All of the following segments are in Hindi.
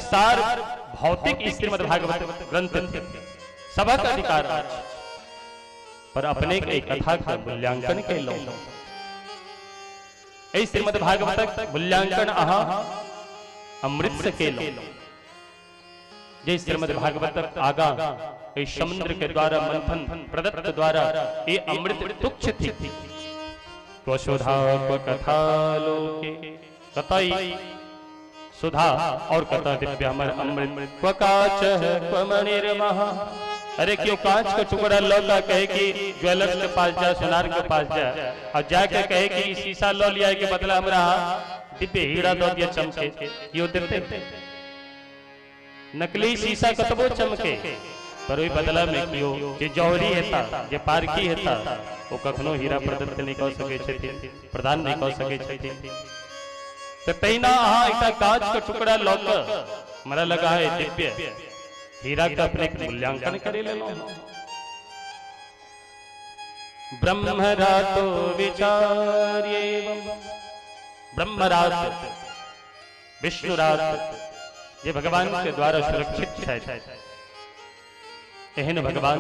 सार भौतिक श्रीमद् भागवत ग्रंथ थे, सबक अधिकार पर अपने एक कथा का मूल्यांकन के लो। श्रीमद् भागवत मूल्यांकन अहा अमृत से के लो। जय श्रीमद् भागवत आगा इस समुद्र के द्वारा मंथन प्रदत्त द्वारा ये अमृत तुच्छ थी। स्वशोधा कथा लोके कतई सुधा और कथा दिव्य हमर अमृत काच मणिर्मह। अरे क्यों कांच का टुकड़ा लौटा कहे कि ज्वेलर्स के पास जा, सोनार के पास जा, और जाके कहे कि शीशा लो लिया के बदला हमरा दिव्य हीरा दो दिया चमके, क्यों देते? नकली शीशा कतबो चमके पर वही बदला में क्यों जे जौहरी हेता, जे पारकी हेता, वो कखनो हीरा प्रदत्त नहीं कर सके छथि, प्रदान नहीं कर सके छथि। तो तैना अहा एकटा कांच का टुकड़ा लौक हमरा लगा है दिव्य हीरा का अपने मूल्यांकन करे ले लो। ब्रह्मरातो विचार्ये ब्रह्मरात विष्णुरात ये भगवान के द्वारा सुरक्षित है। एहन भगवान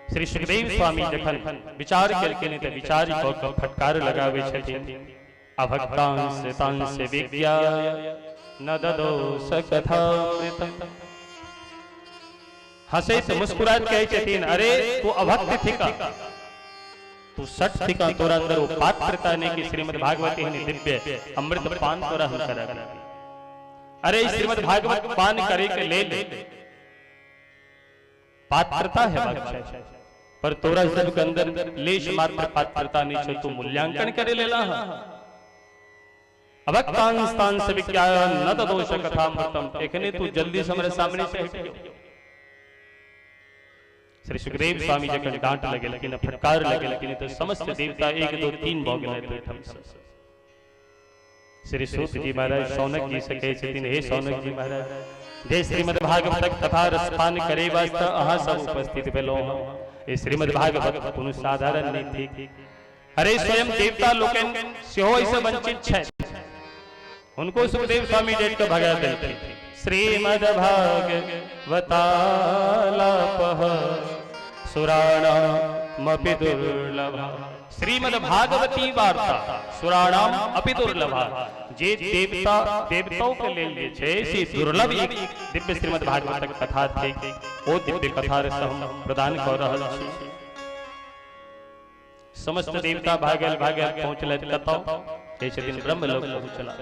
श्री सुखदेव स्वामी जखन विचार करके नहीं तो विचार को फटकार लगावे छथिन। अभक्तांश तांश विज्ञाय न ददो सकथामृत। हंसे तो मुस्कुरात कहे छथिन, अरे तू अभक्त थिका, तू सठ थिका, तोरा अंदर वो पात्रता ने कि श्रीमद् भागवत ने दिव्य अमृत पान तोरा हम करा। अरे श्रीमद् भागवत पान करे के ले पात्रता है बादशाह, पर तोरा सब के अंदर लेश मात्र पात्रता नहीं छे, तू मूल्यांकन करे लेला। अभक्तांस्तान से विज्ञाय न तदोष कथामृतम। एकने तू जल्दी से हमारे सामने से हटियो। श्री सुखदेव स्वामी जखन डांट लगे, लेकिन फटकार लगे, लेकिन तो समस्त देवता 1 2 3 भ गेलै बैठल। श्री सूत जी महाराज सौनक जी से कहे छथिन, हे सौनक जी महाराज, जय श्रीमद् भागवत कथा रसपान करे वास्ते अहाँ सब उपस्थित भेलो। ये श्रीमद् भागवत कोनो साधारण नहीं थी। अरे स्वयं देवता लोकन सेहो ऐसे वंचित छै, उनको सुखदेव स्वामी डेट को भगा देते। श्रीमद् भागवतालापः सुराणामपि दुर्लभः। श्रीमद् भागवती वार्ता सुराणाम अपि दुर्लभा। जे देवता देवताओं के लिए छे से दुर्लभ एक दिव्य श्रीमद् भागवत कथा थे, ओ दिव्य कथा रस हम प्रदान कर रहल छी। समस्त देवता भागल भागल पहुंचले कतौ जैसे दिन ब्रह्मलोक पहुंचला।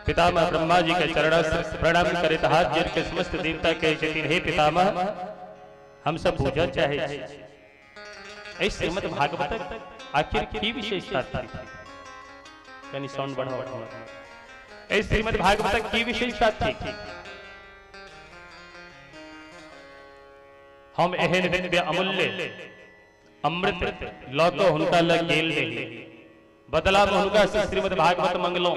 पितामह ब्रह्मा जी के चरण प्रणाम करत हाथ जोड़ के समस्त देवता कहे छथिन, हे पितामह, हम सब पूजा चाहे छी। ऐ श्रीमद् भागवत आखिर की विशेषता थी? यानी साउंड बढ़ाओ। ऐ श्रीमद् भागवत की विशेषता थी? हम एहन दिव्य अमूल्य अमृत लौको हुनका लग गेल रही, बदला में हुनका से श्रीमद् भागवत मंगलो।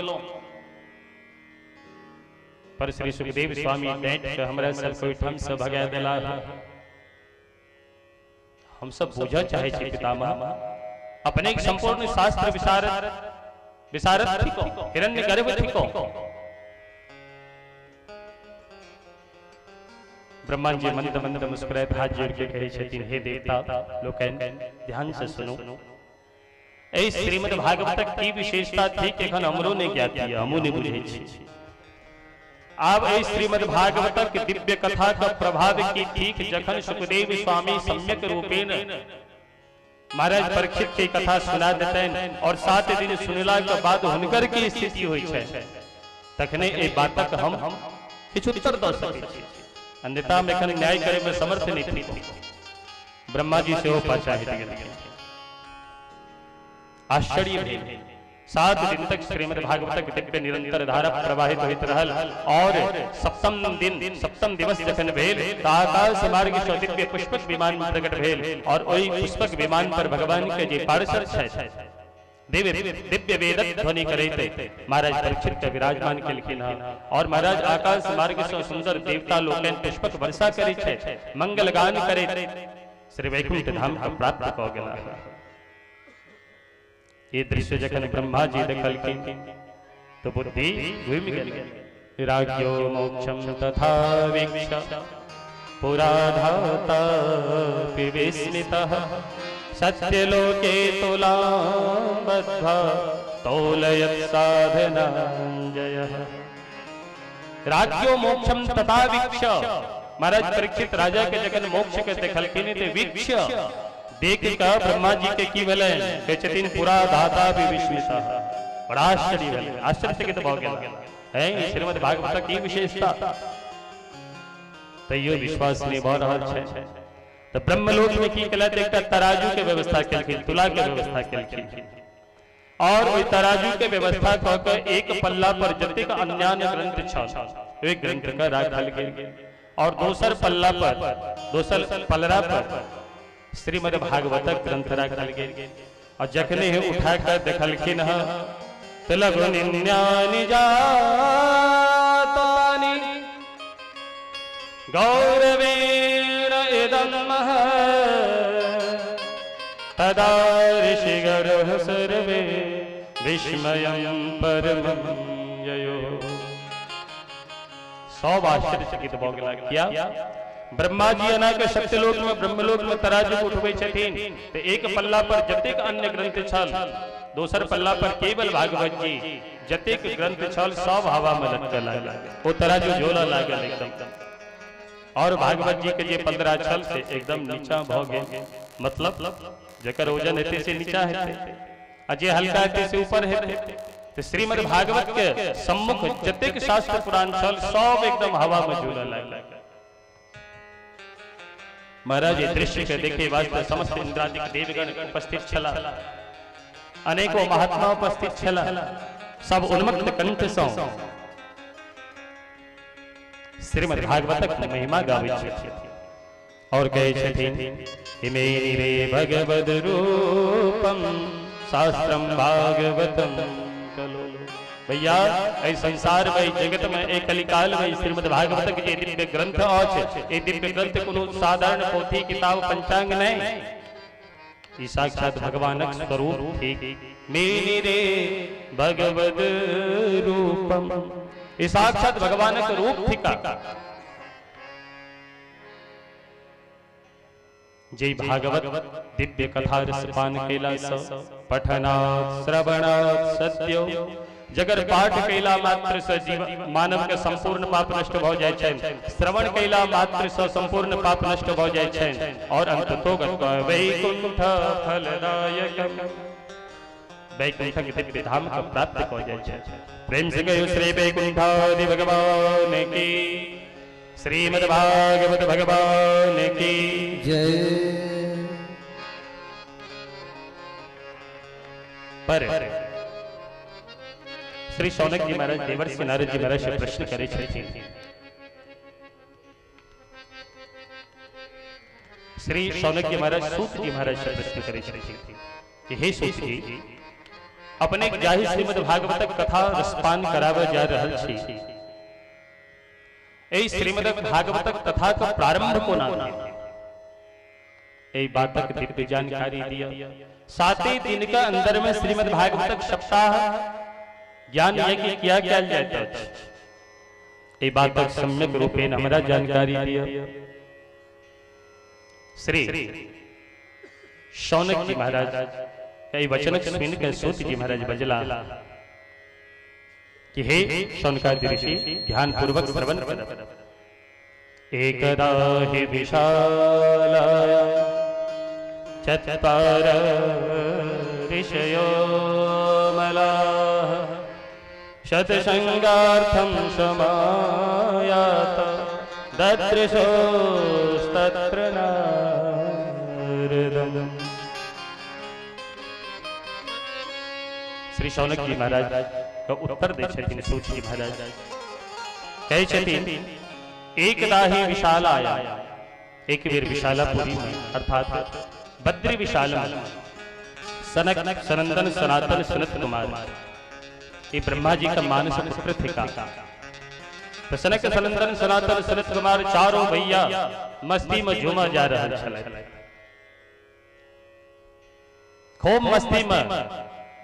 पर श्री सुखदेव स्वामी डांट के हमरा सब कोई ठम से भगा देला। हम सब पूजा चाहे छी पितामह, अपने एक संपूर्ण शास्त्र विशारद थिको, हिरण्यगर्भ थिको। ब्रह्मा जी मंद मंद मुस्कुराए हाथ जोड़ के कहे छथिन, हे देवता लोकन ध्यान से सुनो। ऐ श्रीमद् भागवत की विशेषता थी कि एखन हमरो ने ज्ञात है, हमू ने बुझै छी। अब ऐ श्रीमद् भागवत के दिव्य कथा का प्रभाव की ठीक जखन सुखदेव स्वामी सम्यक रूपेण महाराज परीक्षित की कथा सुना देतैन और 7 दिन सुनला के बाद हुनकर की स्थिति होई छै, तखने ए बातक हम किछु उत्तर द सकै छी। अन्यथा में एखन न्याय करे में समर्थ नहीं थी। ब्रह्मा जी से हो पाचाहित गेल। आश्चर्य भेल। 7 दिन तक श्रीमद् भागवत दिव्य निरंतर धारा प्रवाहित होइत रहल और सप्तम दिवस जखन भेल त आकाश मार्ग से दिव्य पुष्पक विमान प्रकट भेल और ओहि पुष्पक विमान पर भगवान के जे पार्षद छथि दिव्य वेद ध्वनि करैत महाराज परीक्षित के विराजमान केलखिन और महाराज आकाश मार्ग से सुंदर देवता लोकन पुष्पक वर्षा करैत छथि, मंगल गान करैत श्री वैकुंठ धाम के प्राप्त क गेला। ये दृश्य जखन ब्रह्मा जी देखलखिन त तो बुद्धि घूम गेल। राज्यो मोक्षम तथा वीक्ष पुराधाता विस्मितः सत्यलोके तुलाबद्धा तोलयत् साधनाञ्जयः। राज्यो मोक्षम तथा वीक्ष, महाराज परीक्षित राजा के जगन मोक्ष के देखलखिन ते वीक्ष देख का ब्रह्मा जी के की भेलै के छथिन पूरा दाता भी विस्मिता, बड़ा आश्चर्य भेलै, आश्चर्यचकित भ गेल है श्रीमद् भागवत की विशेषता। तैयो विश्वास नहीं भ रहल छै तो ब्रह्मलोक में की केलथि, एकटा तराजू के व्यवस्था केलखिन, तुला के व्यवस्था केलखिन और ओई तराजू के व्यवस्था क के एक पल्ला पर जतेक अन्यान्य ग्रंथ छल एक ग्रंथ का राखल गेल और दोसर पल्ला पर दोसर पलरा पर श्रीमद् भागवत ग्रंथ राखल गेल। और जखने ही उठा कर देखलखिन ह तिलक निन्यानि जातानि गौरवेण इदं तदा ऋषिगणः सर्वे विस्मयं परमं ययो। सब आश्चर्यचकित भ गेला। क्या ब्रह्मा जी अना के सत्यलोक में ब्रह्मलोक में तराजू उठबै छथिन तो एक पल्ला पर जतेक अन्य ग्रंथ छल, दोसर पल्ला पर केवल भागवत जी जतेक ग्रंथ छल सब हवा में लटकऽ लागल, ओ तराजू झोला लागल एकदम। और भागवत जी के जे पल्ला छल से एकदम नीचा भ गेल, मतलब जकर वजन हेते से नीचा हेते आ जे हल्का हेते से ऊपर हेते। तो श्रीमद् भागवत के सम्मुख जतेक शास्त्र पुराण छल सब एकदम हवा में झूला लागल। महाराज ये दृश्य के देखे वास्ते समस्त इंद्रादिक देवगण उपस्थित छला, अनेकों महात्मा उपस्थित छला, सब उन्मत्त कंठ सँ श्रीमद् भागवतक महिमा गाबै छथिन और कहै छथिन इमेनि रे भगवद रूपम शास्त्रम भागवतम कलो। भैया ऐ संसार में जगत में एक कलिकाल में श्रीमद् भागवत के जे दिव्य ग्रंथ अछि, ए दिव्य ग्रंथ कोनो साधारण पोथी किताब पंचांग नहीं, ई साक्षात भगवानक स्वरूप थी। मेनि रे भगवद रूपम, ई साक्षात भगवानक रूप थी का। जय भागवत दिव्य कथा रसपान केला स पठनात् श्रवणात् सत्यो, जगर पाठ कैला मात्र से जीवन मानव के संपूर्ण पाप नष्ट भ जाय छै, श्रवण कैला मात्र से संपूर्ण पाप नष्ट भ जाय छै और अंततो वैकुंठ फलदायक वैकुंठ के दिव्य धाम को प्राप्त हो जाय छै। प्रेम से कहियो श्री वैकुंठादि भगवान की, श्रीमद् भागवत भगवान की जय। पर श्री शौनक जी महाराज देवर्षि नारद जी महाराज से प्रश्न करे छथिन। श्री शौनक जी महाराज सूत जी महाराज से प्रश्न करे छथिन कि हे सूत जी, अपने जाहि श्रीमद् भागवतक कथा रसपान करावे जा रहल छी, एहि श्रीमद् भागवतक कथा का प्रारंभ कोना भेल, एहि बातक दिव्य जानकारी दिया। 7 दिन का अंदर में श्रीमद् भागवतक सप्ताह ज्ञान यज्ञ किया क्या जाता है, ये बात सम्यक रूपेण हमारा जानकारी दिया। श्री शौनक जी महाराज कई वचन सुन के सूत जी महाराज बजला कि हे शौनकादि ऋषि ध्यान पूर्वक श्रवण कर। एकदा हि विशाला चत्वार ऋषयो मलाः शतशृंगार्थं समायाता ददृशोस्तत्र नारदम्। श्री शौनक जी महाराज का उत्तर दे छथिन सूत जी महाराज, कहे छथिन एकदा ही विशाल आया, एक बेर विशालापुरी में अर्थात बद्री विशाल सनक सनंदन सनातन सनत कुमार, ये ब्रह्मा जी का मानस पुत्र थे का। तो सनक सनंदन सनातन सनत कुमार चारों भैया मस्ती में झूमा जा रहा छल, खूब मस्ती में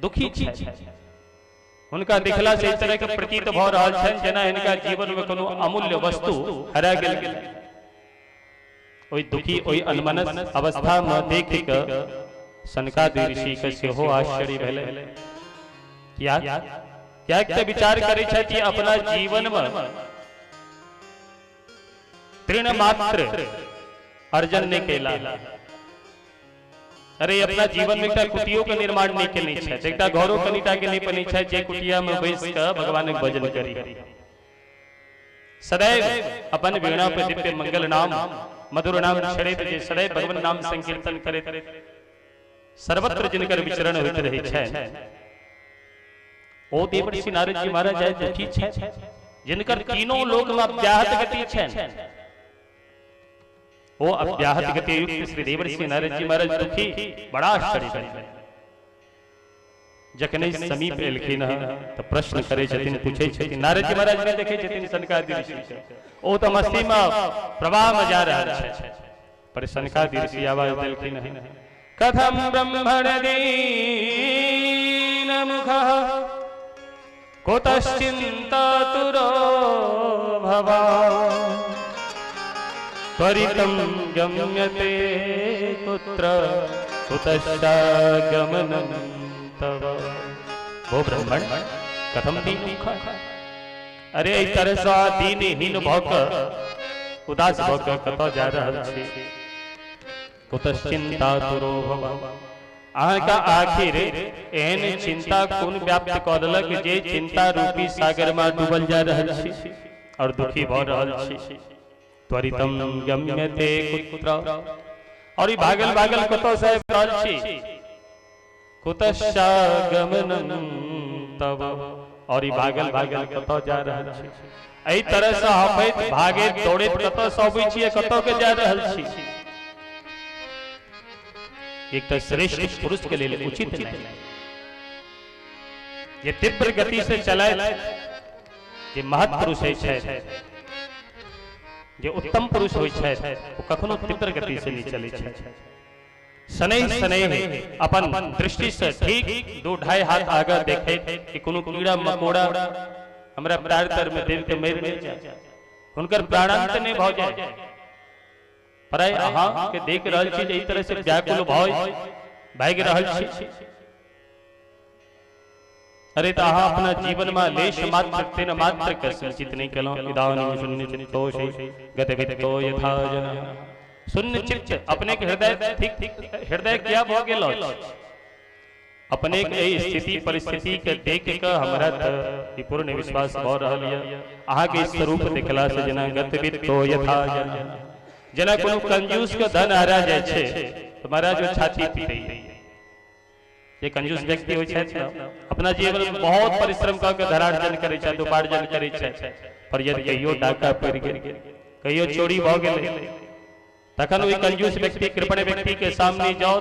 दुखी छै। उनका दिखला से इस तरह के प्रतीत भ रहल छन जेना इनका जीवन में कोनो अमूल्य वस्तु हरा गेल। ओई दुखी ओई अनमनस अवस्था में देख के सनकादि ऋषि के सेहो आश्चर्य भेलै। क्या विचार करे छथि अपना जीवन में तृण मात्र अर्जन ने केला। अरे अपना जीवन में एकटा कुटियो के निर्माण नहीं केने छै, एकटा घरो कनिटा के नहीं बने छै जे कुटिया में बैस के भगवान के भजन करी। सदैव अपन वीणा पे दिव्य मंगल नाम मधुर नाम छड़ैत जे सदैव भगवान नाम संकीर्तन करैत सर्वत्र जिनकर विचरण होइत रहै छै। ओ देवर्षि नारद जी महाराज आइ दुखी छै, जिनकर तीनों लोक में अव्याहत गति छनि। वो अव्याहत गति युक्त श्री देवर्षि नारद जी महाराज दुखी बड़ा आश्चर्य भेल। जखने समीप एलखिन तो प्रश्न करे छथिन, पूछे छथिन। नारद जी महाराज ने देखे छथिन सनकादि ऋषि के, ओ तो मस्ती में प्रवाह में जा रहल छै, पर सनकादि ऋषि आवाज देलखिन, कथम ब्रह्मण दीन मुखः कुतश्चिन्तातुरो भवान् त्वरितं गम्यते कुत्र कुतश्चागमनं तव। वो ब्राह्मण कथम दीनमुखः, अरे इस तरह से दीनहीन भऽ कऽ उदास भऽ कऽ कतऽ जा रहल छी। कुतश्चिन्तातुरो भवान्, अहाँका आखिर एहन चिंता कोन व्याप्त कऽ देलक जे चिंता रूपी सागर में डूबल जा रहल छी और दुखी भऽ रहल छी। त्वरितम गम्यते कुत्र, और भागल भागल कतौ से रहल छी। कुतश्चागमनं तव, और भागल भागल कतौ जा रहल छी। एहि तरह से हफैत भागैत दौड़ैत कतौ से अबै छी, कतौ के जा रहल छी। एक तो श्रेष्ठ पुरुष के लिए उचित नहीं। ये तीव्र गति से चलाए जे महत पुरुष है, जे उत्तम पुरुष होय छै, वो कखनो तीव्र गति से नहीं चले छै। शनै शनै अपन दृष्टि से ठीक 2-2.5 हाथ आगे देखे कि कोनो कीड़ा मकोड़ा हमरा पैर तर में देव के मार नहीं जाए, उनकर प्राणांत नहीं भ जाए। पर अहाँ के देख रहल छी जे ई तरह से व्याकुल भय भाग रहल छी। अरे तो अहाँ अपना जीवन में लेश मात्र तीन मात्र के संचित नहीं केलौ। इदानीं शून्य चित्तोषि गतवित्तो यथा जनः, शून्य चित्त अपने के हृदय ठीक हृदय क्या भ गेल। अपने के स्थिति परिस्थिति के देख के हमरा त पूर्ण विश्वास भ रहल य। अहाँ के स्वरूप देखला से जना गतवित्तो यथा जनः, जना कोनो कंजूस के धन हरा जाय छै तो महाराज जो छाती पीटे। ये कंजूस व्यक्ति होय छै अपना जीवन में बहुत परिश्रम क के धनार्जन करे छै, उपार्जन करे छै, पर यदि कहियो डाका पड़ गेल, कहियो चोरी भ गेल, तखन ओई कंजूस व्यक्ति कृपण व्यक्ति के सामने जाओ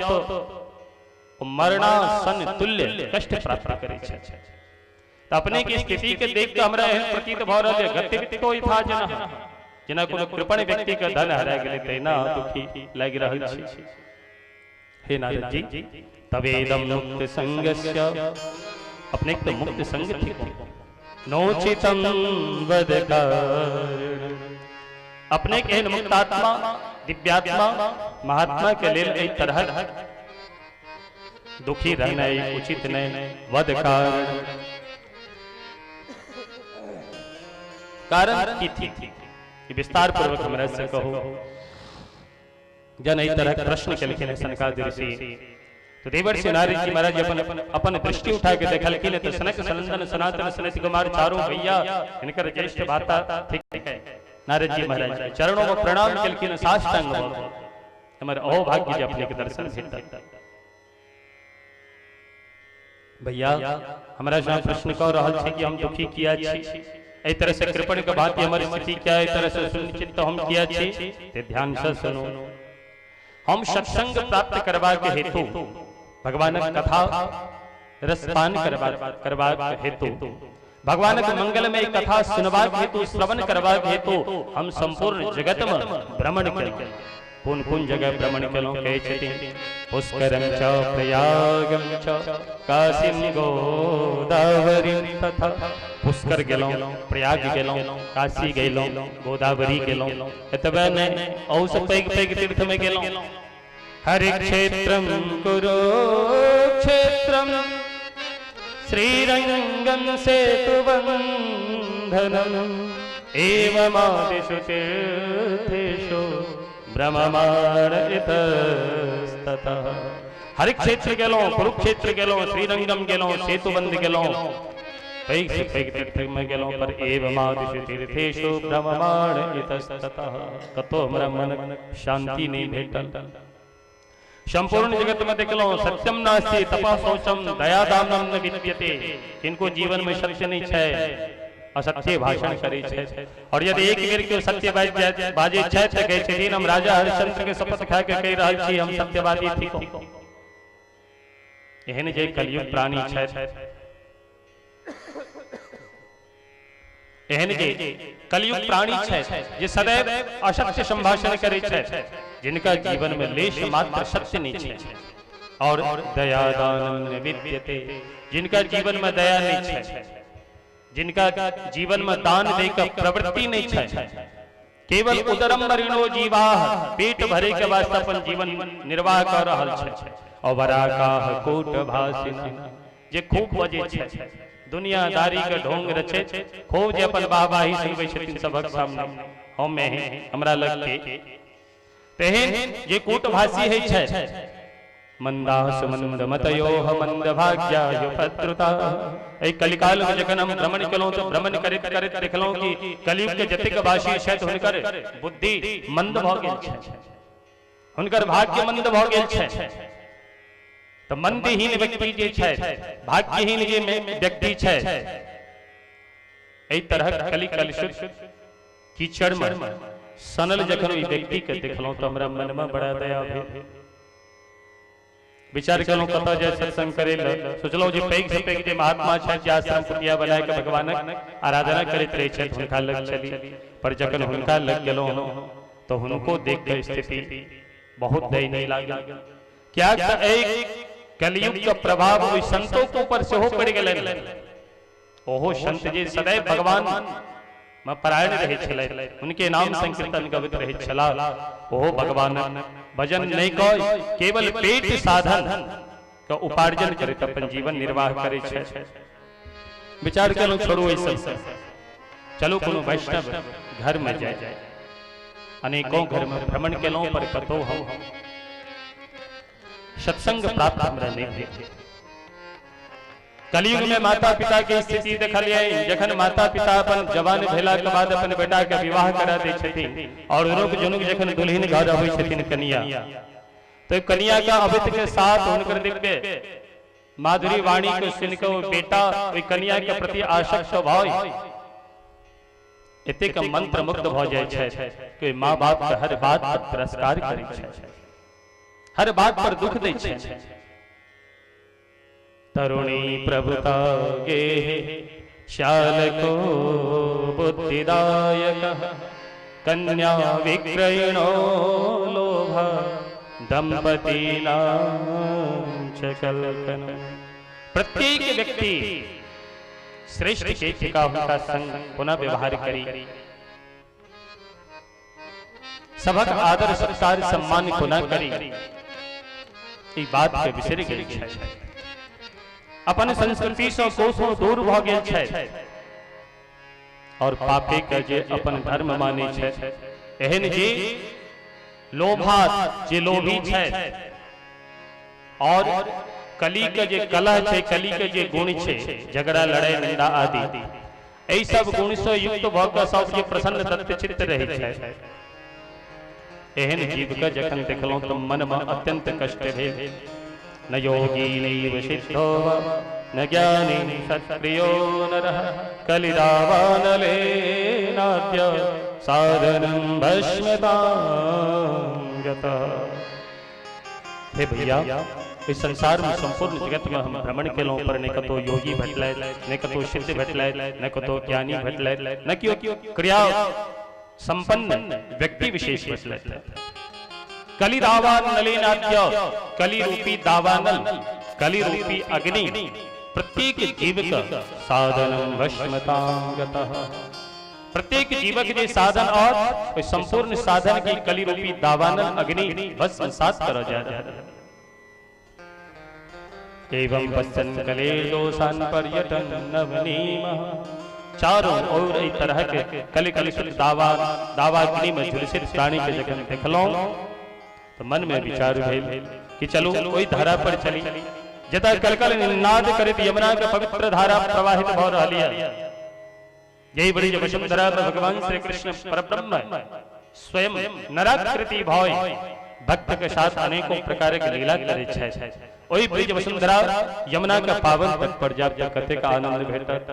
तो मरणासन तुल्य कष्ट प्राप्त करे छै। तो अपने की स्थिति के देख के हमरा एहन प्रतीत भ रहल है गतिवितो यथा जनः, जना कोनो कृपण व्यक्ति के धन हरा गेलै तहिना दुखी लागि रहल छी। हे नारद जी, तवेदम मुक्त संगस्य, अपने तो मुक्त संग थी नोचितम वद कारण, अपने के मुक्तात्मा दिव्यात्मा महात्मा के लेल एहि तरह दुखी रहना उचित नहीं। वद कारण की थी विस्तार पूर्वक हमरा से कहो। जन इस तरह प्रश्न केलखिन सनकादि ऋषि, तो देवर्षि नारद जी महाराज अपन दृष्टि उठा के देखलखिन तो सनक सनंदन सनातन सनत कुमार चारों भैया इनकर ज्येष्ठ भ्राता ठीक है नारद जी महाराज के चरणों में प्रणाम केलखिन, साष्टांग बोल हमारे अहो भाग्य जे अपने के दर्शन भेटत। भैया हमरा से प्रश्न कर रहल छी कि हम दुखी किया छी, ए तरह से कृपण के बात हमारी स्थिति क्या है, तरह से सुनिश्चित तो हम किया छी। ते ध्यान से सुनो, हम सत्संग प्राप्त करवा के हेतु भगवान कथा रसपान करवा हेतु भगवान के मंगल में कथा सुनवा हेतु श्रवण करवा हेतु हम संपूर्ण जगत में भ्रमण करें। कोन कोन जगह भ्रमण केलहुँ कहै छथिन पुष्करम च प्रयागम च काशीम गोदावरीम तथा पुष्कर गेलहुँ प्रयाग गेलहुँ काशी गेलहुँ गोदावरी गेलहुँ एतबे नहि और सब पैघ पैघ तीर्थ में गेलहुँ हरिक्षेत्रम कुरुक्षेत्रम श्रीरंगम सेतुबंधनम एवमादिषु तीर्थेषु ब्रह्ममाण इतस्ततः हरिक्षेत्र गेलहुँ कुरुक्षेत्र गेलहुँ श्रीरंगम गेलहुँ सेतुबंध गेलहुँ पैघ से पैघ तीर्थ में गेलहुँ पर एवमादिषु तीर्थेषु ब्रह्ममाण इतस्ततः कतो हमरा मन शांति नहीं भेटल संपूर्ण जगत में देखलहुँ सत्यम नास्ति तपा शौचम दया दानम न विद्यते किनको जीवन में सत्य नहीं छै असत्य भाषण करे छै और यदि एक बेर के सत्य बाजे छै त कहै छथिन हम राजा हरिश्चंद्र के शपथ खा के कहि रहल छी हम सत्यवादी थी एहन जे कलयुग प्राणी छै एहन जे कलयुग प्राणी छै जे सदैव असत्य संभाषण करे छै जिनका जीवन में लेश मात्र सत्य नहीं है और दया दानम न विद्यते जिनका जीवन में दया नहीं है जिनका जीवन में दान देकर प्रवृत्ति नहीं है केवल उदरम मरिणो जीवा पेट भरे के वास्ते अपन जीवन निर्वाह कर रहल छै और वराकाह कोट भासिन जे खूब बजे छै दुनियादारी के ढोंग रचे खूब जे अपन वाहवाही सुनबै छथिन सबक सामने हम में हमरा लग के तेहन जे कूटभाषी है छै मंदास मंद मतयोह मंद भाग्याय पत्रुता ए कलिकाल में जखन हम भ्रमण केलहुँ तो भ्रमण करैत करैत देखलहुँ कि कलियुग के जतेक वासी छथि हुनकर बुद्धि मंद भ गेल छै हुनकर भाग्य मंद भ गेल छै तो मंदहीन व्यक्ति जे छै भाग्यहीन जे व्यक्ति छै एहि तरह कलि कलुष कीचड़ में सनल जखन ओहि व्यक्ति के देखलहुँ तो हमरा मन में बड़ा दया भेल विचार केलहुँ कतऽ जाय सत्संग करे लए सोचलहुँ जे पैघ से पैघ जे महात्मा छथि जे आश्रम कुटिया बना के भगवानक आराधना करैत रहै छथि हुनका लग चली पर जखन हुनका लग गेलहुँ तो हुनको देख के स्थिति बहुत दयनीय लागल क्या कलयुग का प्रभाव ओहि संतों के ऊपर सेहो पड़ि गेलनि ओहो संत जे सदैव भगवान में परायण रहे छलै उनके नाम संकीर्तन गवित रहे छला ओहो भगवान भजन नहीं कह केवल पेट साधन का उपार्जन करे अपन जीवन निर्वाह करे छै विचार केलहुँ छोड़ू ई सब चलो कोनो वैष्णव घर में जाए अनेकों घर में भ्रमण केलहुँ पर कतौ हम सत्संग प्राप्त हमरा नहीं भेल कलयुग में माता पिता के स्थिति देखलिए जखन माता पिता अपन जवान भेला के बाद अपन बेटा के विवाह करा दै छथिन और रुक जुनुक जखन दुल्हन घर अबै छथिन कन्या तो कन्या का अभित के साथ हुनकर दिव्य माधुरी वाणी को सुन के बेटा ओहि कन्या के प्रति आसक्त भय एतेक मंत्र मुग्ध भ जाय छै कि माँ बाप के हर बात पर तिरस्कार करै छै हर बात पर दुख दै छै तरुणी प्रभुता गे श्याल को बुद्धिदायक कन्या विक्रयणो लोभ दंपति नाम कल्पन प्रत्येक व्यक्ति श्रेष्ठ चेत का उनका संग पुनः व्यवहार करी सबक आदर सत्कार सम्मान पुनः करी ई बात के बिसरि गेल छै अपन संस्कृति से कोसों दूर भ गेल छै और पापे के जे अपन धर्म माने छै एहन जे लोभात जे लोभी छै और कली के जे कलह छै कली के जे गुण छै झगड़ा लड़ाई निंदा आदि एहि सब गुण से युक्त भ के सब जे प्रसन्न दत्त चित्त रहै छै एहन जीव के जखन देखलहुँ तो मन में अत्यंत कष्ट भेल न योगी नैव सिद्धो न ज्ञानी सत्प्रियो नरः कलिदावानलेनाद्य साधनं भस्मतां गतः। हे भैया इस संसार में संपूर्ण जगत में हम भ्रमण केलहुँ पर न कतो योगी भेटलथि न कतो सिद्ध भेटलथि न कतो ज्ञानी भेटलथि न कियो क्रिया संपन्न व्यक्ति विशेष भेटलथि कली दावान नलिनाद्य, कली रूपी दावानल, कली रूपी अग्नि प्रत्येक जीवक साधनम वश्मतांगतः। प्रत्येक जीवक के साधन और संपूर्ण साधन की कली रूपी दावानल अग्नि भस्म सात करो जा रहा है। एवं पश्चन कले दोषान पर्यटन नवनीम। चारों ओर इस तरह के कली कली दावाग्नि में झुलसित प्राणी के जगन देखलो तो मन में विचार भेल कि चलो कोई धारा पर चली। जता कलकल निनाद करित यमुना के पवित्र धारा प्रवाहित भ रहली है। यही बड़ी वसुंधरा में भगवान श्री कृष्ण परब्रह्म स्वयं नराकृति भय भक्त के साथ अनेकों प्रकार की लीला करे छै। ओही ब्रिज वसुंधरा यमुना का पावन तट पर जाकर कथे का आनंद भेटत।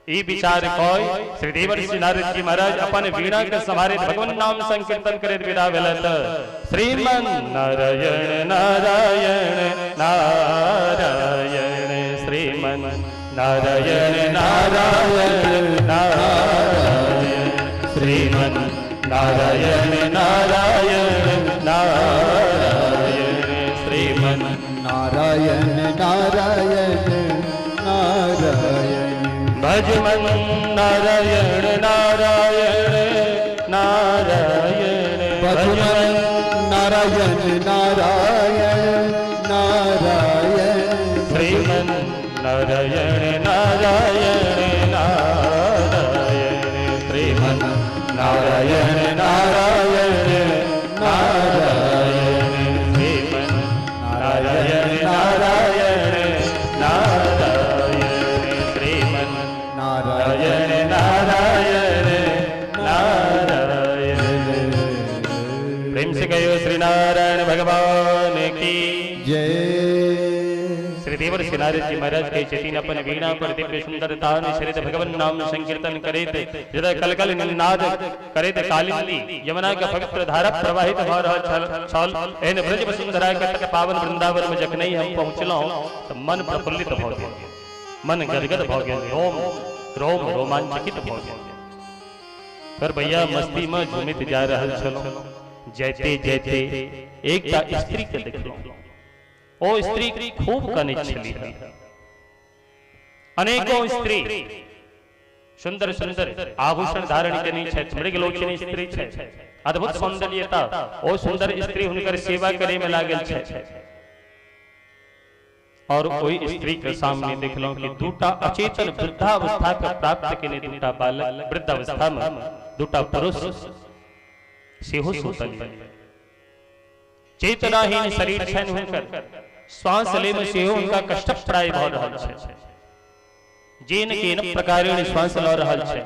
ई विचार कोई श्री देवर्षि नारद जी महाराज अपन वीणा के संभारे भगवान नाम संकीर्तन करे विदा भेलत। श्रीमन नारायण नारायण नारायण श्रीमन नारायण नारायण नारायण श्रीमन नारायण नारायण नारायण श्रीमन नारायण नारायण नारायण भजमन नारायण नारायण नारायण भजमन नारायण नारायण नारायण श्रीमन नारायण नारायण नारायण श्रीमन नारायण नारायण नारायण श्रीमन नारायण नारायण नारायण श्रीमन नारायण नारायण नारायण। प्रेम से कहो श्री नारायण भगवान की जय। श्री देवर्षि नारद जी महाराज के चेतीन अपन वीणा पर दिव्य सुंदर तान शरीर भगवान नाम संकीर्तन करे थे। जदा कलकल निनाद करे थे कालिंदी यमुना का पवित्र धारा प्रवाहित हो रहा छल। एन ब्रज वसुंधरा के तट पावन वृंदावन में जखनई हम पहुंचलो तो मन प्रफुल्लित भ गेल, मन गदगद भ गेल, रोम रोम रोमांचित भ गेल। पर भैया मस्ती में झूमित जा रहल छलो। जैते जैते एकटा स्त्री के देखलो। ओ स्त्री खूब कनिक छली है। अनेकों स्त्री सुंदर सुंदर आभूषण धारण केने छै, मृगलोचनी स्त्री छै, अद्भुत सौंदर्यता। ओ सुंदर स्त्री हुनकर सेवा करे में लागल छै। और कोई स्त्री के सामने देखलो कि दूटा अचेतन वृद्धावस्था के प्राप्त केने दूटा बालक वृद्धावस्था में दूटा पुरुष सेहो सुतल है। चेतनाहीन शरीर छन हुनकर, श्वास ले में सेहो उनका कष्टप्राय भ रहल छै। जेन केन प्रकारेण श्वास ल रहल छै।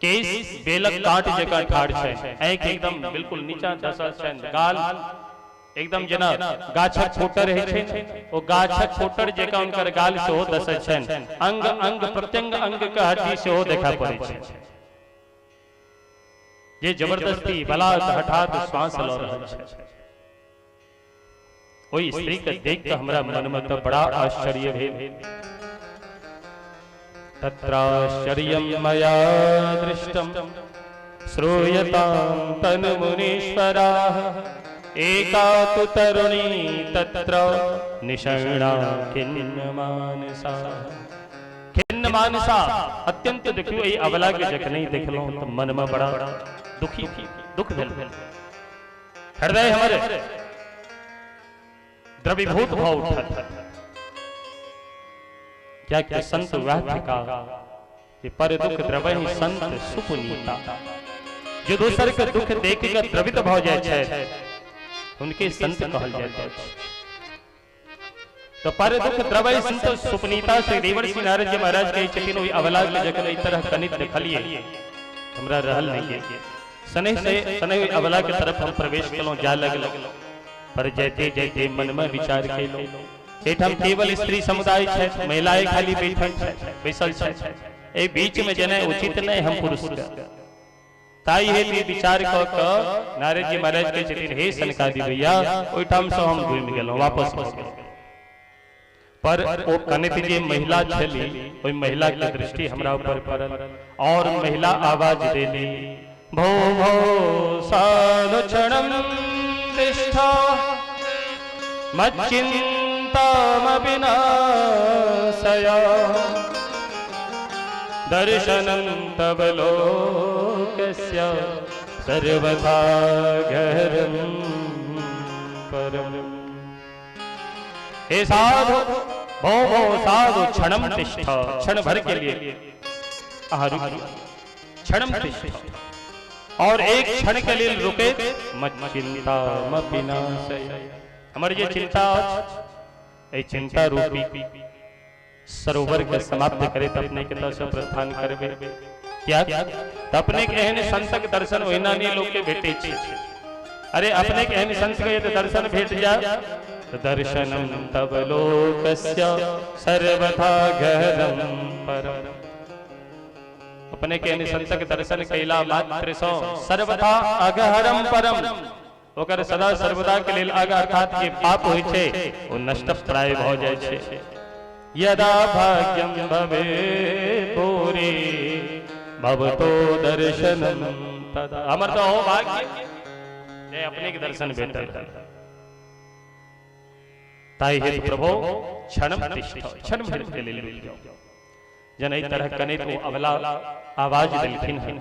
केस बेलक काट जका ठाड़ छै, आंख एकदम बिल्कुल नीचा धसल छै, गाल एकदम जना गाछक फोटर रहे छै, ओ गाछक फोटर जका उनकर गाल सेहो धसल छै। अंग अंग प्रत्यंग अंग के हड्डी सेहो देखा पड़ै छै। ये जबरदस्ती बलात् हठात श्वास ल रहल छै। ओई स्त्री के देख के हमरा मन में तो बड़ा आश्चर्य भेल। तत्राश्चर्यं मया दृष्टं श्रूयतां तन्मुनीश्वराः। एका तु तरुणी तत्र निषण्णा खिन्नमानसा। खिन्नमानसा अत्यंत दुखी हुई अबला के जखनी देखलो तो मन में बड़ा दुखी दुख भेल। हृदय हमारे द्रवीभूत भाव उठा। क्या क्या संत वाक्य का कि पर दुख द्रवहि संत सुपुनीता। जो दूसर के दुख देख कर द्रवित भाव जाय छै उनके संत कहल जाता है। तो पर दुख द्रवहि संत सुपुनीता से देवर्षि नारद जी महाराज के चेतिन हुई अवला के जगन इस तरह कनित देखलिए हमरा रहल नहीं के। सने से सने हुई अवला के तरफ हम प्रवेश कलो जा लगलो। पर जैते जैते मन में विचार केलो एठम केवल स्त्री समुदाय छै, महिलाएं खाली बैसल छै। ए बीच में जने उचित नहीं हम पुरुष का ताई है ये विचार क नारद जी महाराज के चेतिन हे सनकादि भैया ओइठाम से हम घूम गेलो वापस हो गेलो। पर ओ कनित जे महिला छली ओई महिला के दृष्टि हमरा ऊपर पड़ल और महिला आवाज देली भो भो सानुक्षणं तिष्ठ मच्चिन्तामपि नाशय दर्शनं तव लोकस्य सर्वथा गहनं परम्। हे साधु भो भो साधु क्षणम तिष्ठ, क्षण भर के लिए क्षणम तिष्ठ, और एक क्षण के लिए रुके। मच्चिंता मपिनाशय, हमारी ये चिंता ये चिंता रूपी सरोवर के समाप्त करे तपने के तस प्रस्थान करबे। क्या तपने के एहन संतक दर्शन होइना नहीं लोग के भेटे छी। अरे अपने के एहन संत के तो दर्शन भेट जाए तो दर्शनम तब लोकस्य सर्वथा गहरम परम। अपने के एहन संत के दर्शन कैला मात्र सो सर्वथा अगहरम परम, ओकर सदा सर्वदा के लेल आग अर्थात के पाप होय छे ओ नष्ट प्राय भ जाय छे। यदा भाग्यम भवे पूरी भवतो दर्शनम तदा, हमर तो हो भाग्य जे अपने के दर्शन भेटल। ताई हे प्रभु क्षणम तिष्ठ, क्षण भर के लेल मिल जाओ। जन एहि तरह कने तो अबला आवाज देलखिन है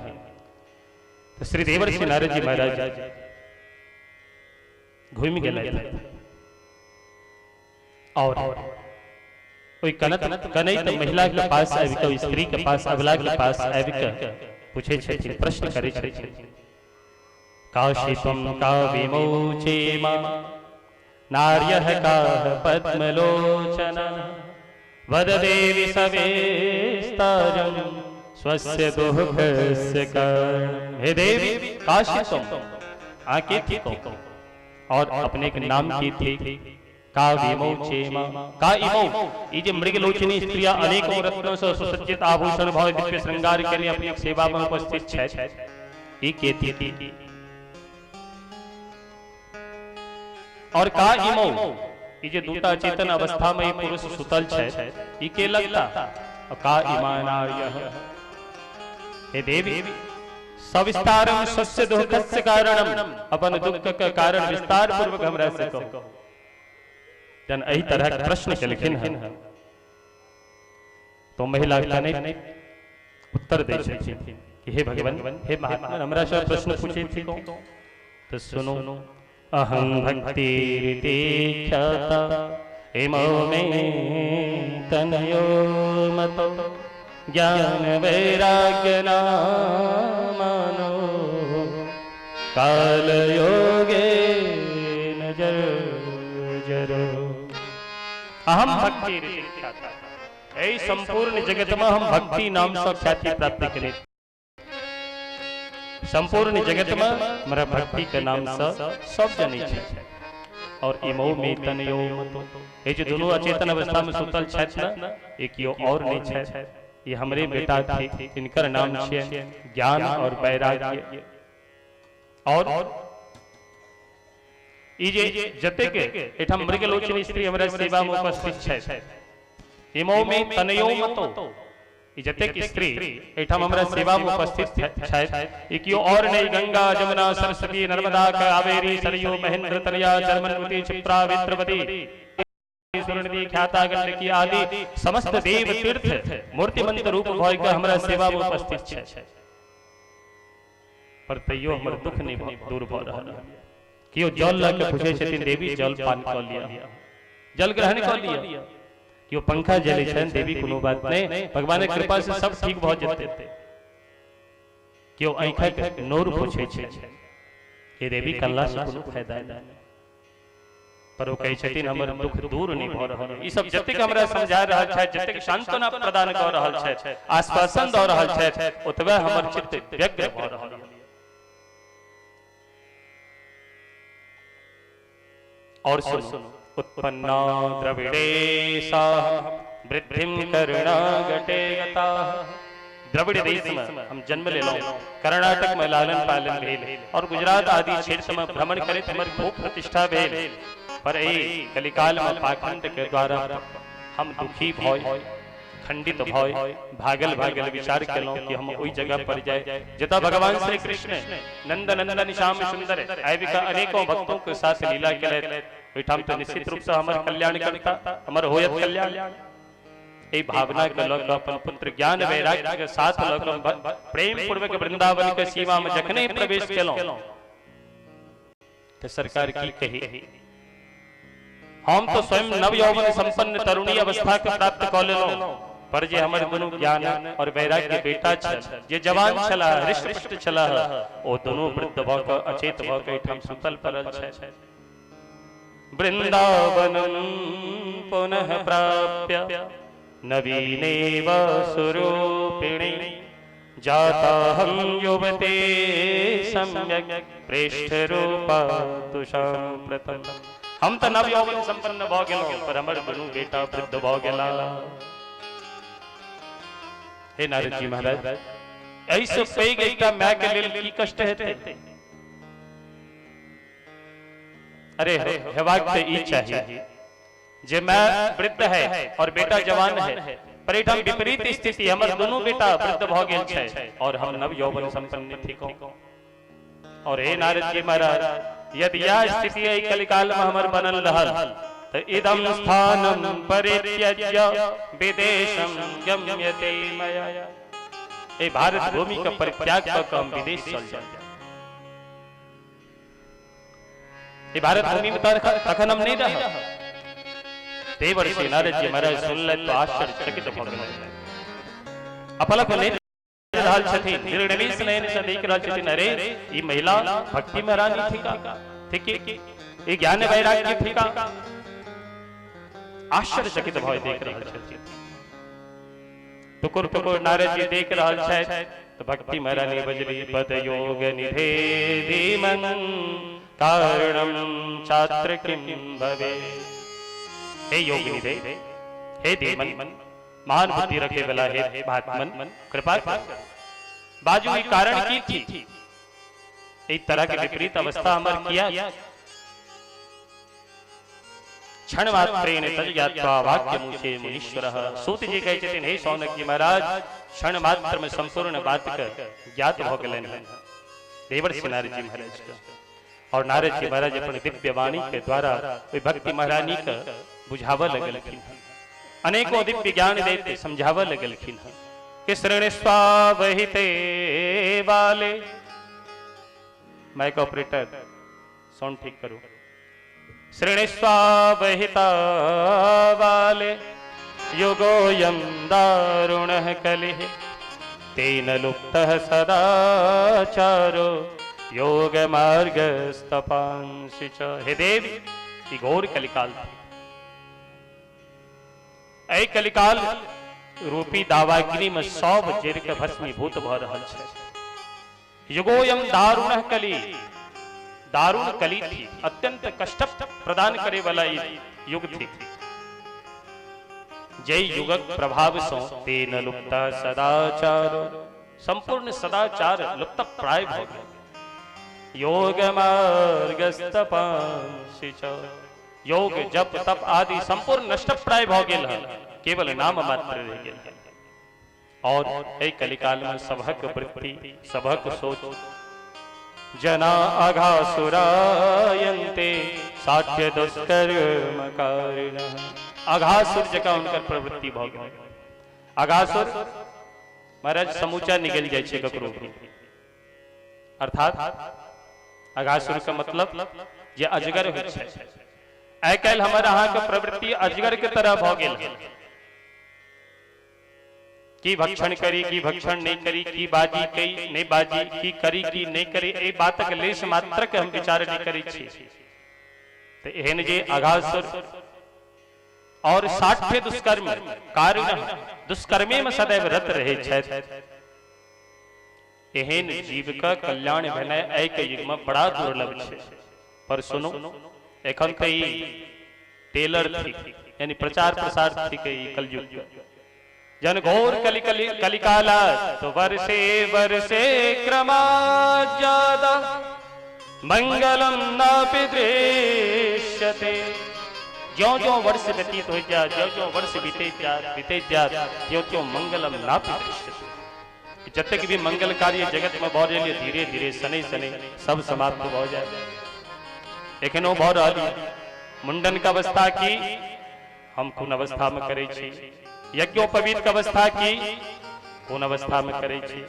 तो श्री देवर्षि नारद जी महाराज घूम गेल और कोई कनैत महिला के पास आबि के, स्त्री के पास, अबला के पास आबि के पूछे छथिन, प्रश्न करे छथिन। काशी त्वं का विमोचेमा नार्यः काः पद्मलोचना वद देवी सवेस्तारं स्वस्य दुःखस्य कारणं। हे देवी काशी तुम आके थी को और अपने के नाम की थी का विमोचेमा, का इमो ये जे मृगलोचनी स्त्रियां अनेकों रत्नों से सुसज्जित आभूषण भाव दिव्य श्रृंगार के लिए अपनी सेवा में उपस्थित है। ये कहती थी और का इमो ये जे दूता चेतन अवस्था में पुरुष सुतल है ये के लगता और का ईमानार्यः। हे देवी सविस्तारम स्वस्य दुःखस्य कारणम, अपन दुख का कारण विस्तार पूर्वक हमरा से कहो। जन एही तरह प्रश्न केलखिन है तो महिला कने उत्तर दै छथिन कि हे भगवान, हे महात्मा, हमरा से प्रश्न पूछे थी तो सुनो। अहं भक्तिरिति ख्याता इमो मे तनयो मतो ज्ञान वैराग्य नामानो काल योगे नजर जरो। अहम भक्तिरिति ख्याता, ऐ संपूर्ण जगत में हम भक्ति नाम से ख्याति प्राप्त करें। संपूर्ण जगत में हमारा भक्ति के नाम से सब जने छे और इमो में तनयो मतो, ये जो दोनों अचेतन अवस्था में सुतल छथि ना, एक यो और नहीं छथि, ये हमरे बेटा थे, इनकर नाम छे ज्ञान और वैराग्य। और ई जे जते के एठम मृगलोचनी स्त्री हमरा सेवा में उपस्थित छथि, इमो में तनयो मतो, जते की स्त्री एठम हमरा सेवा में उपस्थित छथि, इकियो और नहीं गंगा जमुना सरस्वती नर्मदा कावेरी सरयू महेंद्र तनया जर्मनवती क्षिप्रा वित्रवती सुवर्णदी ख्याता गंडकी आदि समस्त देव तीर्थ मूर्तिमंत रूप भय के हमरा सेवा में उपस्थित छथि। पर तैयो हमर दुख नहीं दूर भ रहल। कियो जल ल के पूछे छथिन, देवी जल पान क लिया, जल ग्रहण क लिया। क्यों पंखा जले छन, देवी कोनो बात नहीं, भगवान के कृपा से सब ठीक भ जेते। क्यों आंखा के नोर पूछे छे, हे देवी कल्ला से कोनो फायदा नहीं। पर वो कहे छथिन हमर दुख दूर नहीं भ रहल। ई सब जतेक हमरा समझा रहल छै, जतेक सांत्वना प्रदान क रहल छै, आश्वासन द रहल छै, ओतबे हमर चित्त व्यग्र भ रहल। और सुनो, उत्पन्ना द्रविड़ेशा वृद्धिम कर्णागटे गता। द्रविड़ देश में हम जन्म ले लो, कर्नाटक में लालन पालन भेल और गुजरात आदि क्षेत्र में भ्रमण करे हमर खूब प्रतिष्ठा भेल। पर ए कलिकाल में पाखंड के द्वारा हम दुखी भय खंडित भय भागल भागल विचार केलौं कि हम ओई जगह पर जाए जता भगवान श्री कृष्ण नंद नंदन श्याम सुंदर आबिका अनेकों भक्तों के साथ लीला केले ओइठाम तो निश्चित रूप से हमर कल्याण करता हमर होयत कल्याण ए भावना के लोक अपन पुत्र ज्ञान वैराग्य के साथ लोक प्रेम पूर्वक वृंदावन के सीमा में जखने प्रवेश केलौं तो सरकार की कही हम तो स्वयं नव यौवन संपन्न तरुणी अवस्था के प्राप्त क लेलौं पर जे हमर दुनू ज्ञान और वैराग्य बेटा छल जे जवान छला हृष्टपुष्ट छला ओ दोनों वृद्ध भ क अचेत भ क एठाम सुतल पड़ल छै वृंदावनं पुनः प्राप्य नवीनेव सुरूपिणी जाता हम युवते सम्यक प्रेष्ठ रूपा तुषाम प्रतम हम तो नव यौवन संपन्न भ गेलौं पर हमर दुनू बेटा वृद्ध भ गेला हे नारद जी महाराज ऐसे पैघ एकटा माय के लेल की कष्ट हेतै अरे हेबाक त ई चाहिए जे माय वृद्ध है और बेटा जवान है पर एठाम विपरीत स्थिति हमर दोनों बेटा वृद्ध भ गेल छै और हम नव यौवन संपन्न थिकौ और हे नारद जी महाराज यदि यह स्थिति है कलिकाल में हमर बनल रहल तो इदम स्थानम परित्यज्य विदेशम गम्यते मया ए भारत भूमि का परित्याग कर हम विदेश चल जाए ए भारत भूमि में तखन हम नहीं रह देवर्षि नारद जी महाराज सुन ले तो आश्चर्यचकित भ गेल अपलक नहीं रहल छथिन निर्निमेष नयन से देख रहल छथिन अरे ई महिला भक्ति में रानी थिका ठीक ई ज्ञान वैराग्य थिका आश्चर्यचकित भय देख रहल छथिन टुकुर टुकुर नारद जी देख रहल छथि तो भक्ति में रानी बजली पद योग निधे धीमन कारणम छात्र किम भवे हे योग निधे हे धीमन महान बुद्धि रखे वाला हे महात्मन कृपा बाजू ई कारण की थी एक तरह के विपरीत अवस्था हमर किया क्षण मात्रेण तज्ञात्वा वाक्य मुचे मुनीश्वरः सूत जी कहै छथिन हे सौनक जी महाराज क्षण मात्र में संपूर्ण बात के ज्ञात भ गेलन देवर्षि नारद जी महाराज के और नारद जी महाराज अपन दिव्य वाणी के द्वारा ओई भक्ति महारानी के बुझावा लगलखिन अनेकों दिव्य ज्ञान देते समझावा लगलखिन कि श्रेणस्वा वहिते वाले माइक ऑपरेटर साउंड ठीक करो श्रेणस्वा वहिता वाले युगोऽयं दारुणः कलिः तेन लुप्तः सदाचारो योग मार्गस्तपांसि च हे देवी ई घोर कलिकाल थी ऐ कलिकाल रूपी दावाग्नि में 100 वज्र के भस्मीभूत भ रहल छै युगोयम दारुण कली दारुण कली थी अत्यंत कष्ट प्रदान करे वाला युग थी जय युगक प्रभाव सो तेन लुप्ता सदाचार संपूर्ण सदाचार लुप्त प्राय भ गेल योग मार्गस्तपांसि च योग जप तप आदि संपूर्ण नष्ट प्राय भ गेल केवल नाम मात्र रह गेल और ए कलिकाल में सभक वृत्ति सभक सोच जना अघासुरायन्ते साध्य दुष्कर्म कारिणः अघासुर जका उनकर प्रवृत्ति भ गेल अघासुर महाराज समूचा निकल जाय छै ककरो भी अर्थात अघासुर का मतलब जे अजगर होय छै आइ काल्हि हमर अहाँ के प्रवृत्ति अजगर के तरह भ गेल की भक्षण करी की भक्षण नहीं करी की बाजी कई नहीं बाजी की करी की नहीं करी ए बातक लेश मात्र के हम विचार नहीं करी छी तो एहन जे अघासुर और साठ्य दुष्कर्म कारण दुष्कर्मे में सदैव रत रहे छथि एहन जीव का कल्याण भेनाय आइ के युग में बड़ा दुर्लभ छै पर सुनो एखन त ई टेलर थी यानी प्रचार प्रसार थी के कलयुग जन घोर कलिकाला तो वर्षे वर्षे क्रमा ज्यादा मंगलम नापि दृश्यते ज्यो ज्यो वर्ष व्यतीत हो जा, ज्यो ज्यो वर्ष बीते जा त्यों त्यों मंगलम नापि दृश्यते। जब तक भी मंगल कार्य जगत में भौ रही धीरे धीरे सने सने सब समाप्त हो जाए। लेकिन वो भौ रही मुंडन का अवस्था की हम खून अवस्था में करे छी, यज्ञोपवीत का अवस्था की खून अवस्था में करे छी।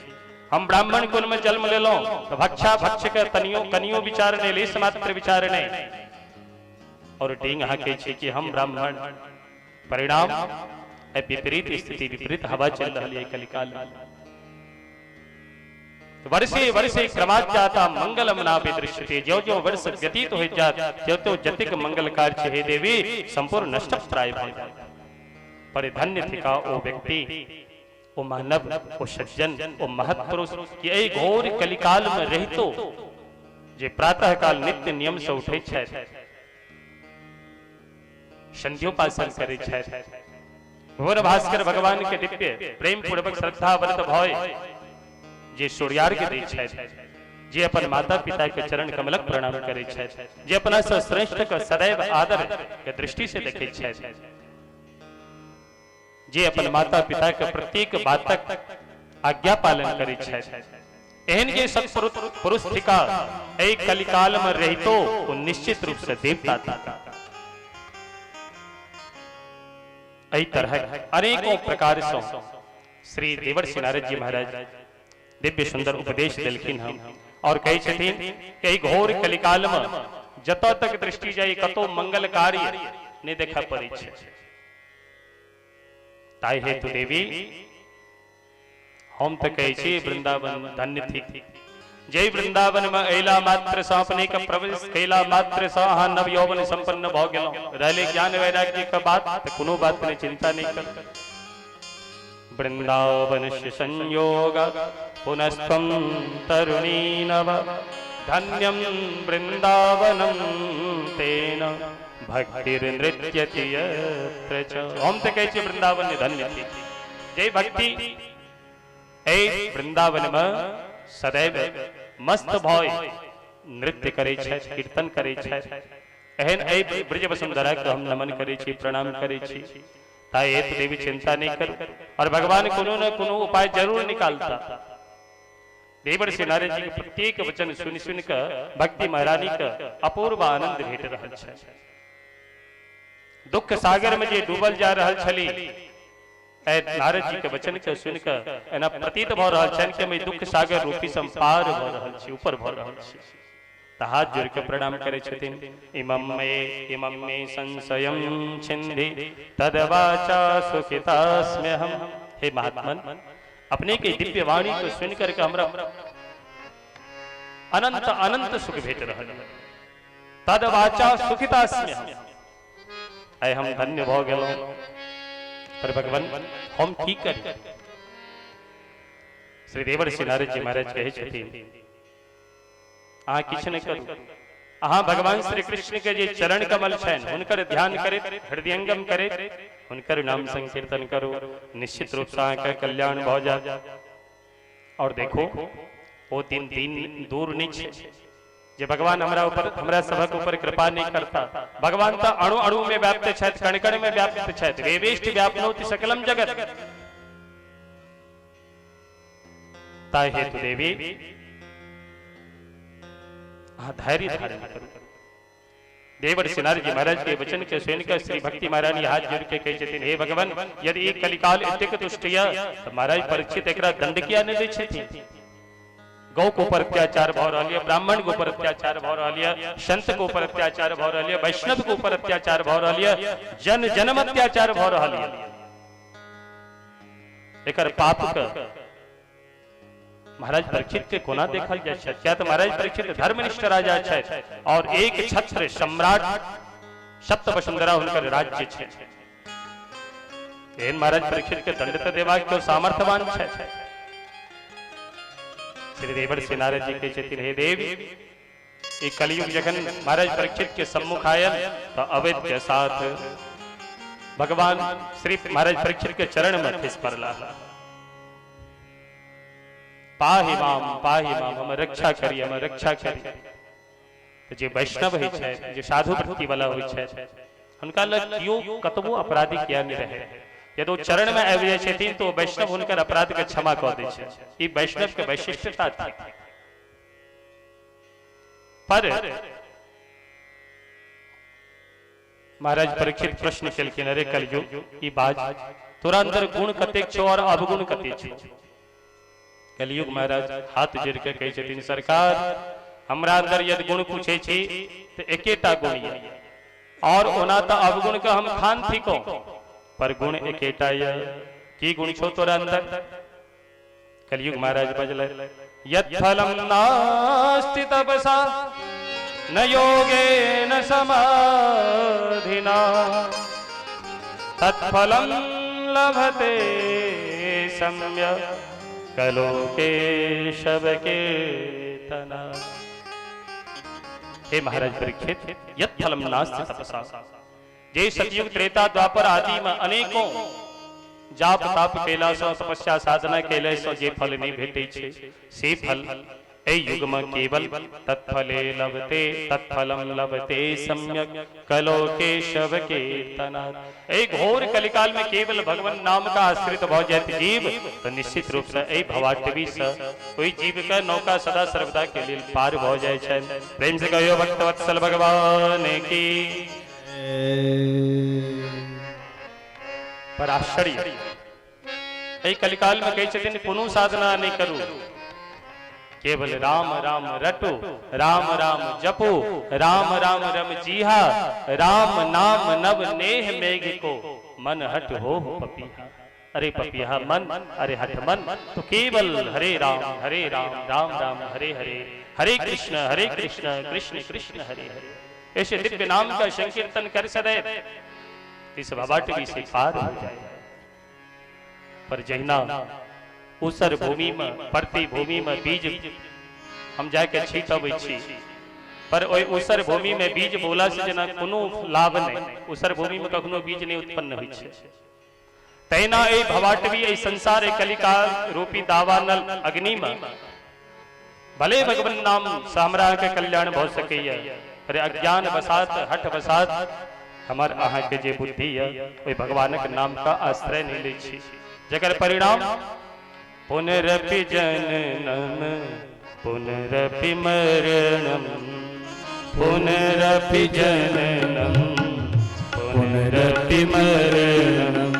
हम ब्राह्मण कुल में जन्म ले लो तो भक्षा भक्ष के तनियो कनियो विचार ने लेस मात्र विचार ने और डींग हाके छी कि हम ब्राह्मण। परिणाम विपरीत स्थिति, विपरीत हवा चल रही है कलिकाल। वर्षे वर्षे क्रमात् जाता मंगलम नापि दृश्यते। जो जो वर्ष व्यतीत हो जात त्यो त्यो जतिक मंगल कार्य हे देवी संपूर्ण नष्ट प्राय हो जाता। पर धन्य थिका ओ व्यक्ति, ओ मानव, ओ सज्जन, ओ महत्पुरुष कि एहि घोर कलिकाल में रहितो जे प्रातः काल नित्य नियम से उठे छै, संध्योपासन करे छै, भोर भास्कर भगवान के दिव्य प्रेम पूर्वक श्रद्धा व्रत भय जे सूर्यार्घ्य दै छै, जे अपन माता पिता के चरण कमलक प्रणाम करे छै, जे अपना से श्रेष्ठ के सदैव आदर के दृष्टि से देखे छै, जे अपन माता पिता के प्रत्येक बातक आज्ञा पालन करे छै, एहन के सत्पुरुष थिका एहि कलिकाल में रहितो वो निश्चित रूप से देवता था। एहि तरह अनेकों प्रकार से श्री देवर्षि नारद जी महाराज दिव्य सुंदर उपदेश दिलखिन हम और कहे छथिन कि घोर कलिकाल में जतौ तक दृष्टि जाए कतो मंगल कार्य ने देखा पड़े छै। ताई हेतु देवी हम तो कहे छी वृंदावन धन्य थी। जय वृंदावन में अला मात्र से अपने का प्रवेश कैला मात्र से अहाँ नव यौवन संपन्न भ गेलौ। रहले ज्ञान वैराग्य का बात तो कोनो बात ने चिंता नहीं कर। वृंदावन से संयोग पुनस्त्वं तरुणी नव धन्यं वृंदावनम तेन भक्तिर्नृत्यति यत्र च। हम तो कहे छी वृंदावन धन्य थी। जय भक्ति ए वृंदावन में सदैव मस्त भय नृत्य करे छै, कीर्तन करे छै। एहन ए ब्रज वसुंधरा के हम नमन करे छी, प्रणाम करे छी। ताई हेतु देवी चिंता नहीं कर और भगवान कोनो न कोनो उपाय जरूर निकालता। देवर्षि नारद जी के प्रत्येक वचन सुन सुन कर भक्ति महारानी का अपूर्व आनंद भेट रहल छै। दुख सागर में जे डूबल जा रहल छली नारद जी के वचन के सुनकर एना प्रतीत भ रहल छन कि मैं दुख सागर रूपी संपार भ रहल छी, ऊपर भ रहल छी। त हाथ जोड़ के प्रणाम करे छथिन। इमं मे संशयं छिन्धि तदवाचा सुखितास्म्यहम्। हे महात्मन, अपने के दिव्य वाणी को सुनकर के हमरा अनंत अनंत सुख भेट रहल है। तदवाचा सुखितास्म्यहम्, आय हम धन्य भ गेलौ। पर भगवान हम की करी? श्री देवर्षि नारद जी महाराज कहे छथिन अहाँ किछ नहीं करू। अहाँ भगवान श्री कृष्ण के जे चरण कमल छन हुनकर ध्यान करे, हृदयंगम करे, हुनकर नाम संकीर्तन करो, निश्चित रूप से अहाँ का कल्याण भ जाए। और देखो वो दिन दिन दूर नहीं छे जे भगवान हमरा ऊपर हमरा सभक ऊपर कृपा नहीं करता। भगवान तो अणु अणु में व्याप्त छथि, कण कण में व्याप्त छथि। वेवेष्ट व्याप्नोति सकलम जगत। ताई हेतु देवी धैर्य धारण करो। देवर्षि नारद जी महाराज के वचन के सुनकर श्री भक्ति महारानी हाथ जोड़ के कहे छथिन हे भगवान, यदि एक कलिकाल इतिक तुष्टिया तो महाराज परीक्षित एकरा दंड किया नहीं दै छथिन। गौ को ऊपर अत्याचार भ रहल है, ब्राह्मण को ऊपर अत्याचार भ रहल है, संत को ऊपर अत्याचार भ रहल है, वैष्णव को ऊपर अत्याचार भ रहल है, जन जन्म अत्याचार भ रहल है। एकर पाप का महाराज परीक्षित के कोना देखल जाय छै? क्या तो महाराज परीक्षित धर्मनिष्ठ राजा छै और एक छत्र सम्राट सप्त वसुंधरा हुनकर राज्य छै। एहन महाराज परीक्षित के दंड तो देबाक के सामर्थ्यवान छै। श्री देवर्षि नारद जी के छथिन हे देव, ये कलयुग जखन महाराज परीक्षित के सम्मुख आयल तो अवैध के साथ भगवान श्री महाराज परीक्षित के चरण में खिस पड़ला। पाहि माम हम रक्षा करी, हम रक्षा करी। तो जे वैष्णव है छै, जे साधु वृत्ति वाला होय छै, उनका लग क्यों कतबो अपराधी किया नहीं रहे, यदि चरण में आबि जाय छथिन तो वैष्णव हुनकर अपराध के क्षमा कऽ दै छै। ई वैष्णव के वैशिष्टता थी। पर महाराज परीक्षित प्रश्न केलखिन, अरे कलयुग ई बात तोरा अंदर गुण कतेक छौ और अवगुण कतेक छौ? कलयुग महाराज हाथ जोड़ के कहै छथिन, सरकार हमरा अंदर यदि गुण पूछे छी तो एकेटा गुण ये, और ओना तो अवगुण का हम खान थी को, पर गुण एकेटा ये। की गुण छो तोरा अंदर? कलयुग महाराज बजले, यत् फलम नास्ति तपसा न योगेन समाधिना तत्फलम लभते सम्यक् कलो केशव कीर्तना। हे महाराज परीक्षित, यत् फलम नास्ति तपसा, जे सतयुग त्रेता द्वापर आदि में अनेकों जाप ताप केला सो तपस्या साधना केले सो जे फल नहीं भेटे छे, से फल ए युग में केवल तत्फले लभते, तत्फलम लभते सम्यक कलो केशव कीर्तना। एक घोर कलिकाल में केवल भगवान नाम का आश्रित भ जात जीव तो निश्चित रूप से ए भवाटवी से कोई जीव का नौका सदा सर्वदा के लिए पार भ जाय छै। प्रेम से कहियो भक्तवत्सल भगवान की। पर आश्चर्य ए कलिकाल में कहे छथिन पुनु साधना नहीं करू, केवल राम राम रटो, राम राम जपो, राम राम रम जीहा, राम नाम नव नेह मेघ को मन हट हो पपीहा। अरे पपीहा मन, अरे हट मन, तो केवल हरे राम राम राम हरे हरे, हरे कृष्ण कृष्ण कृष्ण हरे हरे, ऐसे दिव्य नाम का संकीर्तन कर सदैव इस भवाटवी से पार हो जाए। पर जहिना उसर भूमि में परती भूमि में बीज हम जाके छीटबै छी, पर ओई उसर भूमि में बीज बोला से जना कोनो लाभ नहीं, उसर भूमि में कखनो बीज नहीं उत्पन्न होइ छै। तैना ए भवाटवी ए संसार ए कलिकाल रूपी दावानल अग्नि में भले भगवान नाम से हमरा के कल्याण भ सकैया, पर अज्ञान वसात हठ वसात हमर अहाँ के जे बुद्धि है ओई भगवानक नाम का आश्रय नहीं लै छी, जकर परिणाम पुनरपि जननम पुनरपि मरणम, पुनरपि जननम पुनरपि मरणम,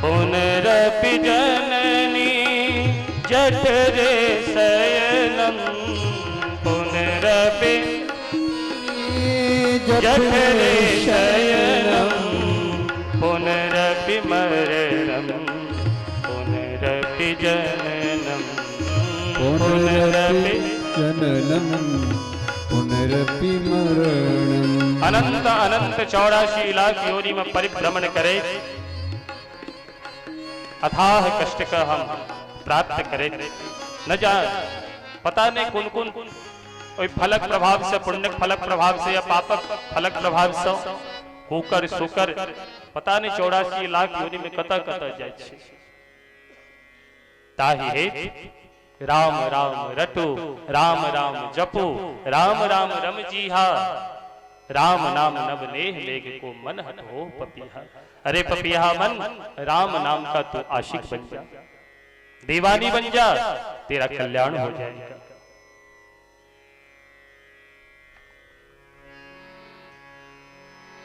पुनरपि जननी जठरे शयनम, पुनरपि जठरे शयनम, पुनरपि मरणम, पुनरपि जननम पुनरपि जननम पुनरपि मरणम। अनंत अनंत 84 लाख योनि में परिभ्रमण करे, अथाह कष्ट का हम प्राप्त करे न जान, पता नहीं कौन कौन कोई फलक प्रभाव से, पुण्यक फलक प्रभाव से या पापक फलक प्रभाव से कुकर सुकर पता नहीं 84 लाख योनि में कत कत जाय छै। ताहि हेतु राम राम रटो, राम राम जपो, राम राम रम जीहा, राम नाम नव नेह मेघ को मन हट हो पपीहा। अरे पपीहा मन, राम नाम का तू आशिक बन जा, दीवानी बन जा, तेरा कल्याण हो जाएगा।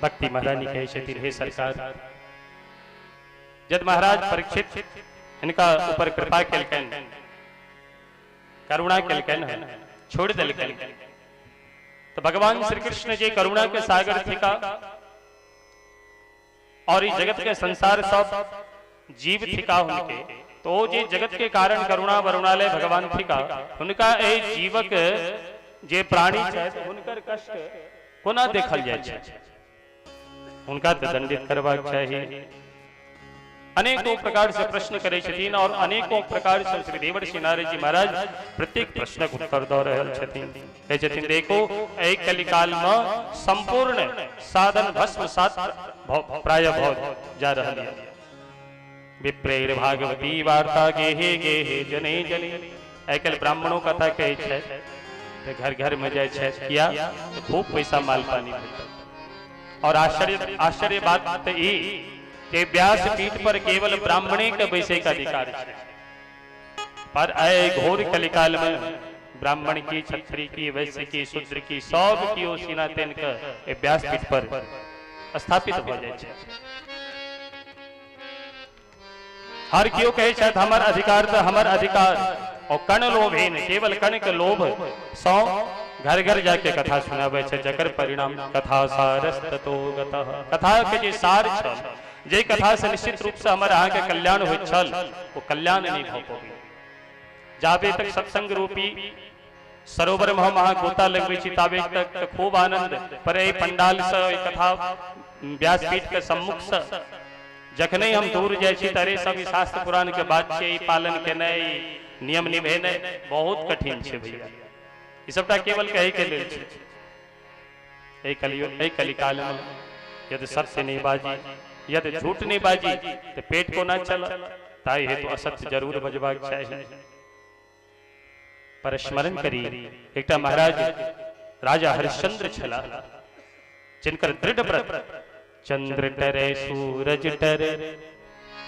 भक्ति महारानी कहे छथिन, हे सरकार जब महाराज परीक्षित इनका ऊपर कृपा केलकन, करुणा केलकन, छोड़ दिलकन, तो भगवान श्री कृष्ण जी करुणा के सागर थिका और इस जगत के संसार सब जीव थिका उनके, तो जे जगत के कारण करुणा वरुणालय भगवान थिका, उनका ए जीवक जे प्राणी छै उनकर कष्ट कोना देखल जाय छै, उनका तो दंडित करबाक चाहिए। अनेकों प्रकार से प्रश्न करे छथिन और अनेकों प्रकार से श्री देवर्षि नारद जी महाराज प्रत्येक प्रश्न के उत्तर दे रहल छथिन। कहे छथिन देखो एक कलिकाल में संपूर्ण साधन भस्म सात प्राय भव जा रहल है। विप्रेर भागवती वार्ता गेहे गेहे जने जने, आइकल ब्राह्मणों कथा कहे छै घर घर में जाय छै, किया तो खूब पैसा माल पानी भेटल, और आश्चर्य बात तो ई कि व्यास पीठ पर केवल ब्राह्मणे के बैसे का अधिकार है, पर अय घोर कलिकाल में ब्राह्मण की, क्षत्रिय की, वैश्य की, शूद्र की, सब की ओ सीना तेन के व्यास पीठ पर स्थापित हो जाए। हर कियो कहे छथि हमर अधिकार तो हमर अधिकार, और कण लोभेन, केवल कण के लोभ सौ घर घर जाके कथा सुनावे छे, जकर परिणाम कथा सारस ततो गतः। कथा के जे सार छल, जे कथा से निश्चित रूप से हमर अहाँ के कल्याण होइत छल, वो कल्याण नहीं भ पबे। जाबे तक सत्संग रूपी सरोवर में हम अहाँ गोता लगबै छी ताबे तक खूब आनंद, पर एहि पंडाल से एहि कथा व्यासपीठ के सम्मुख से जखने हम दूर जाय छी तारे सब शास्त्र पुराण के बात छै, ई पालन केनाइ, नियम निभेनाइ बहुत कठिन छै भैया। ई सबटा केवल कहे के लेल छै। एहि कलियुग, एहि कलिकाल में यदि सत्य नहीं बाजी, यदि झूठ नहीं बाजी, तो पेट को ना चल, ताई हेतु असत्य जरूर बजबाक चाहिए। पर स्मरण करी एकटा महाराज राजा हरिश्चंद्र छला, जिनकर दृढ़ व्रत चंद्र टरे सूरज टरे,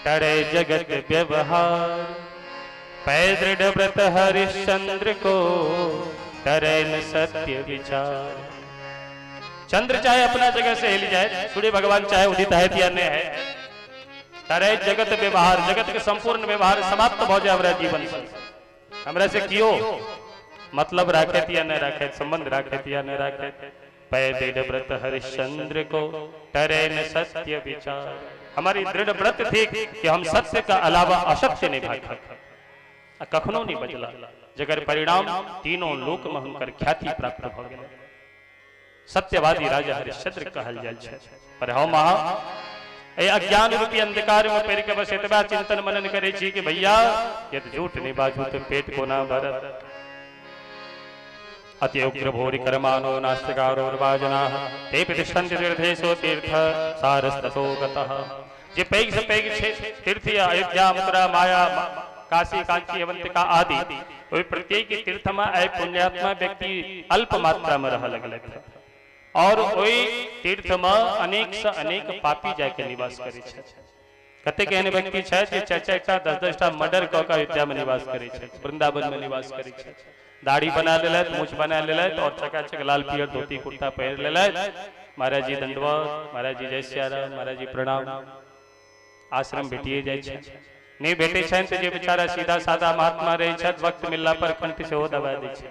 टरे जगत व्यवहार, पै दृढ़ व्रत हरिश्चंद्र को, टरे न सत्य विचार। चंद्र चाहे अपना जगह से हिल जाए, सूर्य भगवान चाहे उदित है या नहीं है, टरे जगत व्यवहार, जगत के संपूर्ण व्यवहार समाप्त हो जाए हमारा जीवन से। हमरा से कियो मतलब राखे या न राखे, संबंध राखे या न राखे, पै दृढ़ व्रत हरिश्चंद्र को, टरे न सत्य विचार। हमारी दृढ़ व्रत थी कि हम सत्य का अलावा असत्य नहीं भाग, कखनो नहीं बदला, जगर परिणाम तीनों लोक में हुनकर ख्याति प्राप्त भ गेल। सत्यवादी राजा हरिश्चंद्र कहल जाय छै। पर हम ए अज्ञान रूपी अंधकार में पैर के बस एतबा चिंतन मनन करे छी कि भैया यदि झूठ नहीं बाजू तो पेट को ना भरत। अति उग्र भोरि कर्माणो नास्तिकारो निर्वाजनाः, ते प्रतिष्ठन्ति तीर्थेषु तीर्थ सारस्ततो गतः। जे पैघ से पैघ तीर्थ या अयोध्या, मथुरा, माया, काशी, कांची, अवंतिका आदि, ओहि प्रत्येक तीर्थ में आय पुण्यात्मा व्यक्ति अल्प मात्रा में रह लगल, और ओहि तीर्थ में अनेक से अनेक पापी जाके निवास करे छै। कतेक एहन व्यक्ति छै जे 4-4टा 10-10टा मर्डर क के अयोध्या में निवास करे छै, वृंदावन में निवास करे छै, दाढ़ी बना लेलैथ, मूछ बना लेलैथ, और चकाचक लाल पियर धोती कुर्ता पहिर लेलैथ। महाराज जी दंडवत, महाराज जी जय सिया राम, महाराज जी प्रणाम। आश्रम भेटिए जाय छै, नहीं भेटे छन तो जे बेचारा सीधा साधा महात्मा रहे छै, वक्त मिलला पर कंठ से हो दबा दै छै,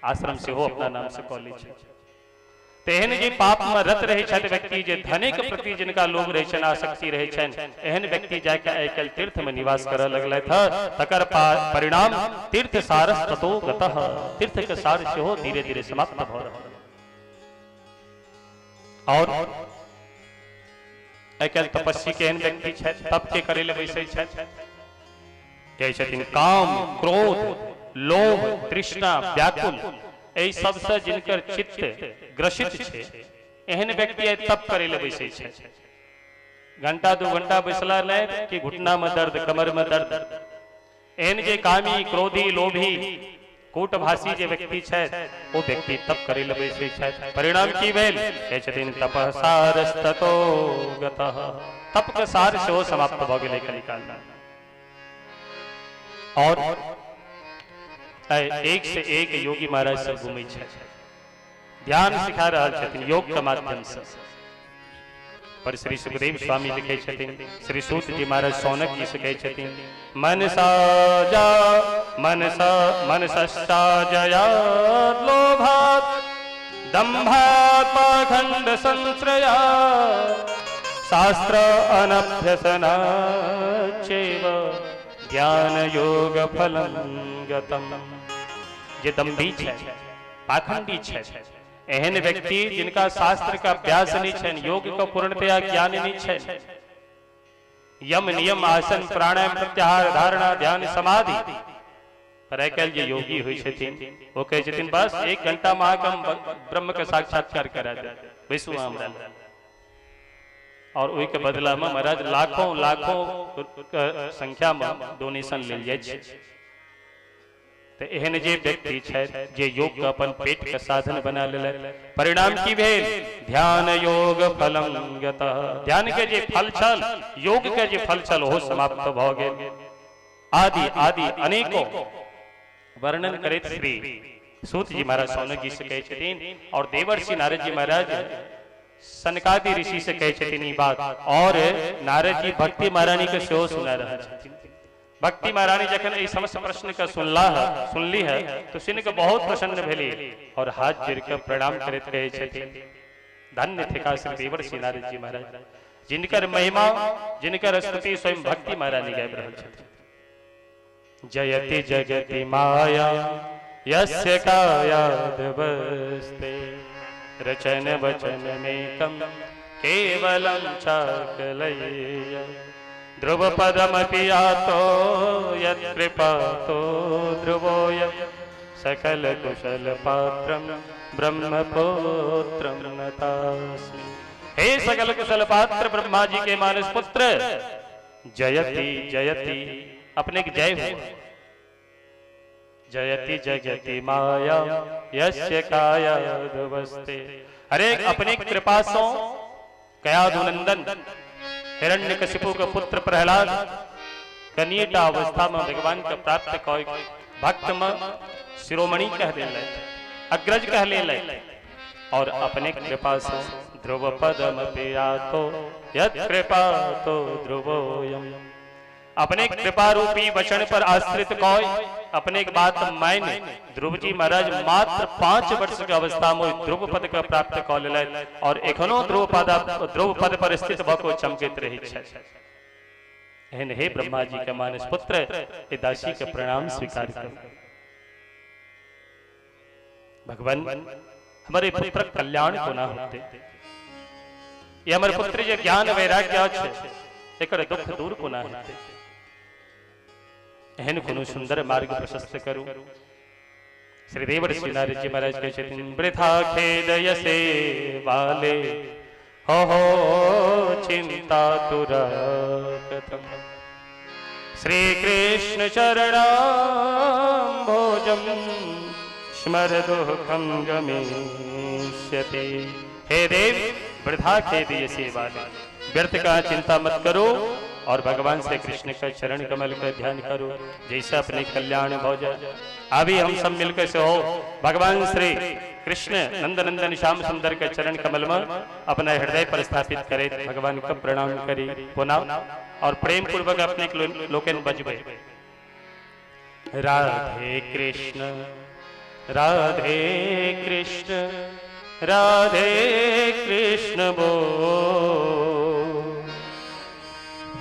आश्रम से हो अपना नाम से कॉलेज छै। तेहन जे पाप में रत रहे छथि व्यक्ति, जे धने के प्रति जिनका लोभ रहे छन, आसक्ति रहे छन, एहन व्यक्ति जाके आइ काल्हि तीर्थ में निवास करऽ लगलैथ, तकर परिणाम तीर्थ सारस ततो गतः। तीर्थ के सार सेहो धीरे धीरे समाप्त भ रहल। और आइ काल्हि तपस्वी के एहन व्यक्ति छथि, तप के करे ले बैसै छथि, कहै छथिन काम, क्रोध, लोभ, तृष्णा, व्याकुल, एहि सबसे जिनकर चित्त ग्रसित छै, एहन व्यक्ति तप करे ले बैसै छै। घंटा 2 घंटा बैसला नहीं कि घुटना में दर्द, कमर में दर्द। एहन जे कामी, क्रोधी, लोभी, कूटभाषी जे व्यक्ति छै, वो व्यक्ति तप करे ले बैसै छै। परिणाम की भेल? कहै छथिन तपः सारस्ततो गतः। तप के सार सेहो समाप्त भ गेलै कलिकाल में। और एक से एक योगी महाराज सब घूमे छै, ध्यान सिखा रहल छथिन योग के माध्यम से। पर श्री सुखदेव स्वामी लिखे छथिन, श्री सूत जी महाराज सौनक जी से कहे छथिन, मनसा जया लोभात् दंभात् पाखंड संश्रया शास्त्र अनभ्यसनात् चैव ज्ञान योग फलम गतम। जे दम्भी छै, पाखंडी छै, एहन व्यक्ति जिनका शास्त्र का अभ्यास नहीं छै, योग का पूर्णतया ज्ञान नहीं छै, यम नियम आसन प्राणायाम प्रत्याहार धारणा ध्यान समाधि, पर आइ काल्हि जे योगी होइ छथिन वो कहै छथिन बस 1 घंटा में हम ब्रह्म के साक्षात्कार करा दे, बैसू हमरा। और ओहि के बदला में महाराज लाखों संख्या में डोनेशन लेल जाइ छै। तो एहन जे व्यक्ति छै जे योग का अपन पेट का साधन बना ले, परिणाम की भेल? ध्यान योग फलम यतः। ध्यान के जे फल छल, योग के जे फल छल, ओहो समाप्त भ गेल। आदि आदि अनेकों वर्णन करैत श्री सूत जी महाराज सौनक जी से कहै छथिन, और देवर्षि नारद जी महाराज सनकादि ऋषि से कहै छथिन ई बात। और नारद जी भक्ति महारानी के सेहो सुना रहल छथिन। भक्ति महारानी जखन ई समस्त प्रश्न का सुनली है तो सुन के बहुत प्रसन्न भेली और हाथ जोड़ के प्रणाम करैत कहै छथिन, धन्य थिका श्री देवर्षि नारद जी महाराज, जिनकर महिमा, जिनकर स्तुति स्वयं भक्ति महारानी गाबि रहल छथिन। जयति जगति माया यस्य कायादवस्ते, रचन वचन मेकं केवलं चाकलय्य। ध्रुव पदमपि यातो यत्कृपातो ध्रुवोऽयं, सकल कुशल पात्रं ब्रह्मपुत्रं नतास्मि। हे सकल कुशल पात्र ब्रह्मा जी के मानस पुत्र, जयति जयति, अपने की जय हो। जयति जगति माया यस्य कायादवस्ते। अरे अपने कृपा सो कयादुनंदन हिरण्यकशिपु का पुत्र प्रहलाद कनियटा अवस्था में भगवान के प्राप्त कय भक्त में शिरोमणि कह दिले, अग्रज कह ले, और अपने कृपा से ध्रुव पदमपि यातो यत्कृपातो ध्रुवोऽयम्। अपने कृपा रूपी वचन पर आश्रित कोई अपने की बात मायने ध्रुव जी महाराज मात्र 5 वर्ष की अवस्था में ध्रुव पद का प्राप्त कऽ लेलथि, और एखनो ध्रुव पद पर स्थित भऽ कऽ चमकैत रहै छथि। एहन हे ब्रह्मा जी के मानस पुत्र, ए दासी के प्रणाम स्वीकार करो। भगवान हमारे पुत्र कल्याण को ना होते, ये हमारे पुत्र जे ज्ञान वैराग्य छै एकर दुख दूर को ना होते। एहन कोनो सुंदर मार्ग प्रशस्त करू। श्री देवर्षि नारद जी महाराज कहै छथिन, वृथा खेदयसे वाले हो चिंता तुरा कथम। श्री कृष्ण चरणाम्भोजं स्मर दुःखं गमिष्यति। हे देव, वृथा खेदयसे वाले, व्यर्थ का चिंता मत करो और भगवान श्री कृष्ण का चरण कमल का ध्यान करो, जैसे अपने कल्याण हो जाए। अभी हम सब मिलकर से हो भगवान श्री कृष्ण नंदनंदन श्याम सुंदर के चरण कमल में अपना हृदय पर स्थापित करे, भगवान का प्रणाम करी पुनः और प्रेम पूर्वक अपने लोकन बजबे। राधे कृष्ण राधे कृष्ण राधे कृष्ण बोल।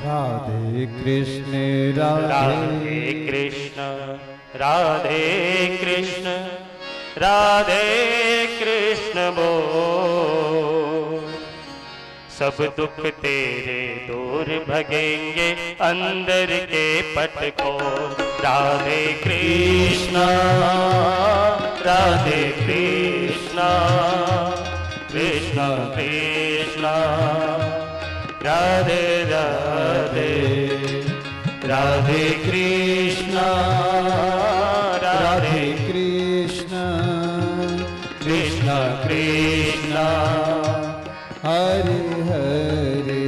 राधे कृष्ण राधे कृष्ण राधे कृष्ण राधे कृष्ण बोल। सब दुख तेरे दूर भगेंगे अंदर के पट को। राधे कृष्ण राधे कृष्ण कृष्ण कृष्ण राधे राधे राधे कृष्ण राधे कृष्ण कृष्ण कृष्ण हरे हरे।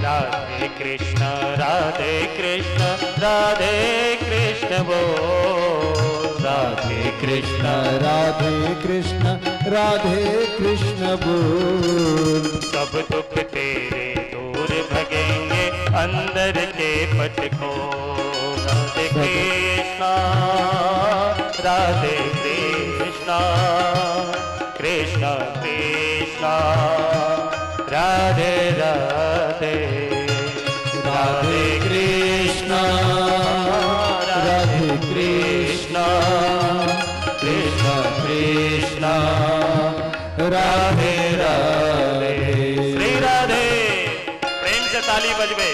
राधे कृष्ण राधे कृष्ण राधे कृष्ण बोल। राधे कृष्ण राधे कृष्ण राधे कृष्ण बोल। सब दुख तेरे दूर भगेंगे अंदर के पट को। राधे कृष्ण राधे कृष्ण कृष्ण कृष्ण राधे राधे राधे कृष्ण राधे कृष्ण कृष्ण कृष्ण राधे राधे। श्री राधे, प्रेम से ताली बजबे।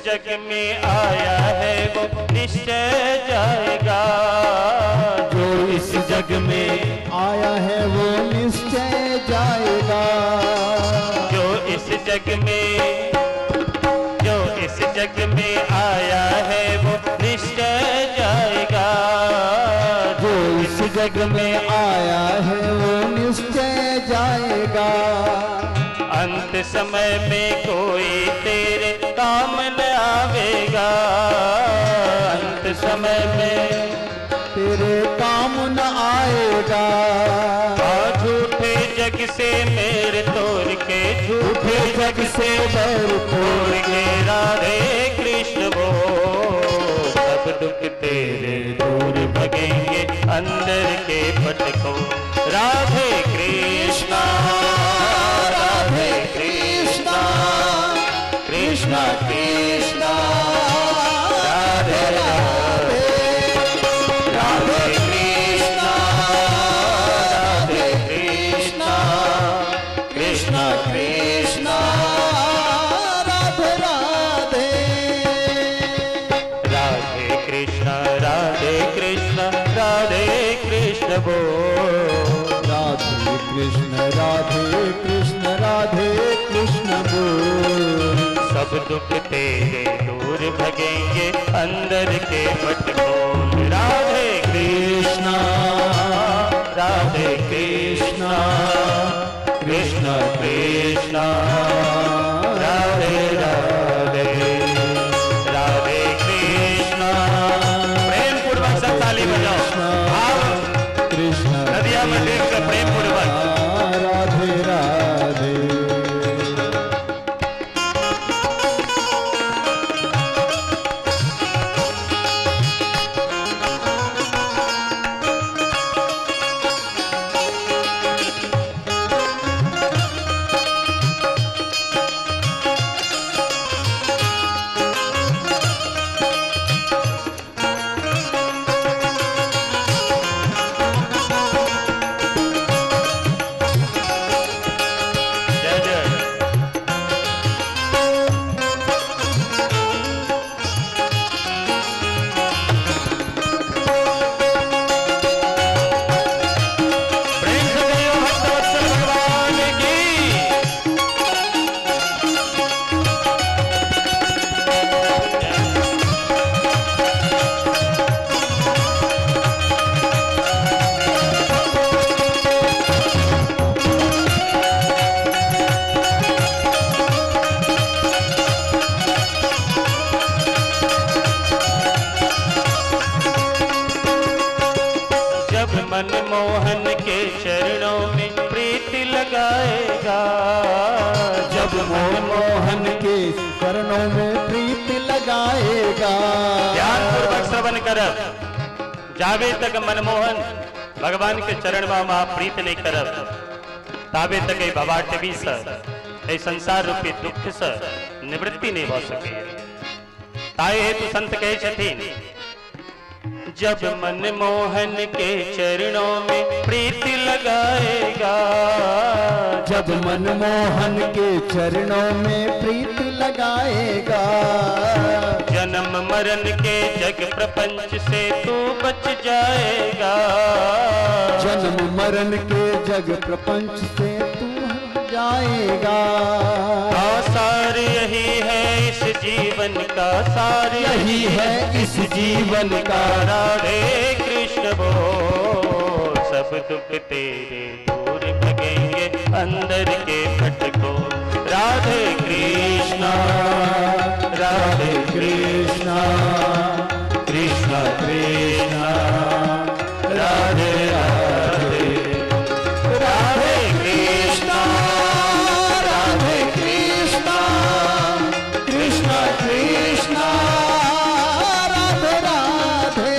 जग में आया है वो निश्चय जाएगा। जो इस जग में आया है वो निश्चय जाएगा। जो इस जग में, जो इस जग में आया है वो निश्चय जाएगा। जो इस जग में आया है वो निश्चय जाएगा। अंत समय में कोई तेरे काम न आवेगा। अंत समय में तेरे काम न आएगा। झूठे जग से मेरे तोड़ के, झूठे जग से बैर तोड़ के राधे कृष्ण बोल। सब दुख तेरे दूर भगेंगे अंदर के भटको। राधे कृष्णा राधे कृष्णा कृष्णा कृष्णा राधे राधे राधे कृष्णा राधे कृष्णा कृष्णा कृष्णा राधे राधे राधे कृष्णा राधे कृष्णा राधे कृष्ण बोल। राधे कृष्ण राधे कृष्ण राधे कृष्ण बोल। सब दुख तेरे दूर भगेंगे अंदर के भटकोल। राधे कृष्णा राधे कृष्णा कृष्णा कृष्णा राधे राधे राधे कृष्णा। प्रेम पूर्वक सब ताली बजाओ। कृष्ण नदिया में देख कर प्रेम पूर्वक राधे राधे। जय जय। प्रेम से कहियो भक्तवत्सल भगवान की। जब मनमोहन के चरणों में प्रीति लगाएगा। जब मनमोहन के चरणों में प्रीति लगाएगा। ध्यान पूर्वक श्रवण करब। जावे तक मनमोहन भगवान के चरण में आप प्रीत नहीं करब, तावे तक ये भवाटवी से ये संसार रूपी दुख से निवृत्ति नहीं हो सके। ताए हेतु संत कहे छथिन, जब मनमोहन के चरणों में प्रीति लगाएगा। जब मनमोहन के चरणों में प्रीति लगाएगा। जन्म मरण के जग प्रपंच से तू बच जाएगा। जन्म मरण के जग प्रपंच से तू हट जाएगा। सार यही है इस जीवन का, सार यही है इस जीवन का। राधे कृष्ण बोल। सब दुख तेरे दूर भगेंगे अंदर के भटको। राधे कृष्णा राधे कृष्णा कृष्णा कृष्णा राधे राधे राधे कृष्णा राधे कृष्णा कृष्णा कृष्णा राधे राधे।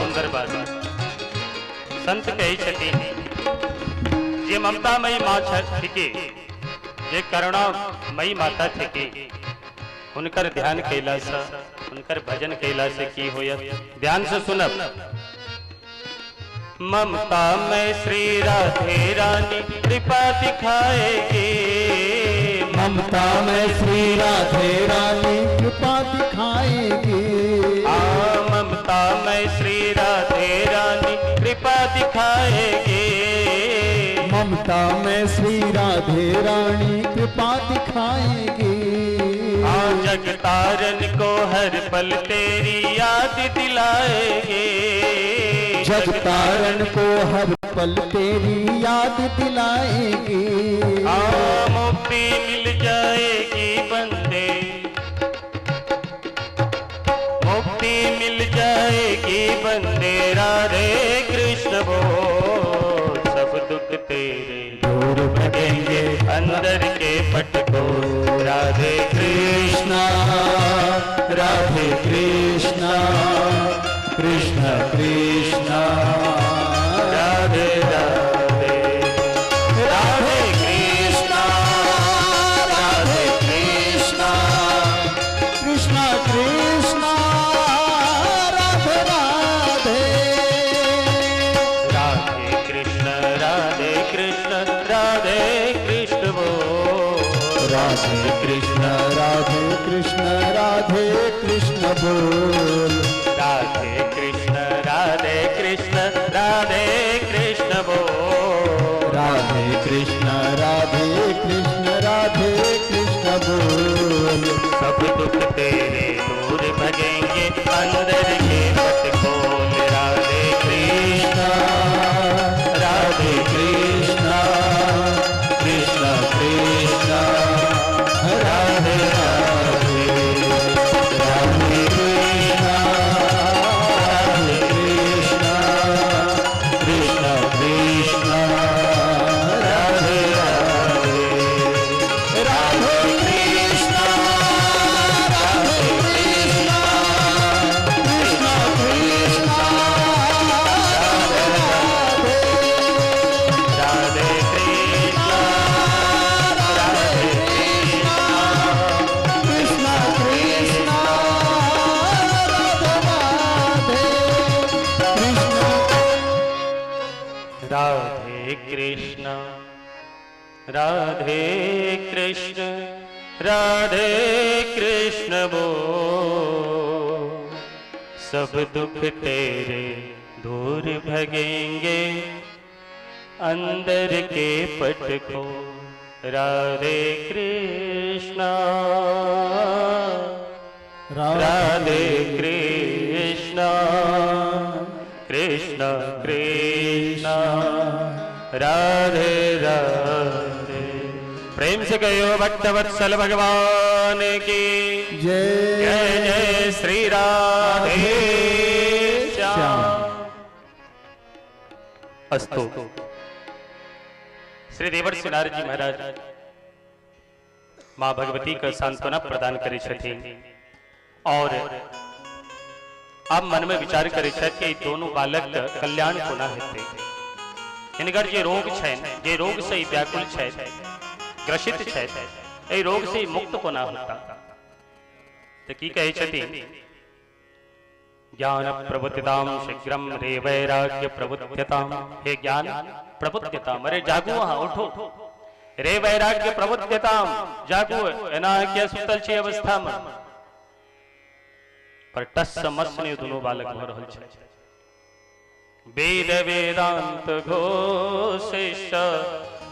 सुंदर बात संत कही छथिन जे ममतामयी माँ थिके जे करुणामयी माता थिके उनकर ध्यान कैला से उनकर भजन कैला से की होयत। ध्यान से सुनब। ममता में श्री राधे रानी कृपा दिखाएगी, ममता में श्री राधे रानी कृपा दिखाएगी। ममता में श्री राधे रानी कृपा दिखाएगी, ममता में श्री राधे रानी कृपा दिखाएगी। जगतारन को हर पल तेरी याद दिलाएगी, जगतारन को हर पल तेरी याद दिलाएगी। मुक्ति मिल जाएगी बंदे, मुक्ति मिल जाएगी बंदे राधे कृष्ण बोल। सब दुख तेरे दूर भगेंगे अंदर के पट को राधे कृष्णा राधे कृष्णा कृष्ण कृष्णा राधे राधे राधे कृष्णा राधे कृष्णा कृष्ण कृष्ण राधे राधे राधे कृष्ण राधे कृष्ण बोल। राधे कृष्ण राधे कृष्ण बोल। राधे कृष्ण राधे कृष्ण बोल। राधे कृष्ण राधे कृष्ण बोल। सब दुख तेरे दूर भगेंगे अंदर के पट खोल राधे कृष्ण राधे कृष्ण कृष्ण कृष्ण राधे राधे राधे कृष्ण राधे कृष्ण कृष्ण कृष्ण राधे राधे राधे कृष्ण राधे कृष्ण कृष्ण कृष्ण राधे कृष्ण कृष्ण कृष्ण राधे कृष्ण राधे कृष्ण राधे कृष्ण बोल। सब दुख तेरे दूर भगेंगे अंदर के पट को राधे कृष्ण राधे कृष्ण कृष्ण कृष्ण राधे राधे। प्रेम से कहो भक्तवत्सल भगवान की जय जय जय श्री राधे श्याम। अस्तु। श्री देवर्षि नारद जी महाराज माँ भगवती का सांत्वना प्रदान करे छथिन और अब मन में विचार करे कि दोनों बालक कल्याण कोना हेते। हिनकर जे रोग छन जे रोग से व्याकुल छै ग्रसित छै ए रोग से मुक्त कोना होता। तो की कहे छथिन ज्ञान प्रबुद्धताम शीघ्रम रे वैराग्य प्रबुद्धताम। हे ज्ञान प्रबुद्धताम अरे जागो हाँ उठो रे वैराग्य प्रबुद्धताम जागो एना क्या सुतल छे अवस्था में पर टस मस ने दोनों बालक हो रहल छे। वेद वेदांत घोषिष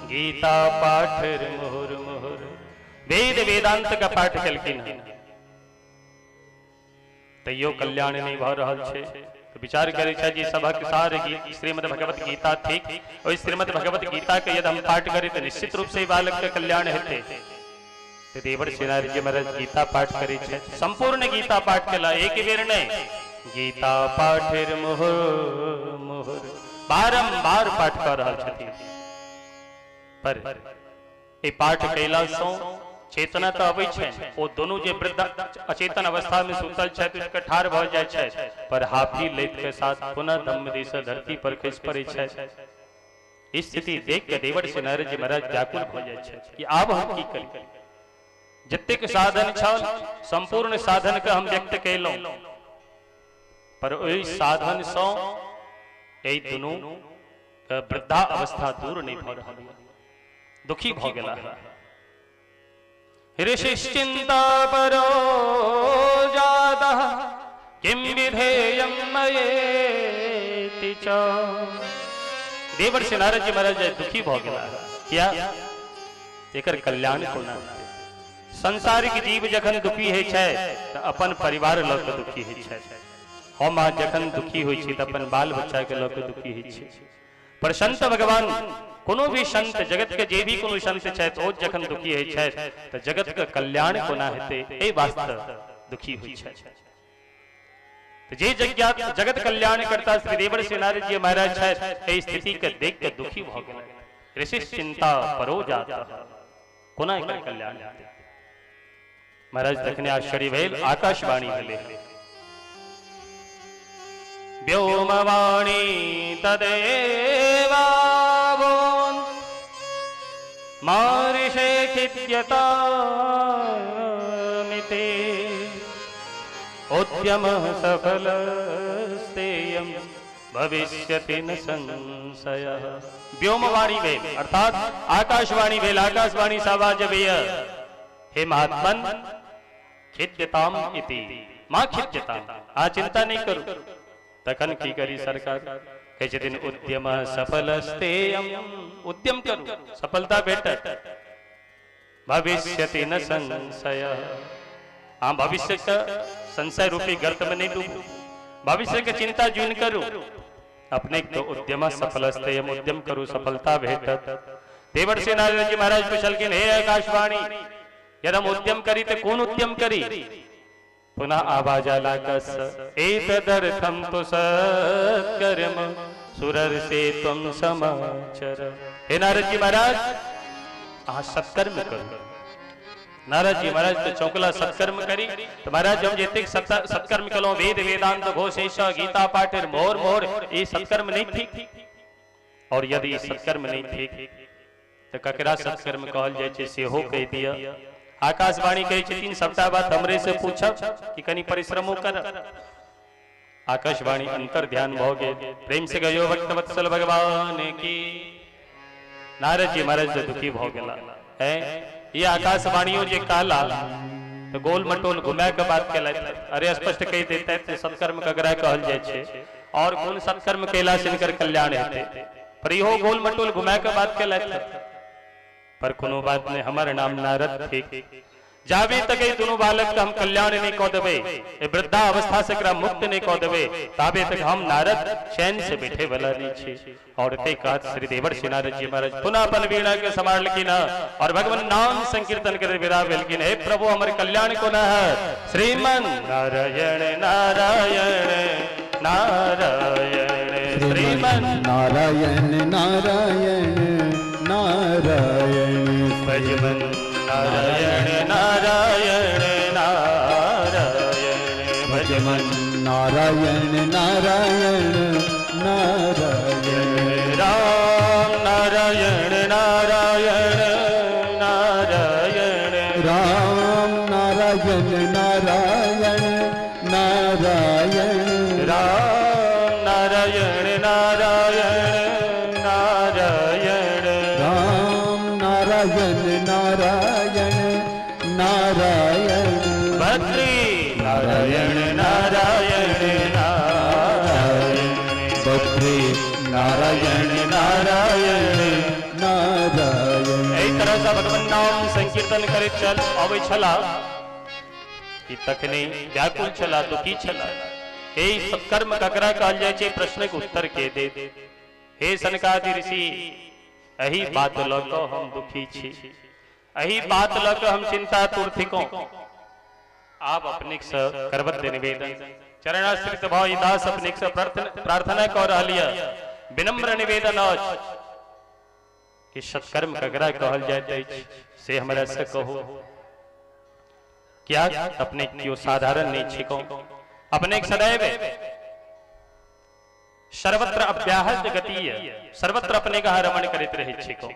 गीता पाठ मोहर मोहर। वेद वेदांत का पाठ कलकिन तैयो कल्याण नहीं भ रहल छे। तो विचार करे छे जी सबक सार श्रीमद् भगवत गीता थी और श्रीमद् भगवत गीता के यदि हम पाठ करें तो निश्चित रूप से बालक का कल्याण हेते। तो देवर्षि नारद जी महाराज गीता पाठ करे छे संपूर्ण गीता पाठ केला एक बेर नहीं गीता पाठेर मोहर मोहर बारंबार पाठ कर रहल छथिन। पर ए पाठ कैला सो चेतना तो अबै छै, ओ दोनों जे वृद्ध अचेतन अवस्था में सुतल छै उसके ठाढ़ भ जाय छै, पर हाफी लैत के साथ पुनः दम्भदेश धरती पर खसि पड़ै छै। स्थिति देख के देवर से नारद जी महाराज व्याकुल भ जाय छै कि आब हम की करी। जतेक साधन छल संपूर्ण साधन के हम व्यक्त केलहुं, पर ओहि साधन सँ एहि दुनू के वृद्धा अवस्था दूर नहीं भ रहल, दुखी भ गेला। ऋषिश्चिंता परो जातः किं विधेयं मयेति च। देवर से नारद जी महाराज दुखी भ गेला, क्या एकर कल्याण कोना। संसारिक जीव जखन दुखी होइ छै त अपन परिवार ल के दुखी होइ छै, हम आज जखन दुखी होइ छी त अपन बाल बच्चा के ल के दुखी होइ छै। पर संत भगवान कोनो भी संत जगत के जे भी कोनो संत छै ओ जखन दुखी होइ छै त जगत के कल्याण कोना हेतै, एहि वास्ते दुखी होइ छै। तो जे जगत कल्याण करता श्री देवर से नारद जी महाराज छै, एहि स्थिति के देख के दुखी भ गेल। ऋषि चिंता परो जाता, कोना एकर कल्याण हेतै। महाराज तखने आश्चर्य भेल, आकाशवाणी भेलै। व्योमवाणी तदेवा महर्षे खिद्यतामिते उद्यमः सफलस्तेयं भविष्यति न संशयः। व्योमवाणी भेल अर्थात आकाशवाणी भेल। आकाशवाणी से आवाज अबैया, हे महात्मन खिद्यताम इति, मां खिद्यताम, आ चिंता नहीं करू। तखन की करी सरकार, कहै छथिन उद्यम सफलस्तेयं, उद्यम करू सफलता भेटत। भविष्यति न संशय, हाँ भविष्य का संशय रूपी गर्त में नहीं डूबू, भविष्य की चिंता जून करू। अपने तो उद्यम सफलस्तेयं, उद्यम करू सफलता भेटत। देवर से नारद जी महाराज पूछलखिन, हे आकाशवाणी यदि हम उद्यम करी तो कौन उद्यम करी। पुनः आवाज आला कस, एतदर्थं तु सत्कर्म सुरर्षे त्वं समाचर। हे नारद जी महाराज अहाँ सत्कर्म करू। नारद जी महाराज तो चौकला सत्कर्म करी, तो महाराज हम जतेक सत्कर्म कलो, वेद वेदांत घोषेश गीता पाठ मोर मोर, ये सत्कर्म नहीं ठीक। और यदि सत्कर्म नहीं ठीक तो ककरा सत्कर्म कहल जाय छै सेहो कह दिया। आकाशवाणी कहै छथिन सबटा बात हमरे से पूछब कि कनी परिश्रमो कर। आकाशवाणी अंतर ध्यान भ गेल, प्रेम से गयो भक्त वत्सल भगवान की। नारद जी महाराज से दुखी भ गेला है। ये आकाशवाणियों जे काला तो गोल मटोल घुमा के बात केलथि, अरे स्पष्ट कह देते थे सत्कर्म ककरा कहल जाय छै और कोन सत्कर्म कैला से इनकर कल्याण हेतै, पर इहो गोल मटोल घुमा के बात केलथि। पर कोनो बात नहीं, हमारे नाम नारद ठीक, जाबे तक दोनों बालक का हम कल्याण नहीं कह देवे, वृद्धा अवस्था से मुक्त नहीं कह देवे, ताबे तक हम नारद चैन से बैठे वाला नहीं छे। और ते कहत श्री देवर से नारद जी महाराज पुनः अपन वीणा के संभालकिन और भगवान नाम संकीर्तन कर विदा भेलकिन, हे प्रभु हमर कल्याण कोना है। श्रीमन नारायण नारायण नारायण, श्रीमन नारायण नारायण नारायण, भजमन नारायण नारायण नारायण, भजमन नारायण नारायण नारायण, राम नारायण नारायण नारायण, राम नारायण नारायण नारायण, राम नारायण नारायण नारायण, राम नारायण नारायण नारायण, भद्री नारायण नारायण नारायण, भद्री नारायण नारायण नारायण। एहि तरह से भगवान नाम संकीर्तन करे चल अबै छला कि तखने व्याकुल छला, दुखी छला। हे सत्कर्म ककरा कहल जाय छै, प्रश्न के उत्तर के दे। हे सनकादि ऋषि एही बात ल क हम दुखी छी, एही बात ल क हम चिंतातुर थिको। आप अपने से करवत निवेदन चरणाश्रित भाव ई दास अपने से प्रार्थना कर रहलिया, विनम्र निवेदन कि सत्कर्म ककरा कहल जाइत अछि से हमरा से कहू। क्या अपने क्यों साधारण नहीं छिको अपने सदैव सर्वत्र अभ्यास गति सर्वत्र अपने का रमण करित रहे छिको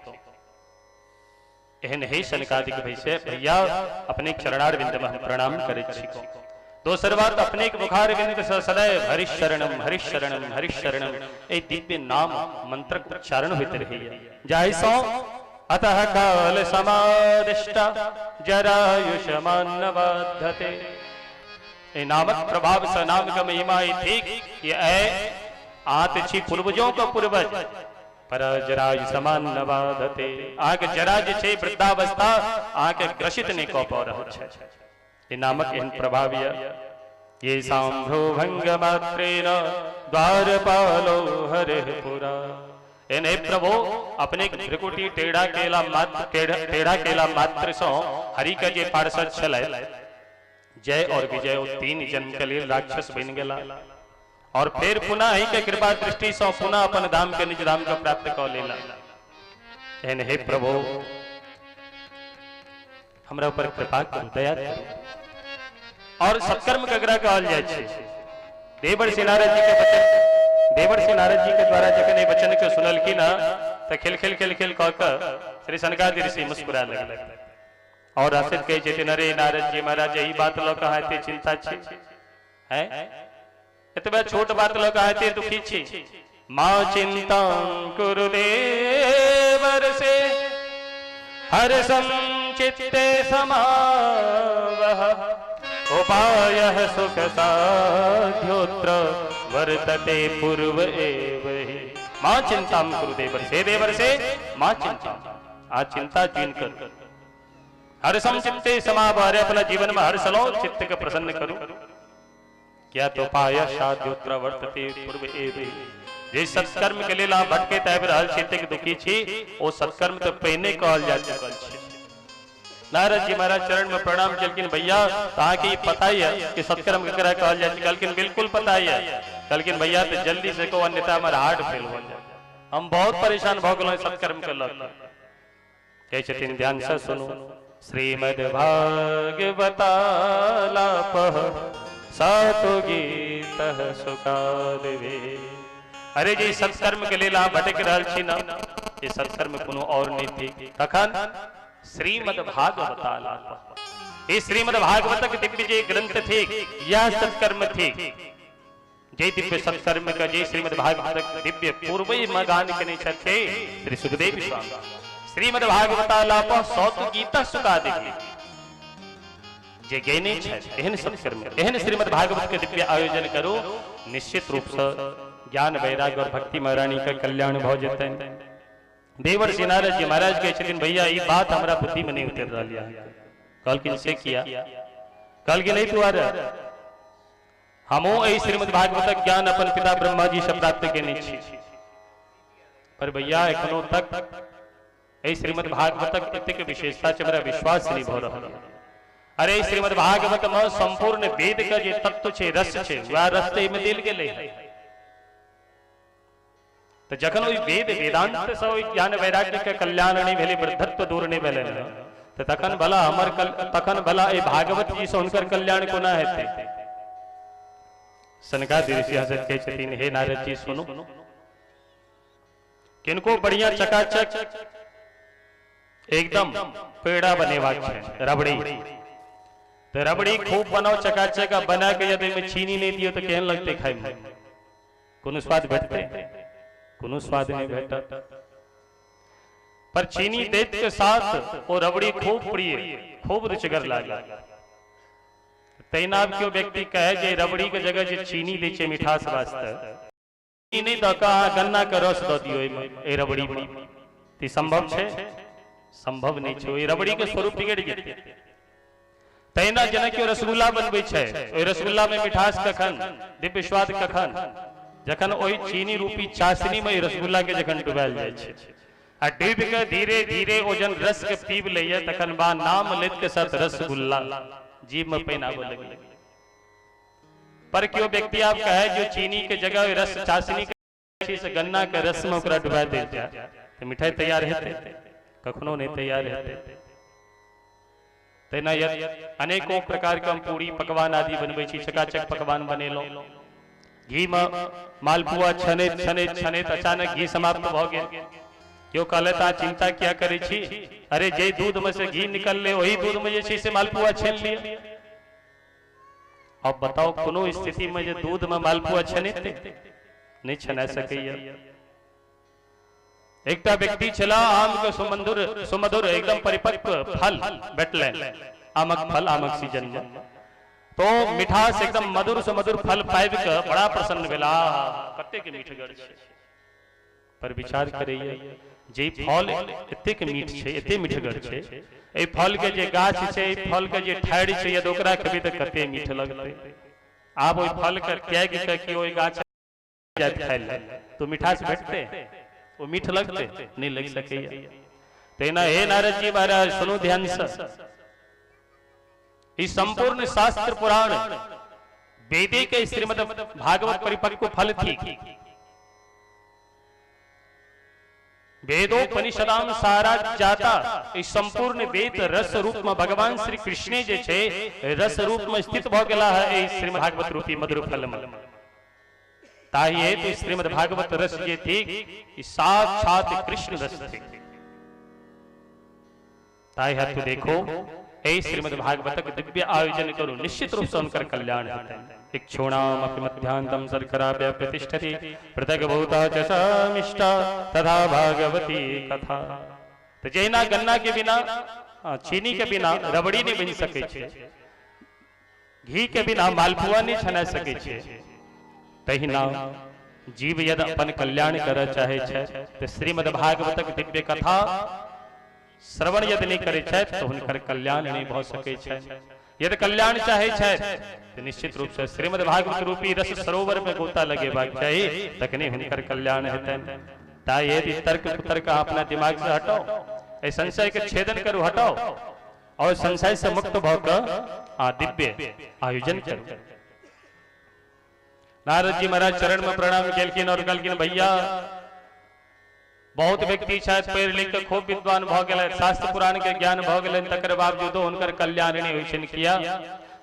एहन हे सनकादिक भैसे भैया अपने चरणार बिंद में प्रणाम करे छिको दोसर बात अपने बुखार बिंद सदैव हरिशरणम हरिशरणम हरिशरणम ए दिव्य नाम मंत्र उच्चारण होते रही जाहि सो अतः काल समादिष्ट जरायुषमान बाधते ए नामक प्रभाव स नाम का महिमा ठीक ये ऐ आत छी पूर्वजों का पूर्वज पर जराय समान नवाधते आग जरा जे छे वृद्धावस्था आके ग्रसित ने को पौ रहो छे ये नामक इन प्रभाव्य ये सांभ्रो भंग मात्रेन द्वारपालो हरिपुरा एने प्रभु अपने त्रिकुटी टेढ़ा केला मात्र सो हरि का जे पार्षद छले जय और विजय तीन जन्म के लिए राक्षस बन गेला और फिर पुनः ही के कृपा दृष्टि से पुनः अपन धाम के निज धाम का प्राप्त कर लेला एहन हे प्रभु हमरा ऊपर कृपा करू दया करू और सत्कर्म कगरा कहल जाय छै देवर्षि नारद जी के वचन देवर्षि नारद जी के द्वारा जखन ए वचन के सुनल की ना त खिल खिल कह के श्री सनकादि ऋषि मुस्कुरा लगल और आसित कहे छथिन अरे नारद जी महाराज यही बात लो कहा ते चिंता छै है इतबे छोट बात लोग आते दुखी छी मां चिंता कुरुदेवर से हर संचित्ते समावह उपाय सुख साध्योत्र वर्तते पूर्व एव ही मां चिंता कुरुदेवर से मां चिंता आ चिंता चीन कर हर संचित्ते समावह अपना जीवन में हर सलो चित्त को प्रसन्न करूं क्या तो पाया साध्योत्र वर्तते पूर्व एव जे सत्कर्म के लिए भटके तय रहल क्षेत्र के दुखी छी ओ सत्कर्म तो पहने कहल जा चुकल छै नारद जी महाराज चरण में प्रणाम केलकिन भैया ताकि पता ही है कि सत्कर्म केकरा कहल जा चुकल लेकिन बिल्कुल पता ही है कहलकिन भैया तो जल्दी से को अन्यथा हमारा हार्ट फेल हो जाए हम बहुत परेशान भ गेलौ सत्कर्म के लग कहे छथिन ध्यान से सुनो श्रीमद् भागवतालापः सातो गीत सुखादवे अरे जी सत्कर्म के लिए भटक रहल छी ना ये सत्कर्म कोनो और नहीं थी तखन श्रीमद् भागवतालाप ये श्रीमद् भागवत दिव्य जे ग्रंथ थे यह सत्कर्म थे जय दिव्य सत्कर्म का जय श्रीमद् भागवत दिव्य पूर्व मगान के नहीं छथे श्री सुखदेव स्वामी श्रीमद् भागवतालाप सातो गीत सुखादवे जे ज्ञानी छै एहन सत्कर्म एहन श्रीमद् भागवत के दिव्य आयोजन करो निश्चित रूप से ज्ञान वैराग्य और भक्ति महारानी का कल्याण भ जेतै देवर्षि नारद जी महाराज कहे छथिन भैया ई बात हमरा बुद्धि में नहीं उतर रहलिया कहलकिन से किया कहलकिन नहीं तुआर हमो एहि श्रीमद् भागवत ज्ञान अपन पिता ब्रह्मा जी से प्राप्त केने छी पर भैया एखनो तक एहि श्रीमद् भागवत एतेक विशेषता छै हमरा विश्वास नहीं भ रहल अरे श्रीमद् भागवत में संपूर्ण वेद का जे तत्व छे रस छे वह रस ते में देल गेले तो जखन ओई वेद वेदांत से ज्ञान वैराग्य के कल्याण नहीं भेले वृद्धत्व दूर नहीं भेले तो तखन भला हमर तखन भला ए भागवत जी से उनकर कल्याण कोना हेते सनकादि ऋषि हजरत कहे छथिन हे नारद जी सुनो किनको बढ़िया चकाचक एकदम पेड़ा बनेवाक छे रबड़ी तो रबड़ी खूब बनाओ चकाचक बना के यदि में चीनी नहीं दियो तो केहन लगते खाए में कोनो स्वाद भेटते कोनो स्वाद नहीं भेटता पर चीनी देत के साथ वो रबड़ी खूब प्रिय खूब रुचिकर लागे तैनाब क्यों व्यक्ति कहे जे रबड़ी के जगह जे चीनी दे छे मिठास वास्ते नहीं दका गन्ना के रस द दियो ए रबड़ी में ती संभव छे संभव नहीं छे ए रबड़ी के स्वरूप बिगड़ जेते तैना जना के रसगुल्ला बनबे छे ओई रसगुल्ला में मिठास कखन दिव्य स्वाद कखन जखन ओई चीनी रूपी चाशनी में रसगुल्ला के जखन डुबाल जाय छे आ डूब के धीरे धीरे ओजन रस के पीब लइया तखन बा नाम लेत के साथ रसगुल्ला जीभ में पहनावे लगे पर क्यों व्यक्ति आप कहे जो चीनी के जगह रस चाशनी के से गन्ना के रस में ओकरा डुबा दे तो मिठाई तैयार हेते कखनो नहीं तैयार हेते तेना अनेकों प्रकार के हम पूरी पकवान आदि बनबै छी, चकाचक पकवान बनेलो, घी में मालपुआ छनैत छनैत छनैत अचानक घी समाप्त भ गेल। क्यों कहले ता चिंता क्या करे छी, अरे जे दूध में से घी निकलले वही दूध में जे छै से मालपुआ छानि लिया। अब बताओ कोनो स्थिति में जे दूध में मालपुआ छनेते नहीं छना सकैया। एकटा व्यक्ति छला, आम के सुमधुर सुमधुर एकदम परिपक्व फल भेटले, आमक फल आमक सीजन में, तो मिठास एकदम मधुर से मधुर फल पाबि के बड़ा प्रसन्न भेला, कते के मीठगर छै। पर विचार करैया जे फल एतेक मीठ छै, एते मीठगर छै, ए फल के जे गाछ छै, ए फल के जे ठाढ़ि छै, यदि ओकरा खेबै त कते मीठ लगतै। आब ओइ फल के त्याग के कि ओइ गाछ जात खाइ ले तो मिठास भेटतै, वो मीठ लगतै नहीं लग सकैया। तेना हे नारद जी महाराज सुनो ध्यान से, इस संपूर्ण शास्त्र पुराण वेदे के श्रीमद् भागवत परिपक्व फल थी। वेदोपनिषदाम सारा जाता, इस संपूर्ण वेद रस रूप में भगवान श्री कृष्ण जे छे रस रूप में स्थित भ गेला है इस श्रीमद् भागवत रूपी मधुर फल में। ताही है तो श्रीमद् भागवत रस जे थी साक्षात कृष्ण रस थे। ताही है तो देखो हे श्रीमद् भागवत दिव्य आयोजन करो, निश्चित रूप से उनका कल्याण होता है। इक्षुणामपि मध्यांतम सर्कराभ्य प्रतिष्ठति पृथक भूता च समिष्टा तथा भागवती कथा। तो जैना गन्ना के बिना चीनी के बिना रबड़ी नहीं बन सके छे, घी के बिना मालपुआ नहीं छना सके छे, तहिना जीव यदि अपन कल्याण करय चाहे छे तो श्रीमद् भागवतक दिव्य कथा श्रवण यदि नहीं करे छे तो हुनकर कल्याण नहीं भ सके छे। यदि कल्याण चाहे छे तो निश्चित रूप से श्रीमद् भागवत रूपी रस सरोवर में गोता लगेबाक चाहिए, तखने हुनकर कल्याण हेतन। ताई यदि तर्क कुतर्क अपना दिमाग से हटाओ, ए संशय के छेदन करो, हटाओ और संशय से मुक्त भकर दिव्य आयोजन करो। नारद जी महाराज चरण में प्रणाम केलखिन और कहलखिन भैया बहुत व्यक्ति शायद पैर लिख के खूब विद्वान भ गेल, शास्त्र पुराण के ज्ञान भ गेल, तकर बावजूदो हुनकर कल्याण नहीं होइछन। किया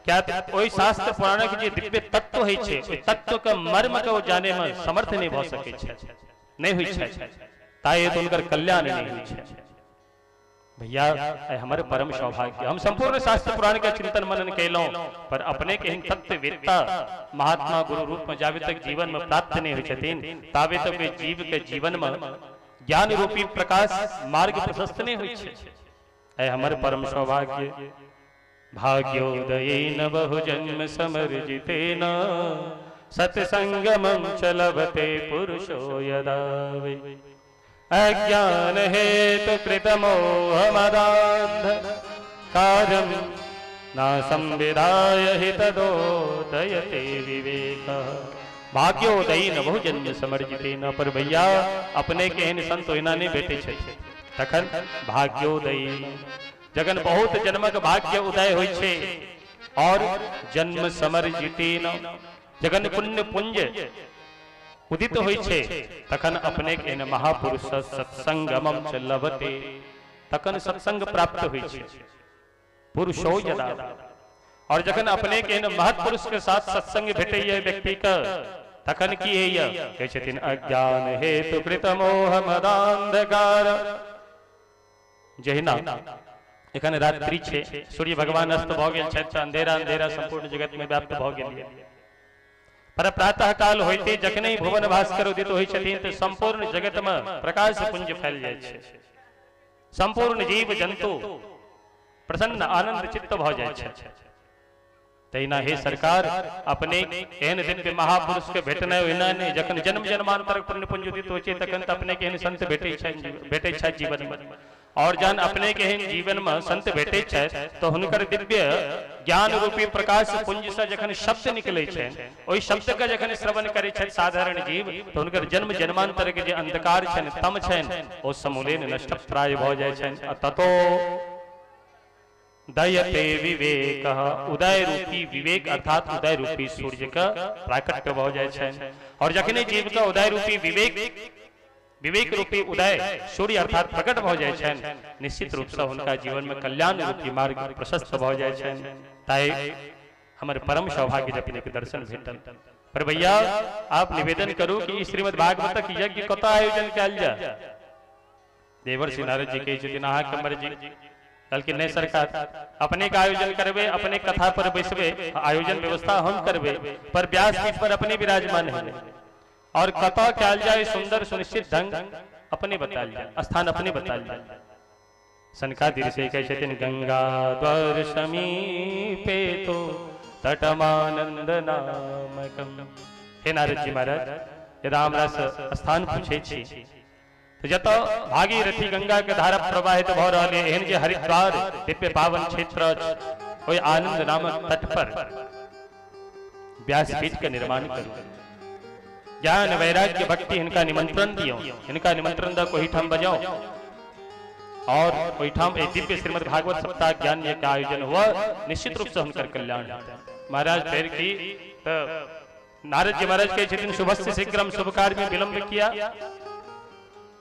क्या ओई शास्त्र पुराण के जे दिव्य तत्व होइ छै, ओई तत्व के मर्म के जाने में समर्थ नहीं भ सकै छै, नहीं होइ छै, ताई तो हुनकर कल्याण नहीं होइ छै। भैया हमारे परम सौभाग्य, हम संपूर्ण शास्त्र पुराण के चिंतन मनन कैलौं, पर अपने के तत्व वेत्ता महात्मा गुरु रूप में जावे तक जीवन में प्राप्त नहीं होइ छथिन, तावे तक वे जीव के जीवन में ज्ञान रूपी प्रकाश मार्ग प्रशस्त नहीं होइ छै। हमारे परम सौभाग्य भाग्योदयेन बहु जन्म समर्जितेन सत्संगमं च लभते पुरुषो यदा वै अज्ञान हेतु कृतमोहमदान्ध कार्यं न संविदाय हि तदोदयते विवेकः। भाग्योदयी न बहु जन्म समर्जितेन, पर भैया अपने के एहन संत ओहिना नहीं भेटे छै, तखन भाग्योदयी जगन बहुत जन्मक भाग्य उदय होइ छै और जन्म समर्जितेन जगन पुण्य पुंज उदित होइ छै, तखन अपने के एहन महापुरुष सत्संगमं च लभते, तखन सत्संग प्राप्त होइ छै पुरुषो यदा। और जखन अपने के महत्पुरुष के साथ सत्संग भेटैया व्यक्ति का, तखन की है कहे छथिन अज्ञान हेतु कृत मोह मदांधकार। जहिना एखन रात्रि छै, सूर्य भगवान अस्त भ गेल छथि, अंधेरा अंधेरा संपूर्ण जगत में व्याप्त भ गेल, पर प्रातः काल होइते जखने भुवन भास्कर उदित होइ छथिन तो संपूर्ण जगत में प्रकाश पुंज फैल जाय छै, संपूर्ण जीव जंतु प्रसन्न आनंद चित्त भ जाय छै। तहिना हे सरकार अपने एहन दिव्य महापुरुष के भेटना ओहिना नहीं, जखन जन्म जन्मांतर पुण्य पुंज उदित होइ छै तखन त अपने के एहन संत भेटै छै जीवन में, और जहन अपने के एहन जीवन में संत भेटै छै तो हुनकर दिव्य ज्ञान रूपी प्रकाश पुंज से जखन शब्द निकलै छै, ओहि शब्द के जखन श्रवण करै छै साधारण जीव तो हुनकर जन्म जन्मांतर के जे अंधकार छनि तम छनि ओ समूलेन नष्ट प्राय भ जाय छनि। ततो दयते विवेक, उदय रूपी विवेक अर्थात उदय रूपी सूर्य का प्राकट्य भ जाय छै, और जखने जीव का उदय रूपी विवेक विवेक रूपी उदय सूर्य अर्थात प्रकट भ जाय छन, निश्चित रूप से उनका जीवन में कल्याण रूपी मार्ग प्रशस्त भ जाय छन। ताई हमर परम सौभाग्य जपिने के दर्शन भेटल। पर भैया आप निवेदन करू कि श्रीमद् भागवत के यज्ञ कत आयोजन कयल जा। देवर्षि नारद जी कहे छथिन अहाँ कमर जी कहलखिन नहीं सरकार, अपने का आयोजन करबे, अपने कथा पर बैसबे, आयोजन व्यवस्था हम करबे, पर व्यास पीठ पर अपने विराजमान है और कथा कयल जाए सुंदर सुनिश्चित ढंग अपने बताल जाए, स्थान अपने बताल जाए। सनकादिक से कहे छथिन गंगा द्वार समीपे तो तटमानंद नामकम। हे नारद जी महाराज, यदि हमरा स्थान पूछे छी तो जत भागीरथी गंगा के धारा प्रवाहित भ रहल है, एहन जे हरिद्वार दिव्य पावन क्षेत्र ओहि आनंद नामक तट पर व्यासपीठ के निर्माण करू। ज्ञान वैराग्य भक्ति इनका निमंत्रण दियो, इनका निमंत्रण द कोई ठाम बजाओ और कोई ठाम एक दिव्य श्रीमद् भागवत सप्ताह ज्ञान यज्ञ का आयोजन हुआ, निश्चित रूप से उनकर कल्याण। महाराज फिर की नारद जी महाराज के छथिन शुभस्य शीघ्रम, शुभ कार्य में विलंब किया।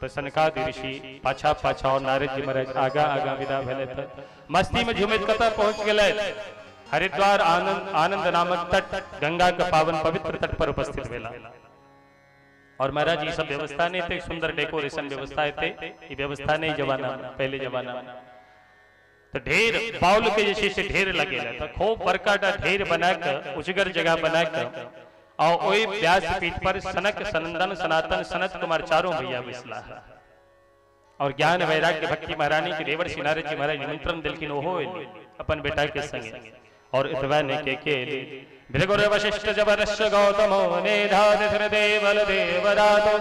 तो सनकादि ऋषि पाछा पाछा और नारद जी महाराज आगा आगा विदा भेले थे। मस्ती में झूमित कतऽ पहुंच गेले, हरिद्वार आनंद नामक तट गंगा के पावन पवित्र तट पर उपस्थित भेला। और महाराज ये सब व्यवस्था नहीं थे, सुंदर डेकोरेशन व्यवस्था थे, ये व्यवस्था नहीं जमाना पहले जमाना में। तो ढेर बाउल के जैसे से ढेर लगे, तो खूब बड़का ढेर बनाकर उजगर जगह बनाकर और वही व्यास पीठ पर सनक सनंदन सनातन सनत कुमार चारों भैया बिसला और ज्ञान वैराग्य भक्ति महारानी के देवर्षि नारद जी महाराज निमंत्रण दिलखिन ओहो अपन बेटा के संगे। और इतवा ने के भृगुर वशिष्ठ जबरश्च गौतमो नेधादिथुर देवल देवरातो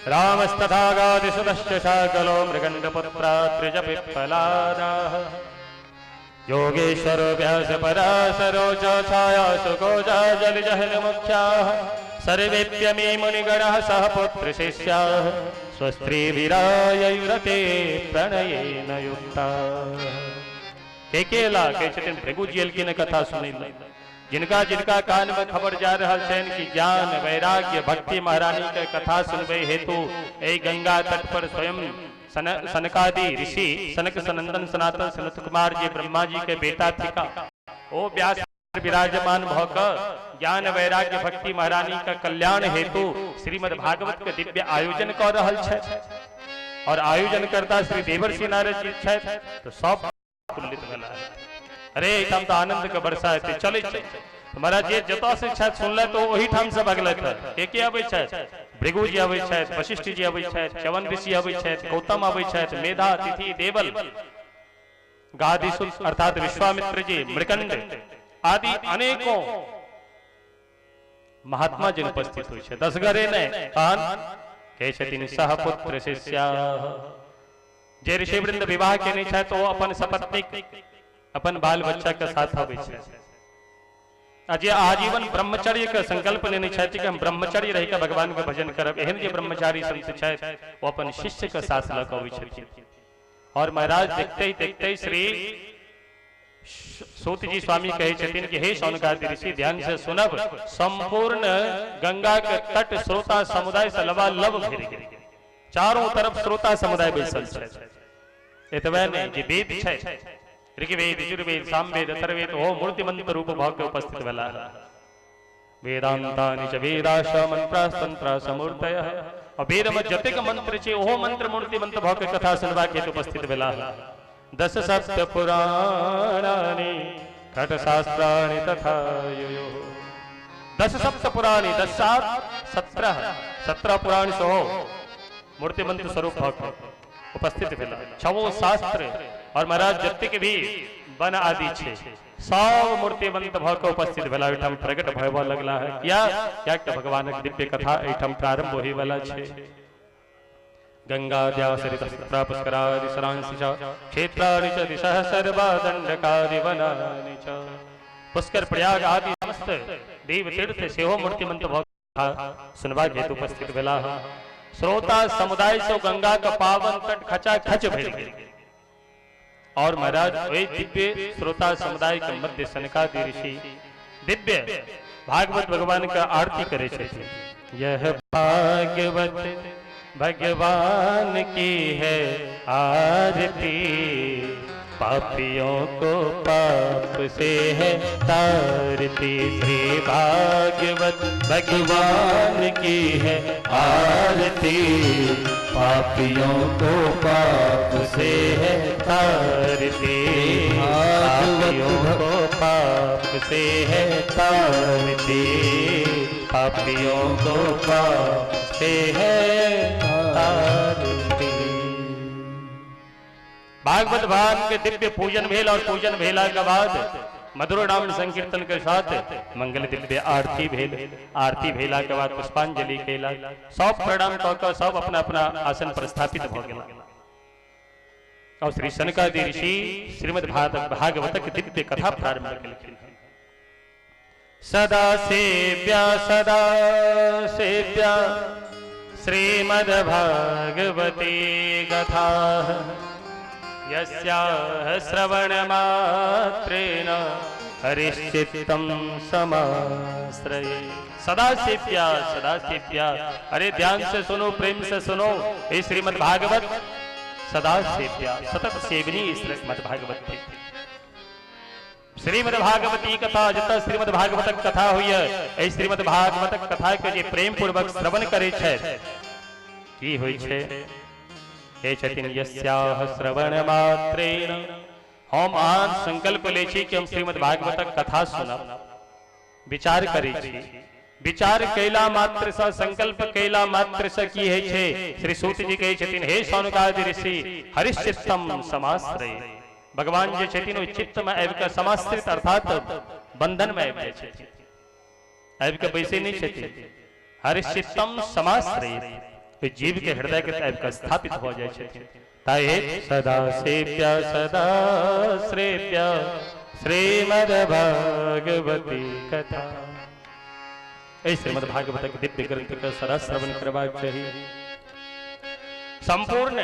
रामस्तथा गादिसुतश्च शाकलो मृगण्डपुत्रा त्रिजपिप्पलादाः योगेश्वर व्यास पराशरो च छाया सुकोजा जलजहल मुख्याः सर्वेप्यमी मुनिगणः सह पुत्र शिष्याः स्वस्त्रीभिरायुरते प्रणयेन युक्ताः। केकेला के छथिन भृगु जी की न कथा सुनी, जिनका जिनका कान में खबर जा रहा है कि ज्ञान वैराग्य भक्ति महारानी के कथा सुनबे हेतु ए गंगा तट पर स्वयं सनकादि ऋषि सनक सनंदन सनातन सनत कुमार जी ब्रह्मा जी के बेटा थिका ओ व्यास विराजमान भकर ज्ञान वैराग्य भक्ति महारानी का कल्याण हेतु श्रीमद् भागवत के दिव्य आयोजन कर रहल छै। और आयोजन करता श्री देवर्षि नारद जी छै, तो सब कुल्लित भेला। अरे एकदम तो आनंद के वर्षा हेतै चलै छै। महाराज जे जतऽ से छथि सुनले तो ओही ठाम से भगलैथ। के आबै छथि? भृगु जी आबै छथि, वशिष्ठ जी आबै छथि, च्यवन ऋषि आबै छथि, गौतम आबै छथि, मेधा तिथि देवल गादिसुत अर्थात विश्वामित्र जी, मृकंड आदि अनेकों महात्मा जिन उपस्थित हुई छथि। दसगरे ने कान कहे छथिन सह पुत्र शिष्याः। जे ऋषि वृंद विवाह केने छथि तो अपन सपत्नीक अपन बाल बच्चा के साथ आबै छथि। जे आजीवन ब्रह्मचर्य के संकल्प लेने छथि कि हम ब्रह्मचर्य रहि के भगवान के भजन करब, एहन जे ब्रह्मचारी संत छथि वो अपन शिष्य के साथ लऽ कऽ अबै छथिन। और महाराज देखते ही देखते श्री सूत जी स्वामी कहे छथिन कि हे शौनकादि ऋषि ध्यान से सुनब, संपूर्ण गंगा के तट श्रोता समुदाय से लबालब भरि गेल। चारों तरफ श्रोता समुदाय बैसल छथि। एतबे नहीं जे वेद छै, ऋग्वेद यजुर्वेद सामवेद अथर्ववेद ओ मूर्तिमंत रूप भाव के उपस्थित भेला। वेदांतानि च वेदाश मंत्रास्तंत्र समूर्तयः। और वेद में जतेक मंत्र छै ओहो मंत्र मूर्तिमंत भाव के कथा सुनबा के उपस्थित भेला। दश सप्त पुराणानि खट शास्त्राणि तथा यो। दश सप्त पुराणी 10 7 17 पुराण सो मूर्तिमंत स्वरूप भाव उपस्थित भेला। 6 शास्त्र और महाराज जतेक भी वन आदि छे सब मूर्तिमंत भऽ के उपस्थित भेला। एठाम प्रकट भयबा लगला है क्या भगवानक दिव्य कथा एठाम प्रारंभ होई वाला छे। गंगा द्यासरित पुष्करादि सरांसि च क्षेत्राणि च दिशः सर्वा दंडकादि वनानि च। पुष्कर प्रयाग आदि समस्त देव तीर्थ सेहो मूर्तिमंत भऽ कथा सुनबा हेतु उपस्थित भेला। श्रोता समुदाय से गंगा का पावन तट खचा खच भर गेल। और महाराज वही दिव्य श्रोता समुदाय के मध्य सनकादि ऋषि दिव्य भागवत भगवान का आरती करे छथिन। यह भागवत भगवान की है आरती, पापियों को पाप से है तारती। श्री भागवत भगवान की है आरती, पापियों को पाप से है तारती। पापियों को पाप से है तारती, पापियों को पाप से है तारती। भागवत भाग के दिव्य पूजन भेल और पूजन भेला के बाद मधुर नाम संकीर्तन के साथ मंगल दिव्य आरती भेल। आरती भेला के बाद पुष्पांजलि केला, सब प्रणाम कऽ सब अपना अपना आसन पर स्थापित भ गेला। और श्री सनकादि ऋषि श्रीमद् भागवतक दिव्य कथा प्रारंभ केलखिन। सदा सेव्या श्रीमद् भागवती कथा, यस्याः श्रवण मात्रेण हरिश्चित्तं समाश्रये। सदा सेव्या, अरे ध्यान से सुनो, प्रेम से सुनो। ये श्रीमद् भागवत सदा सेव्या, सतत सेवनी श्रीमद् भागवत थी। श्रीमद् भागवती कथा जत श्रीमद् भागवतक कथा हुई है, श्रीमद् भागवतक कथा के जे प्रेम पूर्वक श्रवण करे छै की होइ छै। हे छथिन यस्याः श्रवण मात्रेण, हम आज संकल्प ले छी कि हम श्रीमद् भागवतक कथा सुनब, विचार करै छी। विचार कैला मात्र से, संकल्प कैला मात्र से की है छे। श्री सूत जी कहै छथिन, हे सौनकादि ऋषि हरिश्चित्तम समाश्रय। भगवान जे छथिन ओ चित्त में आबि के समाश्रित अर्थात बंधन में आबि जाय छथिन, आबि के बैसे नहीं छथिन। हरिश्चित्तम समाश्रय, जीव के हृदय के आबि के स्थापित हो जाय छथिन। ताहि हेतु सदा सेव्या सदा श्रेव्या श्रीमद् भागवती कथा। श्रीमद् भागवत के दिव्य ग्रंथ का सदा श्रवण करबाक चाहिए। संपूर्ण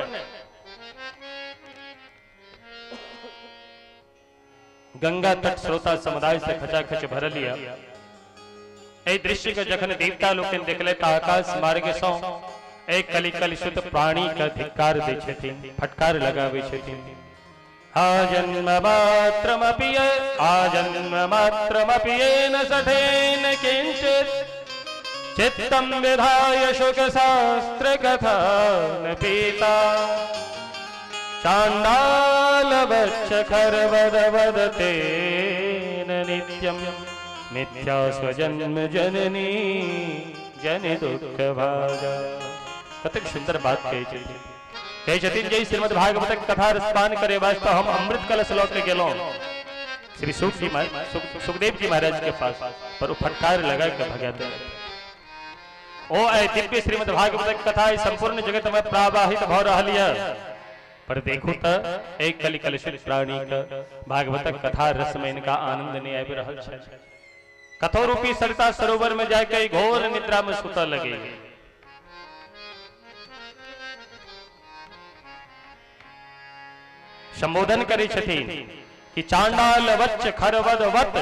गंगा तट श्रोता समुदाय से खचाखच भरल यऽ। एहि दृश्य के जखन देवता लोकनि देखले तऽ आकाश मार्ग सँ एक कली कलुषित प्राणी के धिक्कार दै छथिन, फटकार लगाबै छथिन। आजन्म मात्रमपि येन सठेन किंचित् चित्तं विधाय शुक शास्त्र कथा न पीता। चांडाल वच्च खरवद वदते न नित्यं मिथ्या स्वजन्म जननी जन दुख भाजा। कतक सुंदर बात कहे छथिन। जय श्रीमद् भागवत कथा रसपान करे वास्ते हम अमृत कलश लौ के गेलों श्री सुखदेव जी महाराज के पास, पर फटकार लगा के भगा दे। ओ दिव्य श्रीमद् भागवत कथा संपूर्ण जगत में प्रवाहित भ रहल यऽ, पर देखो तो एक कली कलुषित प्राणी का भागवत कथा रस में इनका आनंद नहीं आबि रहल छै। कथो रूपी सरिता सरोवर में जाके घोर निद्रा में सुतऽ लगे। संबोधन करे छथिन कि चांडाल वच्च खरवद वत।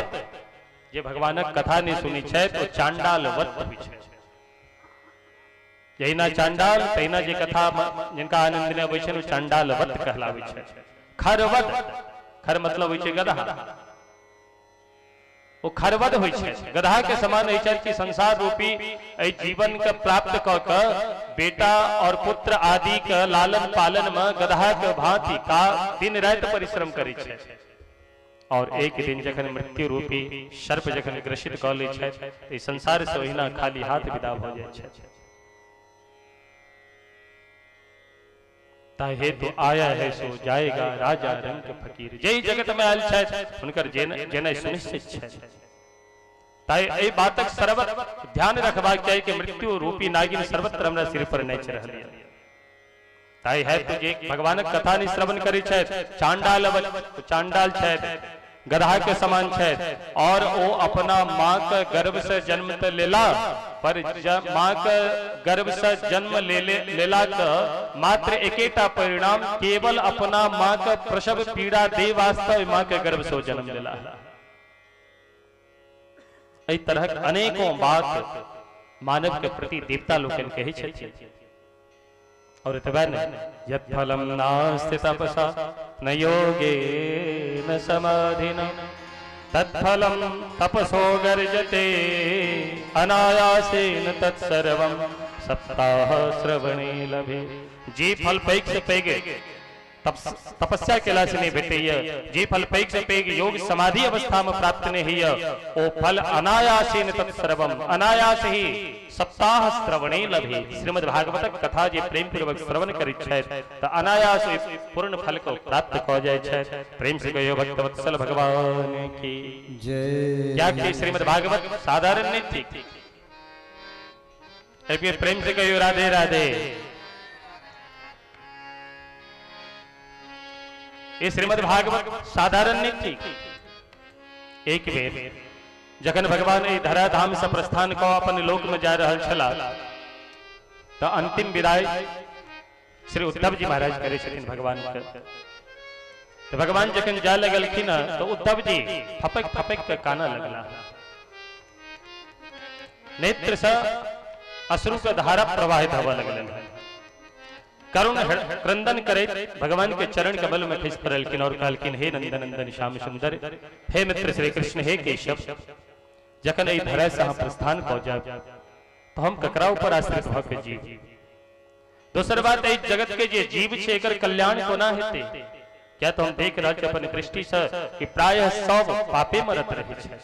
जे भगवानक कथा नहीं सुनी छै तो चांडाल वत होइ छै। जहिना चांडाल तहिना जे कथा जिनका आनंद ने अबै छै चांडाल वत कहलाबै छै। खरवद, खर मतलब होइ छै गधा, वो खरवद होइ छै, गधा के समान होइ छै कि संसार रूपी एहि जीवन के प्राप्त क के बेटा और पुत्र आदि के लालन पालन में गधा के भांति का दिन रात परिश्रम करै छै। और एक दिन जखन मृत्यु रूपी सर्प जखन ग्रसित क लै छै तऽ संसार से ओहिना खाली हाथ विदा भ जाय छै। ताहि हेतु आया है सो जाएगा राजा रंग फकीर। जय जगत में आयल छथि हुनकर जेनाइ सुनिश्चित छै। ताहि एहि बातक सर्वत ध्यान रखबाक चाही कि मृत्यु रूपी नागिन सर्वत्र हमरा सिर पर नाचि रहल है। ताहि हेतु जे भगवानक कथा नहि श्रवण करै छथि, चांडाल छथि, गधा के समान छथि, और ओ अपना माँ के गर्भ से जन्म तऽ लेला, पर माँ के गर्भ से जन्म लेला के मात्र एकेटा परिणाम केवल अपना माँ के प्रसव पीड़ा दे वास्ते माँ के गर्भ से जन्म लेला। एहि तरहक अनेकों बात मानव के प्रति देवता लोकनि कहै छथिन। और इतबार यत् फलम नास्ति तपसा न योगे न समाधिना तत्फलम तपसो गर्जते अनायासेन तत्सर्वं सप्ताह श्रवणे लभे। जी फल पैक से पैग तपस्या केला से नहीं भेटे जी फल पैक से पैग योग समाधि अवस्था में प्राप्त नहीं है ओ फल अनायासेन तत्सर्वम अनायास ही सप्ताह श्रवणे लभे। श्रीमद् भागवत कथा जे प्रेम पूर्वक श्रवण करित छै त अनायास पूर्ण फल को प्राप्त क जाय छै। प्रेम से कहियो भक्त वत्सल भगवान की जय। क्या कि श्रीमद् भागवत साधारण नहीं थी। एक बार प्रेम से कहियो राधे राधे। ये श्रीमद् भागवत साधारण नहीं थी। एक बेर जखन भगवान ई धराधाम से प्रस्थान क अपन लोक में जा रहल छला तो अंतिम विदाई श्री उद्धव जी महाराज करे छथिन भगवान के। तो भगवान जखन जा लगलखिन तो उद्धव जी फपक फपक के काना लगला। नेत्र से अश्रु के धारा प्रवाहित होवा लगलन। करुण क्रंदन करे भगवान के चरण कमल में खिस पड़लखिन और कहलखिन हे नंदन नंदन श्याम सुंदर हे मित्र श्री कृष्ण हे केशव जखन ई धरा से हम प्रस्थान क जाब तो हम ककरा ऊपर आश्रित भ के जीव। दोसर बात ई जगत के जे जीव छे एकर कल्याण कोना हेते। क्या तो हम देख रहल छी अपन दृष्टि से कि प्रायः सब पापे मरत रहे छै।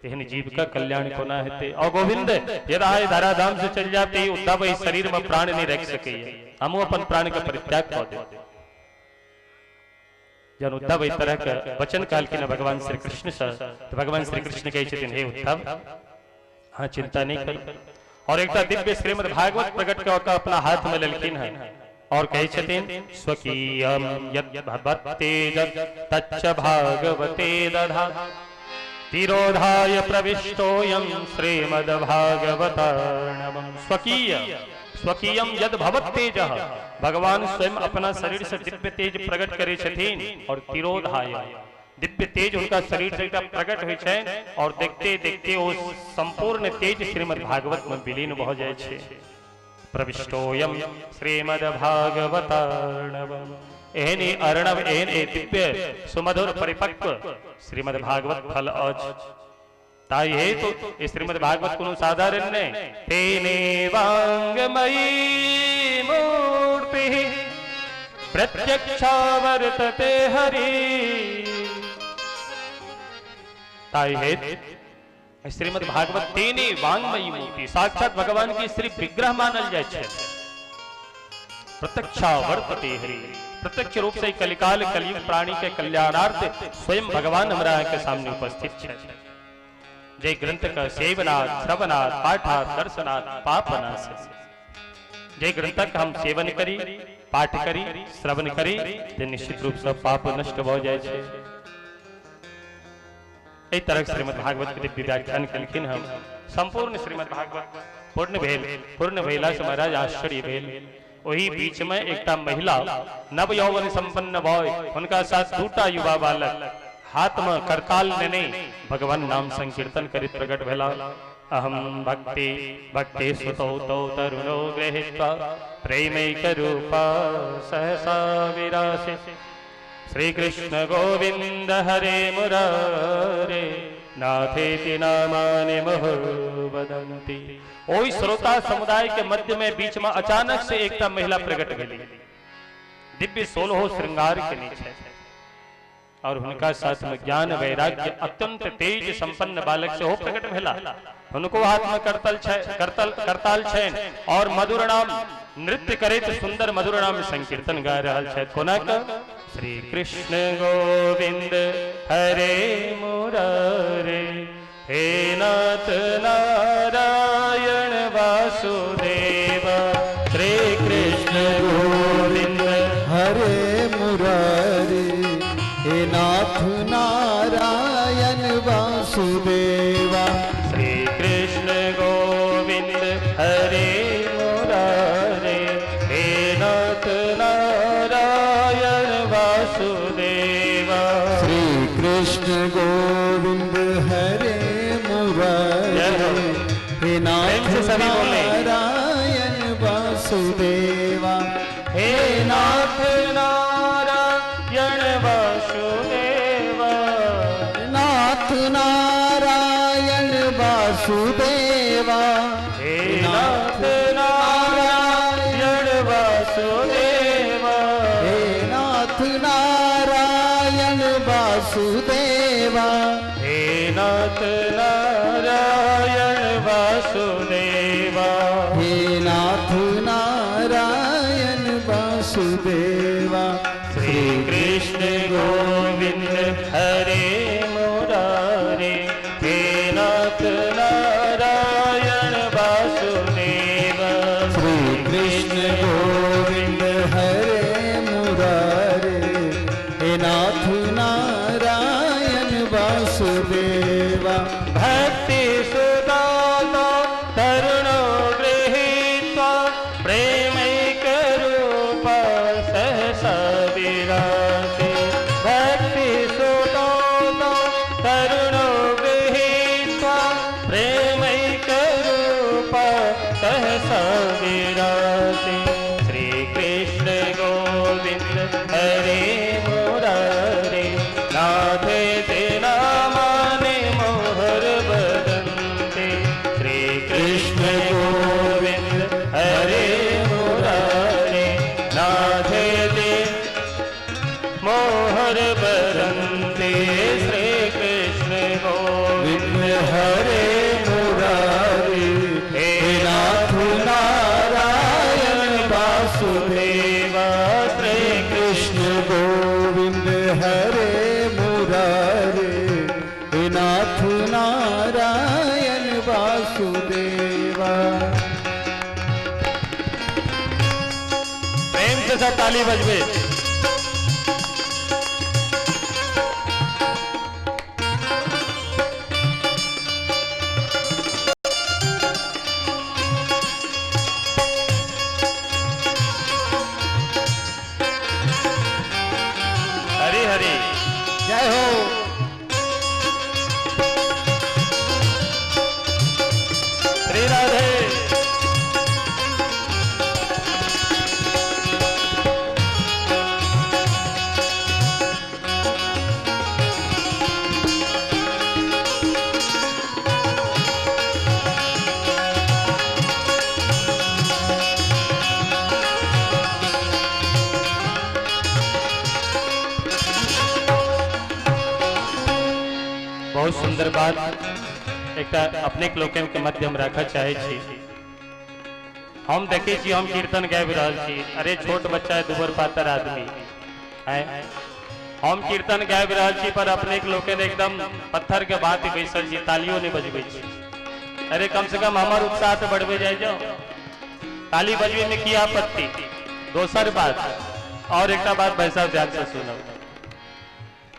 तेहन जीव का कल्याण कोना हेते। और गोविंद यदा धराधाम से चल जाते उद्धव इस शरीर में प्राण नहीं रख सके हम अपन प्राण का परित्याग कर दे। जन उद्धव इस तरह का वचन काल के न भगवान श्री कृष्ण से तो भगवान श्री कृष्ण कहे छथिन हे उद्धव हाँ चिंता नहीं कर। और एक दिव्य श्रीमद् भागवत प्रकट कर अपना हाथ में लेलखिन है और कहे छथिन स्वकीयम यद् भवत्तेज तच्च भागवते दधा तिरोधाय प्रविष्टोयम श्रीमद् भागवतार्णवम्। स्वकीय स्वकीयम यद भवत्तेज भगवान स्वयं अपना शरीर से दिव्य तेज प्रकट करे छथिन और तिरोधाय दिव्य तेज उनका शरीर से प्रकट होय छै और देखते देखते वो संपूर्ण तेज श्रीमद् भागवत में विलीन भ जाय छै। प्रविष्टोयम श्रीमद् भागवतार्णवम्। एहन अर्णव एहन दिव्य सुमधुर परिपक्व श्रीमद् भागवत फल आज ताई है तो श्रीमद् भागवत को साधारण ने तेने वांगमयी मूर्ति प्रत्यक्षावर्तते हरि। ताई है श्रीमद् भागवत तेने वांगमयी मूर्ति साक्षात भगवान की श्री विग्रह मानल जाय छै। प्रत्यक्षावर्तते हरि प्रत्यक्ष रूप से कलिकाल कलयुग प्राणी के कल्याणार्थ स्वयं भगवान हमारा के सामने उपस्थित है। जय ग्रंथ का सेवनाथ श्रवनाथ पाठात दर्शनाथ पापनाश। जय ग्रंथ का हम सेवन करी पाठ करी श्रवण करी तो निश्चित रूप से पाप नष्ट हो जाए छे। इस तरह श्रीमद् भागवत के दिव्य व्याख्यान कलखिन हम संपूर्ण श्रीमद् भागवत पूर्ण भेला से महाराज आश्चर्य भेल। वही बीच में एकटा महिला नव यौवन संपन्न भय उनका साथ दूटा युवा बालक हाथ में करताल ने भगवान नाम संकीर्तन करित प्रकट भेला। अहम भक्ति भक्ति सुतो तो तरुणो गृहीत्वा प्रेमैक रूपा सहसा विरासे। श्री कृष्ण गोविंद हरे मुरारे नाथेति नामानि मुहुः वदन्ति। ओई श्रोता समुदाय के मध्य में बीच में अचानक से एकता महिला प्रकट भेली दिव्य 16 श्रृंगार के नीचे और उनका साथ में ज्ञान वैराग्य अत्यंत तेज संपन्न बालक से हो प्रकट भेला। उनको हाथ में करताल छैन और मधुर नाम नृत्य करे तो सुंदर मधुर नाम संकीर्तन गा रहल छै। कोना का श्री कृष्ण गोविंद हरे मुरारे हे नाथ नारायण वासुदेव। श्री कृष्ण गोविंद हरे मुरारी हे नाथ नारायण वासुदेवा। श्री कृष्ण गोविंद हरे मुरारे हे नाथ नारायण वासुदेवा। श्री कृष्ण गोविंद हरे मुरारी हे नाथ नारायण वासुदेवा। हे नाथ नारायण वासुदेवा। नाथ नारायण वासुदेवा। हे नाथ नारायण वासुदेवा। हे नाथ नारायण वासुदेवा। हे नाथ नारायण वासुदेवा। हे नाथ नारायण वासुदेवा। श्री कृष्ण गोविंद हरे मुरारे। हे नाथ नारायण वासुदेवा। श्री कृष्ण गोविंद हरे मुरारे। हे नाथ नारायण वासुदेवा। भक्ति सुदाता तरुणो गृहीत्वा प्रेमैक रूपा सहसा विराते। भक्ति सुदाता तरुणो गृहीत्वा प्रेमैक रूपा सहसा विराते। श्री कृष्ण गोविंद हरे मुरारे। नाथे तेना माने मोहर बदंते। श्री कृष्ण गोविंद हरे मुरारे। नाथे ते मोहर बदंते। श्री कृष्ण गोविंद हरे मुरारे। हे नाथ नारायण वासुदेवा। श्री कृष्ण गोविंद हरे मुरारे। हे नाथ नारायण वासुदेवा। प्रेम से सब ताली बजबे। हरि हरि जय हो। श्री राधे। बहुत सुंदर बात एक अपने लोकन के मध्य हम रखा चाहे छी। हम देखे छी, हम कीर्तन गाबि रहल छी। अरे छोट बच्चा है, दुबर पातर आदमी है। हम कीर्तन गाबि रहल छी पर अपने लोकन एकदम पत्थर के बात बैसल छी, तालियों नहीं बजबे छी। अरे कम से कम हमार उत्साह तो बढ़बे जाए जाओ। ताली बजबे में की आपत्ति। दोसर बात और एक बात भाई साहब ध्यान से सुनो।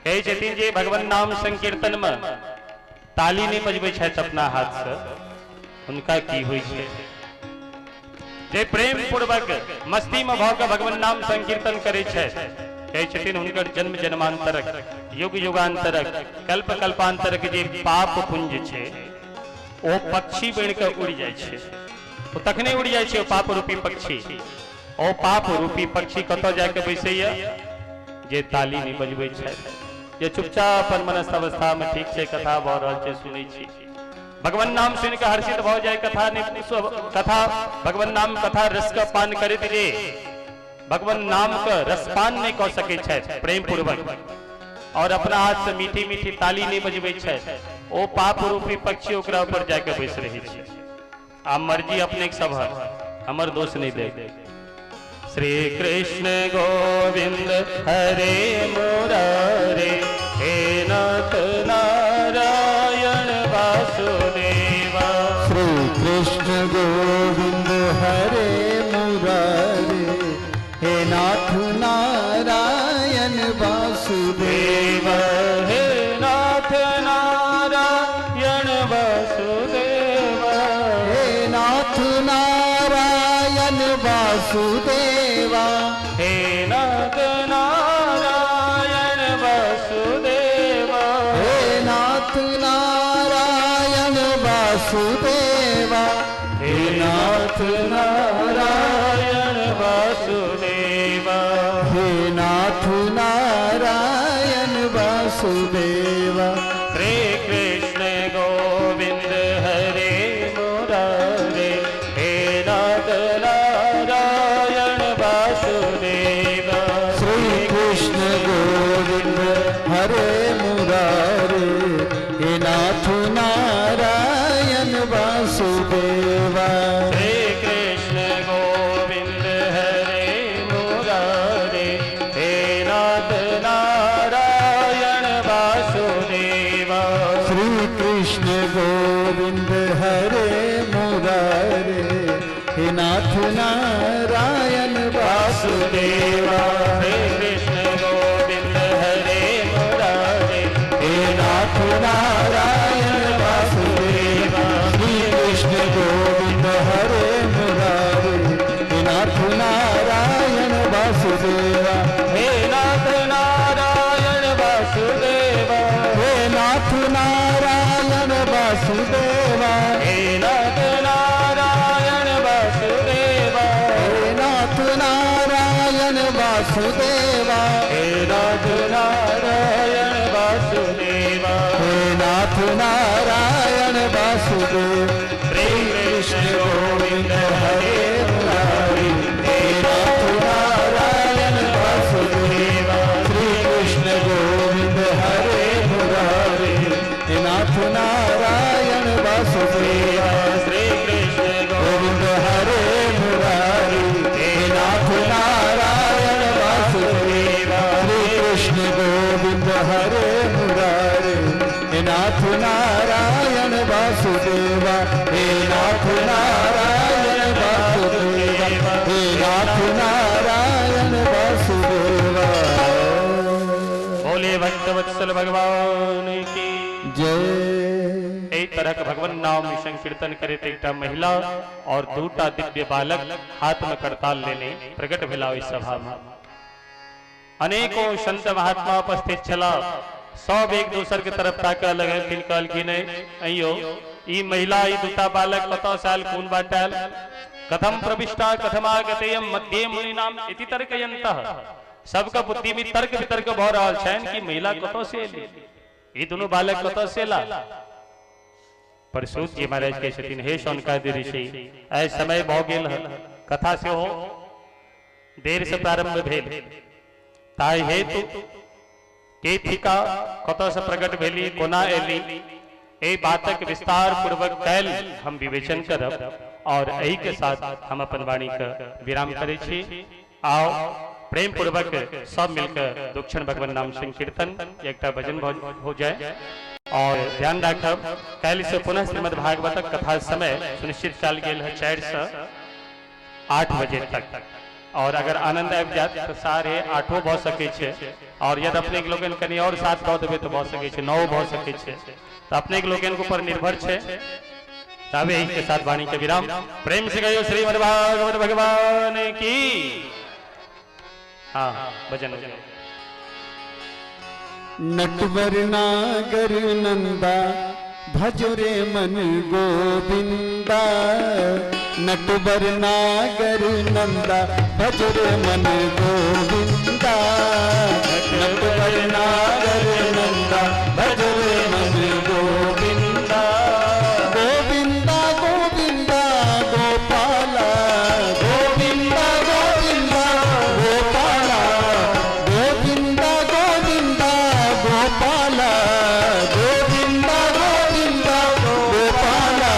कहे छथिन जे भगवान नाम संकीर्तन में ताली नहीं बजबे छथि अपना हाथ से, उनका की होई छै। जे प्रेम पूर्वक मस्ती में भऽ के भगवान नाम संकीर्तन करे छथि, कहे छथिन हुनकर जन्म जन्मांतरक युग युगांतरक कल्प कल्पांतरक जे पाप पुंज छै ओ पक्षी बन के उड़ जाय छै। ओ तखने उड़ जाय छै, पाप रूपी पक्षी। ओ पाप रूपी पक्षी कतऽ जाके बैसैया जे ताली नहीं बजबे छथि। जे चुपचाप अपन मनस्थ अवस्था में ठीक से कथा भऽ रहल छै सुनै छी। भगवान नाम सुन के हर्षित भऽ जाए। कथा भगवान नाम कथा रस का पान करैत जे भगवान नाम का रसपान नहीं कऽ सकै छथि प्रेम पूर्वक और अपना हाथ से मीठी मीठी ताली नहीं बजबै छथि, ओ पाप रूपी पक्षी ओकरा ऊपर जाके बैस रही छै। आब मर्जी अपने सब हमर दोष नहीं दे। श्री कृष्ण गोविंद हरे मुरारे। हे नाथ नारायण वासुदेवा। श्री कृष्ण गोविंद हरे मुरारे। हे नाथ नारायण वासुदेवा। हे नाथ नारायण वासुदेवा। हे नाथ नारायण वासुदेवा। हे नाथ नारायण वासुदेवा। हे नाथ नारायण वासुदेवा। हे नाथ नारायण वासुदेव श्री कृष्ण गोविंद हरे मुरारे हे नाथ नारायण वासुदेवा श्री कृष्ण गोविंद हरे मुरारे हे नाथ नारायण वासुदेवा श्री कृष्ण गोविंद हरे मुरारे हे नाथ नारायण वासुदेवा श्री कृष्ण गोविंद हरे मुरारे हे नाथ नारायण वासुदेवा श्री कृष्ण गोविंद हरे मुरारे हे नाथ नारायण वासुदेवा हे नाथ नारायण वासुदेवा हे नाथ नारायण वासुदेवा हे नाथ नारायण वासुदेवा हे नाथ नारायण वासुदेवा हे नाथ नारायण वासुदेवा हे नाथ नारायण वासुदेव श्री कृष्ण गोविंद हरे मुरारी हे नाथ नारायण वासुदेवा श्री कृष्ण गोविंद हरे मुरारी हे नाथ नारायण वासुदेवा श्री कृष्ण गोविंद हरे मुरारी हे नाथ नारायण वासुदेवा श्री कृष्ण गोविंद हरे मुरारी हे नाथ नारायण वासुदेवा हे नाथ नारायण वासुदेवा हे नाथ नारायण वासुदेवा बोले भक्तवत्सल भगवान की जय एक तरह का भगवान नाम संकीर्तन करे तो एक महिला और दूटा दिव्य बालक हाथ में करताल लेने प्रकट भेला इस सभा में अनेकों संत महात्मा उपस्थित छला सब एक दूसर के तरफ ताकऽ लगे तीन कहल की नहीं अयो ई महिला ई दूटा बालक कत साल कौन बाटल कथम प्रविष्टा कथमागतेयम मध्ये मुनिनाम इति तर्कयन्तः सबका बुद्धि में तर्क वितर्क भ रहल छन कि महिला कत से एली ई दोनों बालक कत से ला परसूत जी महाराज के छथिन हे शौनकादि ऋषि ऐ समय भ गेल है कथा से हो देर से प्रारंभ भेल ताई हेतु के थिका कत से प्रकट भेली कोना एली ए बातक विस्तार पूर्वक कैल हम विवेचन करब और एही के साथ हम अपन वाणी का विराम करे छी आओ प्रेम पूर्वक सब मिलकर दक्षिण भगवान नाम संकीर्तन एक भजन हो जाए और ध्यान रखब कैल से पुनः श्रीमद् भागवतक कथा समय सुनिश्चित चल गेल है 4 से 8 बजे तक और अगर आनंद आबि जात तो 8:30 भ सके छे और यदि अपने के लोगन कनी और साथ दऽ देबे तो भ सके छे 9 भ सके छे तो अपने के लोगन के ऊपर निर्भर छे तबे एक के साथ वाणी के विराम प्रेम से गयो श्रीमद् भागवत भगवान की हाँ भजन नटवर नागर नंदा भजरे मन गोविंदा नटवर नागर नंदा भजरे मन गोविंदा नटवर नागर नंदा भजरे मन गोविंदा गोविंदा गोविंदा गोपाला गोविंदा गोविंदा गोपाला गोविंदा गोविंदा गोपाला गोविंदा गोविंदा गोपाला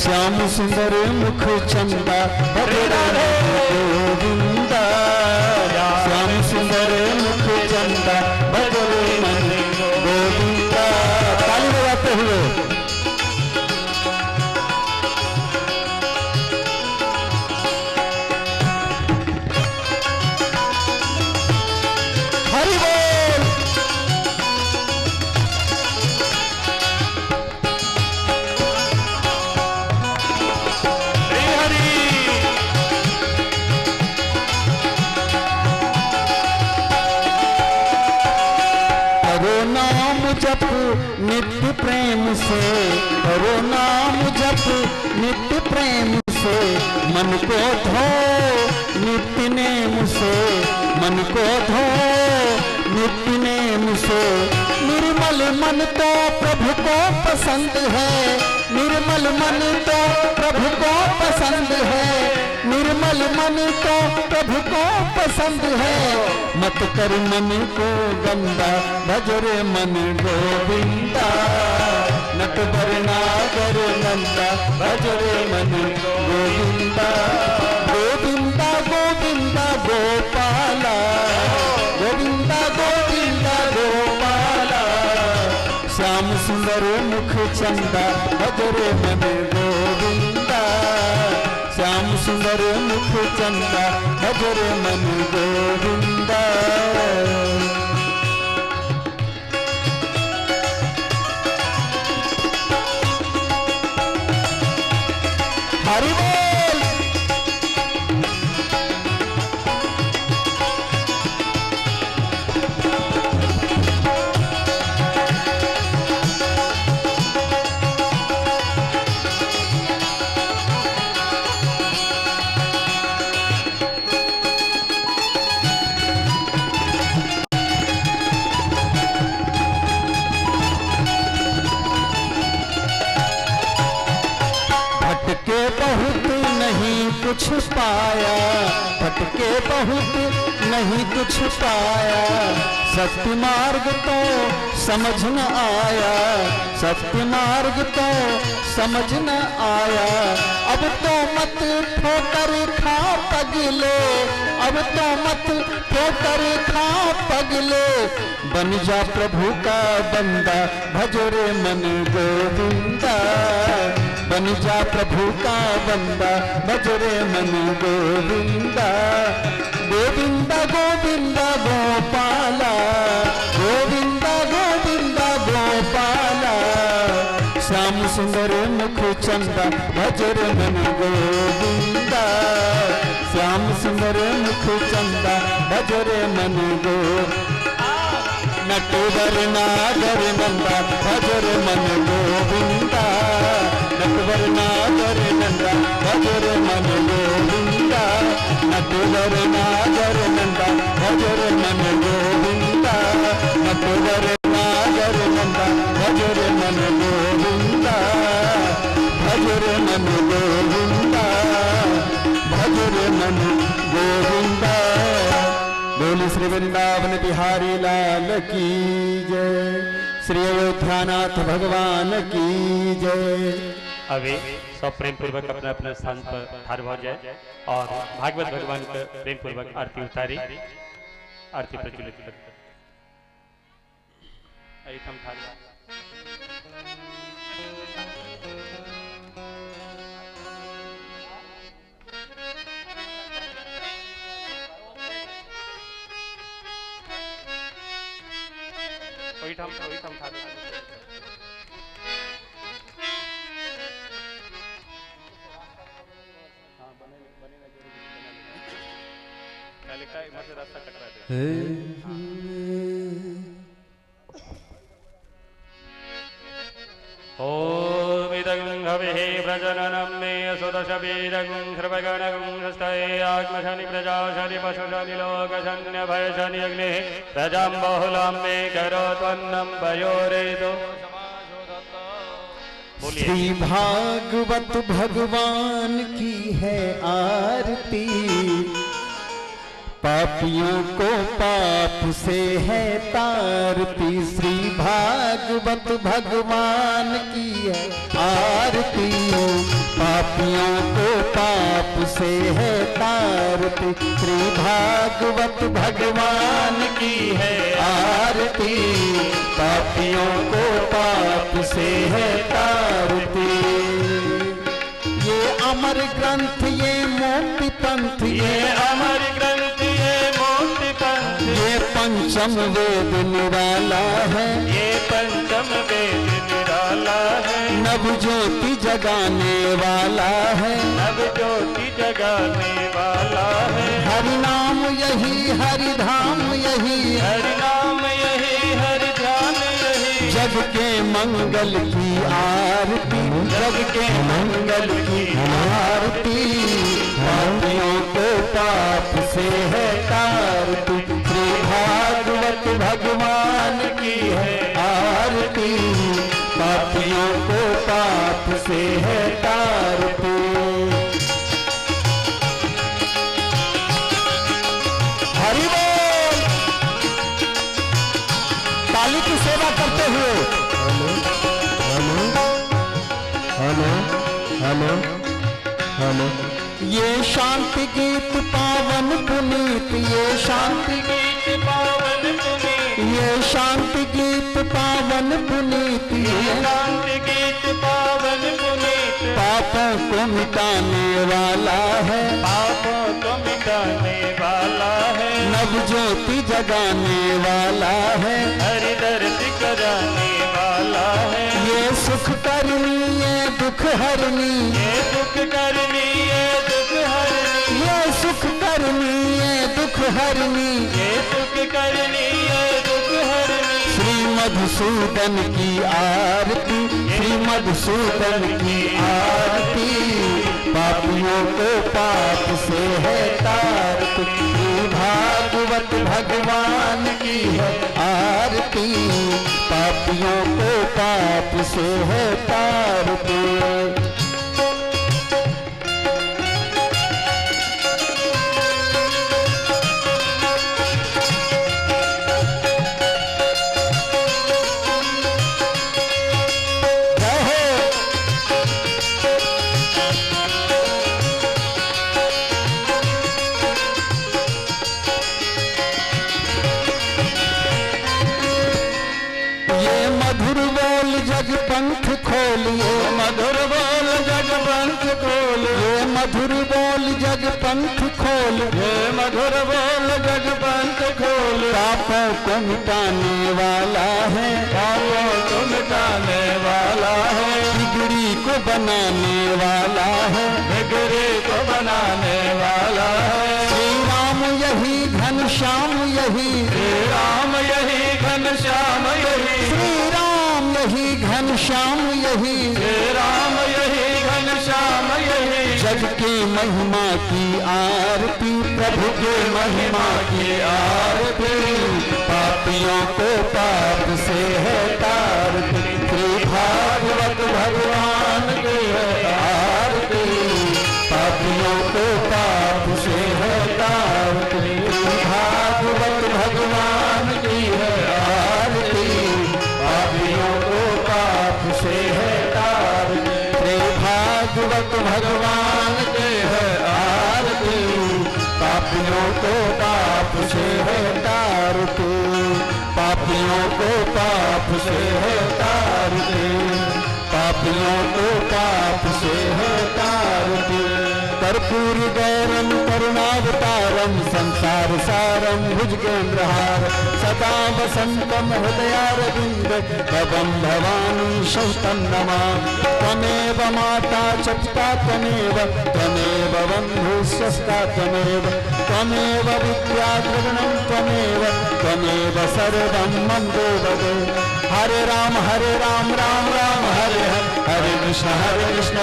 श्याम सुंदर मुख चंदा हरे राधे गोविंदा श्याम सुंदर मुख चंदा भजरे मन गोविंदा ताली बजाते हुए हरि बोल श्री हरि करो नाम जप नित्य प्रेम से करो नाम जप नित्य प्रेम से मन को धो नित्य नेम से मन को धो नित्य नेम से निर्मल मन तो प्रभु को पसंद है निर्मल मन तो प्रभु को पसंद है निर्मल केवल मन को प्रभु को पसंद है, मत कर मन को गंदा, भजरे मन गोविंदा। नट नागर नंदा, भजरे मन गोविंदा। गोविंदा गोविंदा गोपाला, गोविंदा गोविंदा गोपाला। श्याम सुंदर मुख चंदा, भजरे मन गोविंदा। श्याम सुंदर मुख चंदा, भजरे मन गोविंदा। हरि बोल। भटके बहुत नहीं कुछ पाया, भटके बहुत नहीं कुछ पाया। सत्य मार्ग तो समझ न आया, सत्य मार्ग तो समझ न आया। अब तो मत ठोकर खा पगले, अब तो मत ठोकर खा पगले। बन जा प्रभु का बंदा, भजरे मन गोविंदा। बन जा प्रभु का बंदा, भजरे मन गोविंदा। गोविंदा गोविंदा गोपाला, गोविंदा गोविंदा गोपाला। श्याम सुंदर मुख चंदा, भजरे मन गोविंदा। श्याम सुंदर मुख चंदा, भजरे मन गोविंदा। नटवर नागर नंदा, भजरे मन गोविंदा। नटवर नागर नंदा, भजरे मन गोविंदा। नटवर नागर नंदा, भजरे मन गोविंदा। नटवर नागर नंदा, भजरे मन गोविंदा। भजरे मन गोविंदा, भजरे मन गोविंदा। बोल श्री वृंदावन बिहारी लाल की जय, श्री अयोध्यानाथ भगवान की जय। अभी सब प्रेम पूर्वक अपना अपना स्थान पर ठाड़ हो जाए और भागवत भगवान का प्रेम पूर्वक आरती उतारी, आरती प्रज्वलित कर। रास्ता कटरा दे। ओम इदं हविः प्रजननं मे सुदशवीरगुं सर्वगणगुं हस्तये आत्मशनि प्रजाशनि पशुशनि लोकशन्य भयशनि अग्निः प्रजां बहुलां मे करोत्वन्नं पयोरेतु। श्री भागवत भगवान की है आरती, पापियों को पाप से है तारती। श्री भागवत भगवान की है आरती, पापियों को पाप से है तारती। श्री भागवत भगवान की है आरती, पापियों को पाप से है तारती। ये अमर ग्रंथ ये मोक्ति पंथ, ये अमर ग्रंथ ये मोक्ति पंथ, ये पंचम वेद निराला है, ये पंचम वेद निराला है। नव ज्योति जगाने वाला है, नव ज्योति जगाने वाला है। हरि नाम यही हरि धाम यही, हरि नाम यही हरि ध्यान यही। जग के मंगल की आरती, जग के मंगल की आरती। पापियों को पाप से है तारती, श्री भागवत भगवान की है आरती। पापियों को पाप से है तारती। ये शांति गीत पावन पुनीत, ये शांति गीत पावन पुनीत, ये शांति गीत पावन पुनीत, ये शांति गीत पावन पुनीत, पापों को मिटाने वाला है, पापों को मिटाने वाला है, नव ज्योति जगाने वाला है, हरि दर्द कराने वाला है, ये सुख करनी ये दुख हरनी, ये दुख करनी ये दुख हरनी, ये सुख करनी ये दुख हरनी, ये सुख करनी ये दुख हरनी, श्री मधुसूदन की आरती, श्री मधुसूदन की आरती, पापियों को पाप से है तारती, श्री भागवत भगवान की है आरती, पापियों को पाप से है तारती। जग पंथ खोलिए, मधुर बोल जग पंथ खोलिए, मधुर बोल जग पंथ खोलिए, मधुर बोल जग पंथ खोलिए, पापों को मिटाने वाला है, पापों को मिटाने वाला है, बिगड़ी को बनाने वाला है, बिगड़ी को बनाने वाला है, श्री राम यही घनश्याम यही, श्री राम यही घनश्याम यही, श्री राम यही घनश्याम यही, श्री राम यही घनश्याम यही, जग की महिमा की आरती, प्रभु के महिमा की आरती, पापियों को पाप से है तारती, श्री भागवत भगवान की है आरती, पापियों को पाप से है तारती, भागवत भगवान की है आरती, पापियों को पाप से है तारती, श्री भागवत भगवान के है आरती, पापियों को पाप से है तारती, पापियों को पाप से है तारती, पापियों को पाप से है तारती, कर्पूर गौरम करुणावतारम संसार सारम भुजगेन्द्रहार, सदा वसंतम हृदयारविंद भवम भवानी शौतं नमामि, त्वमेव माता च पिता त्वमेव, त्वमेव बन्धुश्च त्वमेव, त्वमेव विद्या द्रविणं त्वमेव, त्वमेव सर्वं मम देवदेव, हरे राम राम राम हरे हरे, हरे कृष्ण कृष्ण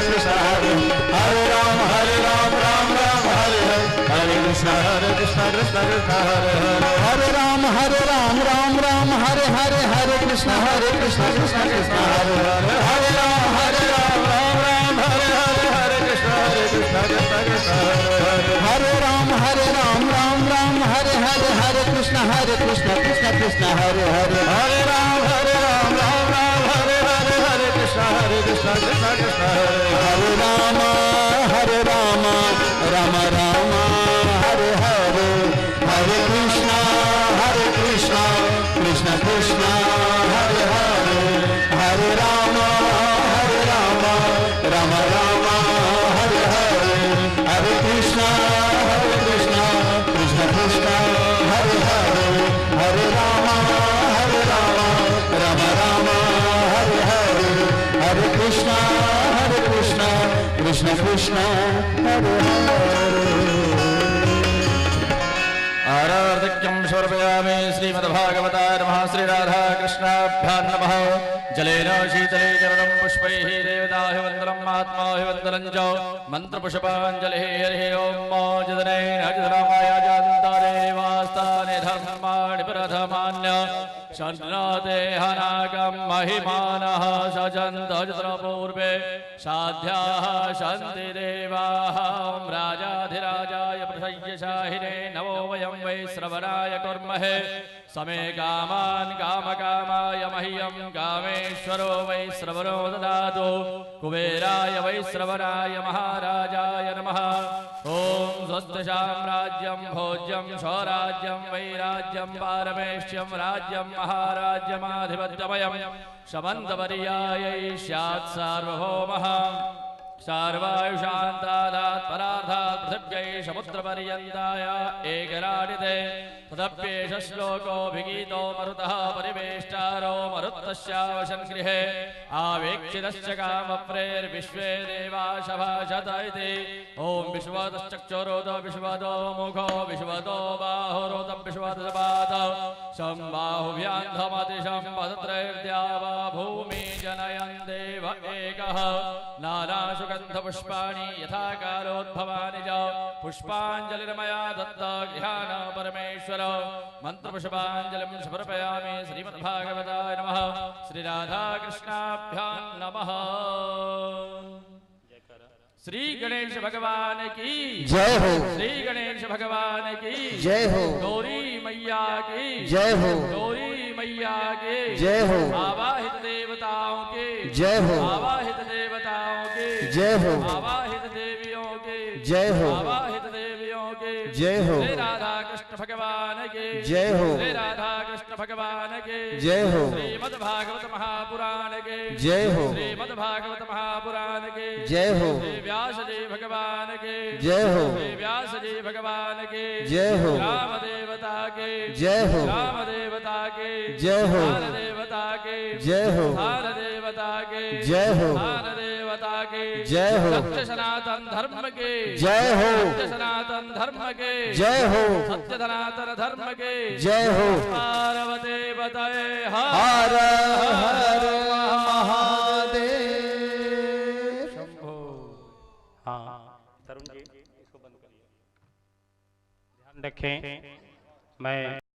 कृष्ण हरे हरे, राम राम हरे हरे, हरे कृष्ण कृष्ण कृष्ण हरे हरे, हरे राम राम हरे हरे, हरे कृष्ण कृष्ण कृष्ण हरे हरे, हरे राम राम हरे हरे, हरे कृष्ण कृष्ण कृष्ण हरे हरे, हरे राम राम हरे हरे, हरे कृष्ण कृष्ण कृष्ण हरे हरे, हरे राम हरे हरे कृष्ण कृष्ण कृष्ण हरे, हरे राम राम राम हरे हरे, हरे कृष्ण कृष्ण कृष्ण हरे हरे, हरे राम राम राम हरे हरे, हरे कृष्ण कृष्ण कृष्ण हरे हरे, हरे राम राम राम हरे हरे, हरे कृष्ण कृष्ण कृष्ण हरे हरे। आराधक्यं समर्पयामि श्रीमद्भागवताय नमः, श्रीराधा कृष्णाभ्यां नमः। जलेन शीतले चरणं पुष्पैः देवताभिवन्दनम् आत्माभिवन्दनं च मन्त्रपुष्पाञ्जलिः। हरिः ओम्। जदनेन जदनामाय जान्तारे वास्तानि धर्माणि प्रथमान्य शन्नादेहनागं महिमानः सजन्त पूर्वे साध्याः सन्ति देवाः। राजाधिराजाय प्रसय्यशाहिने नमो वयं वै श्रवणाय कुर्महे। समे कामान् कामकामाय मह्यं कामेश्वरो वै श्रवणो ददातु। कुबेराय वै श्रवणाय महाराजाय नमः। ओम स्वस्ति साम्राज्यं भोज्यं स्वराज्यं वैराज्यं पारमेष्ठ्यं राज्यं महाराज्यमाधिपत्यमयं समन्तपर्यायै स्यात् सार्वभौमः सार्वायुषान्तादात् परार्धात् पृथिव्यै समुद्रपर्यन्ताय एकराडिते तदप्येष श्लोकोऽभिगीतो मरुतः परिवेष्टारो मरुत्तस्यावशन् गृहे आवेक्षितश्च कामप्रेर्विश्वे देवाशभाषत इति ॐ विश्वतश्चक्षुरुतो विश्वतो मुखो विश्वतो बाहुरुत विश्वतसपाद सम्बाहुभ्यान्धमतिशं पदत्रैर्द्यावा भूमि जनयन् देव एकः नानासुगन्धपुष्पाणि यथाकालोद्भवानि च पुष्पाञ्जलिर्मया दत्त ध्यान परमेश्वर मंत्रपुष्पाञ्जलिं समर्पयामि श्रीमद्भागवताय नमः श्रीराधाकृष्णाभ्यां नमः श्री गणेश भगवान की जय हो। श्री गणेश भगवान की जय हो। गौरी मैया की जय हो। गौरी मैया की जय हो। आवाहित देवताओं के जय हो। आवाहित देवताओं के जय हो। आवाहित देवियों के जय हो। आवाहित देवियों के जय हो। श्री राधा कृष्ण भगवान के जय हो। श्री राधा कृष्ण भगवान के जय हो। श्रीमद् भागवत महापुराण के जय हो। श्रीमद् भागवत महापुराण के जय हो। श्री व्यास जी भगवान के जय हो। श्री व्यास जी भगवान के जय हो। राम देवता के जय हो। राम देवता के जय हो। धान देवता के जय हो। धान देवता के जय हो। धान देवता के जय हो। सत्य सनातन धर्म के जय हो। सत्य सनातन धर्म के जय हो। सत्य सनातन धर्म के जय हो। पार्वती बताए हर हर महादेव। शंभो। हाँ तरुण जी इसको बंद करिए। ध्यान रखें मैं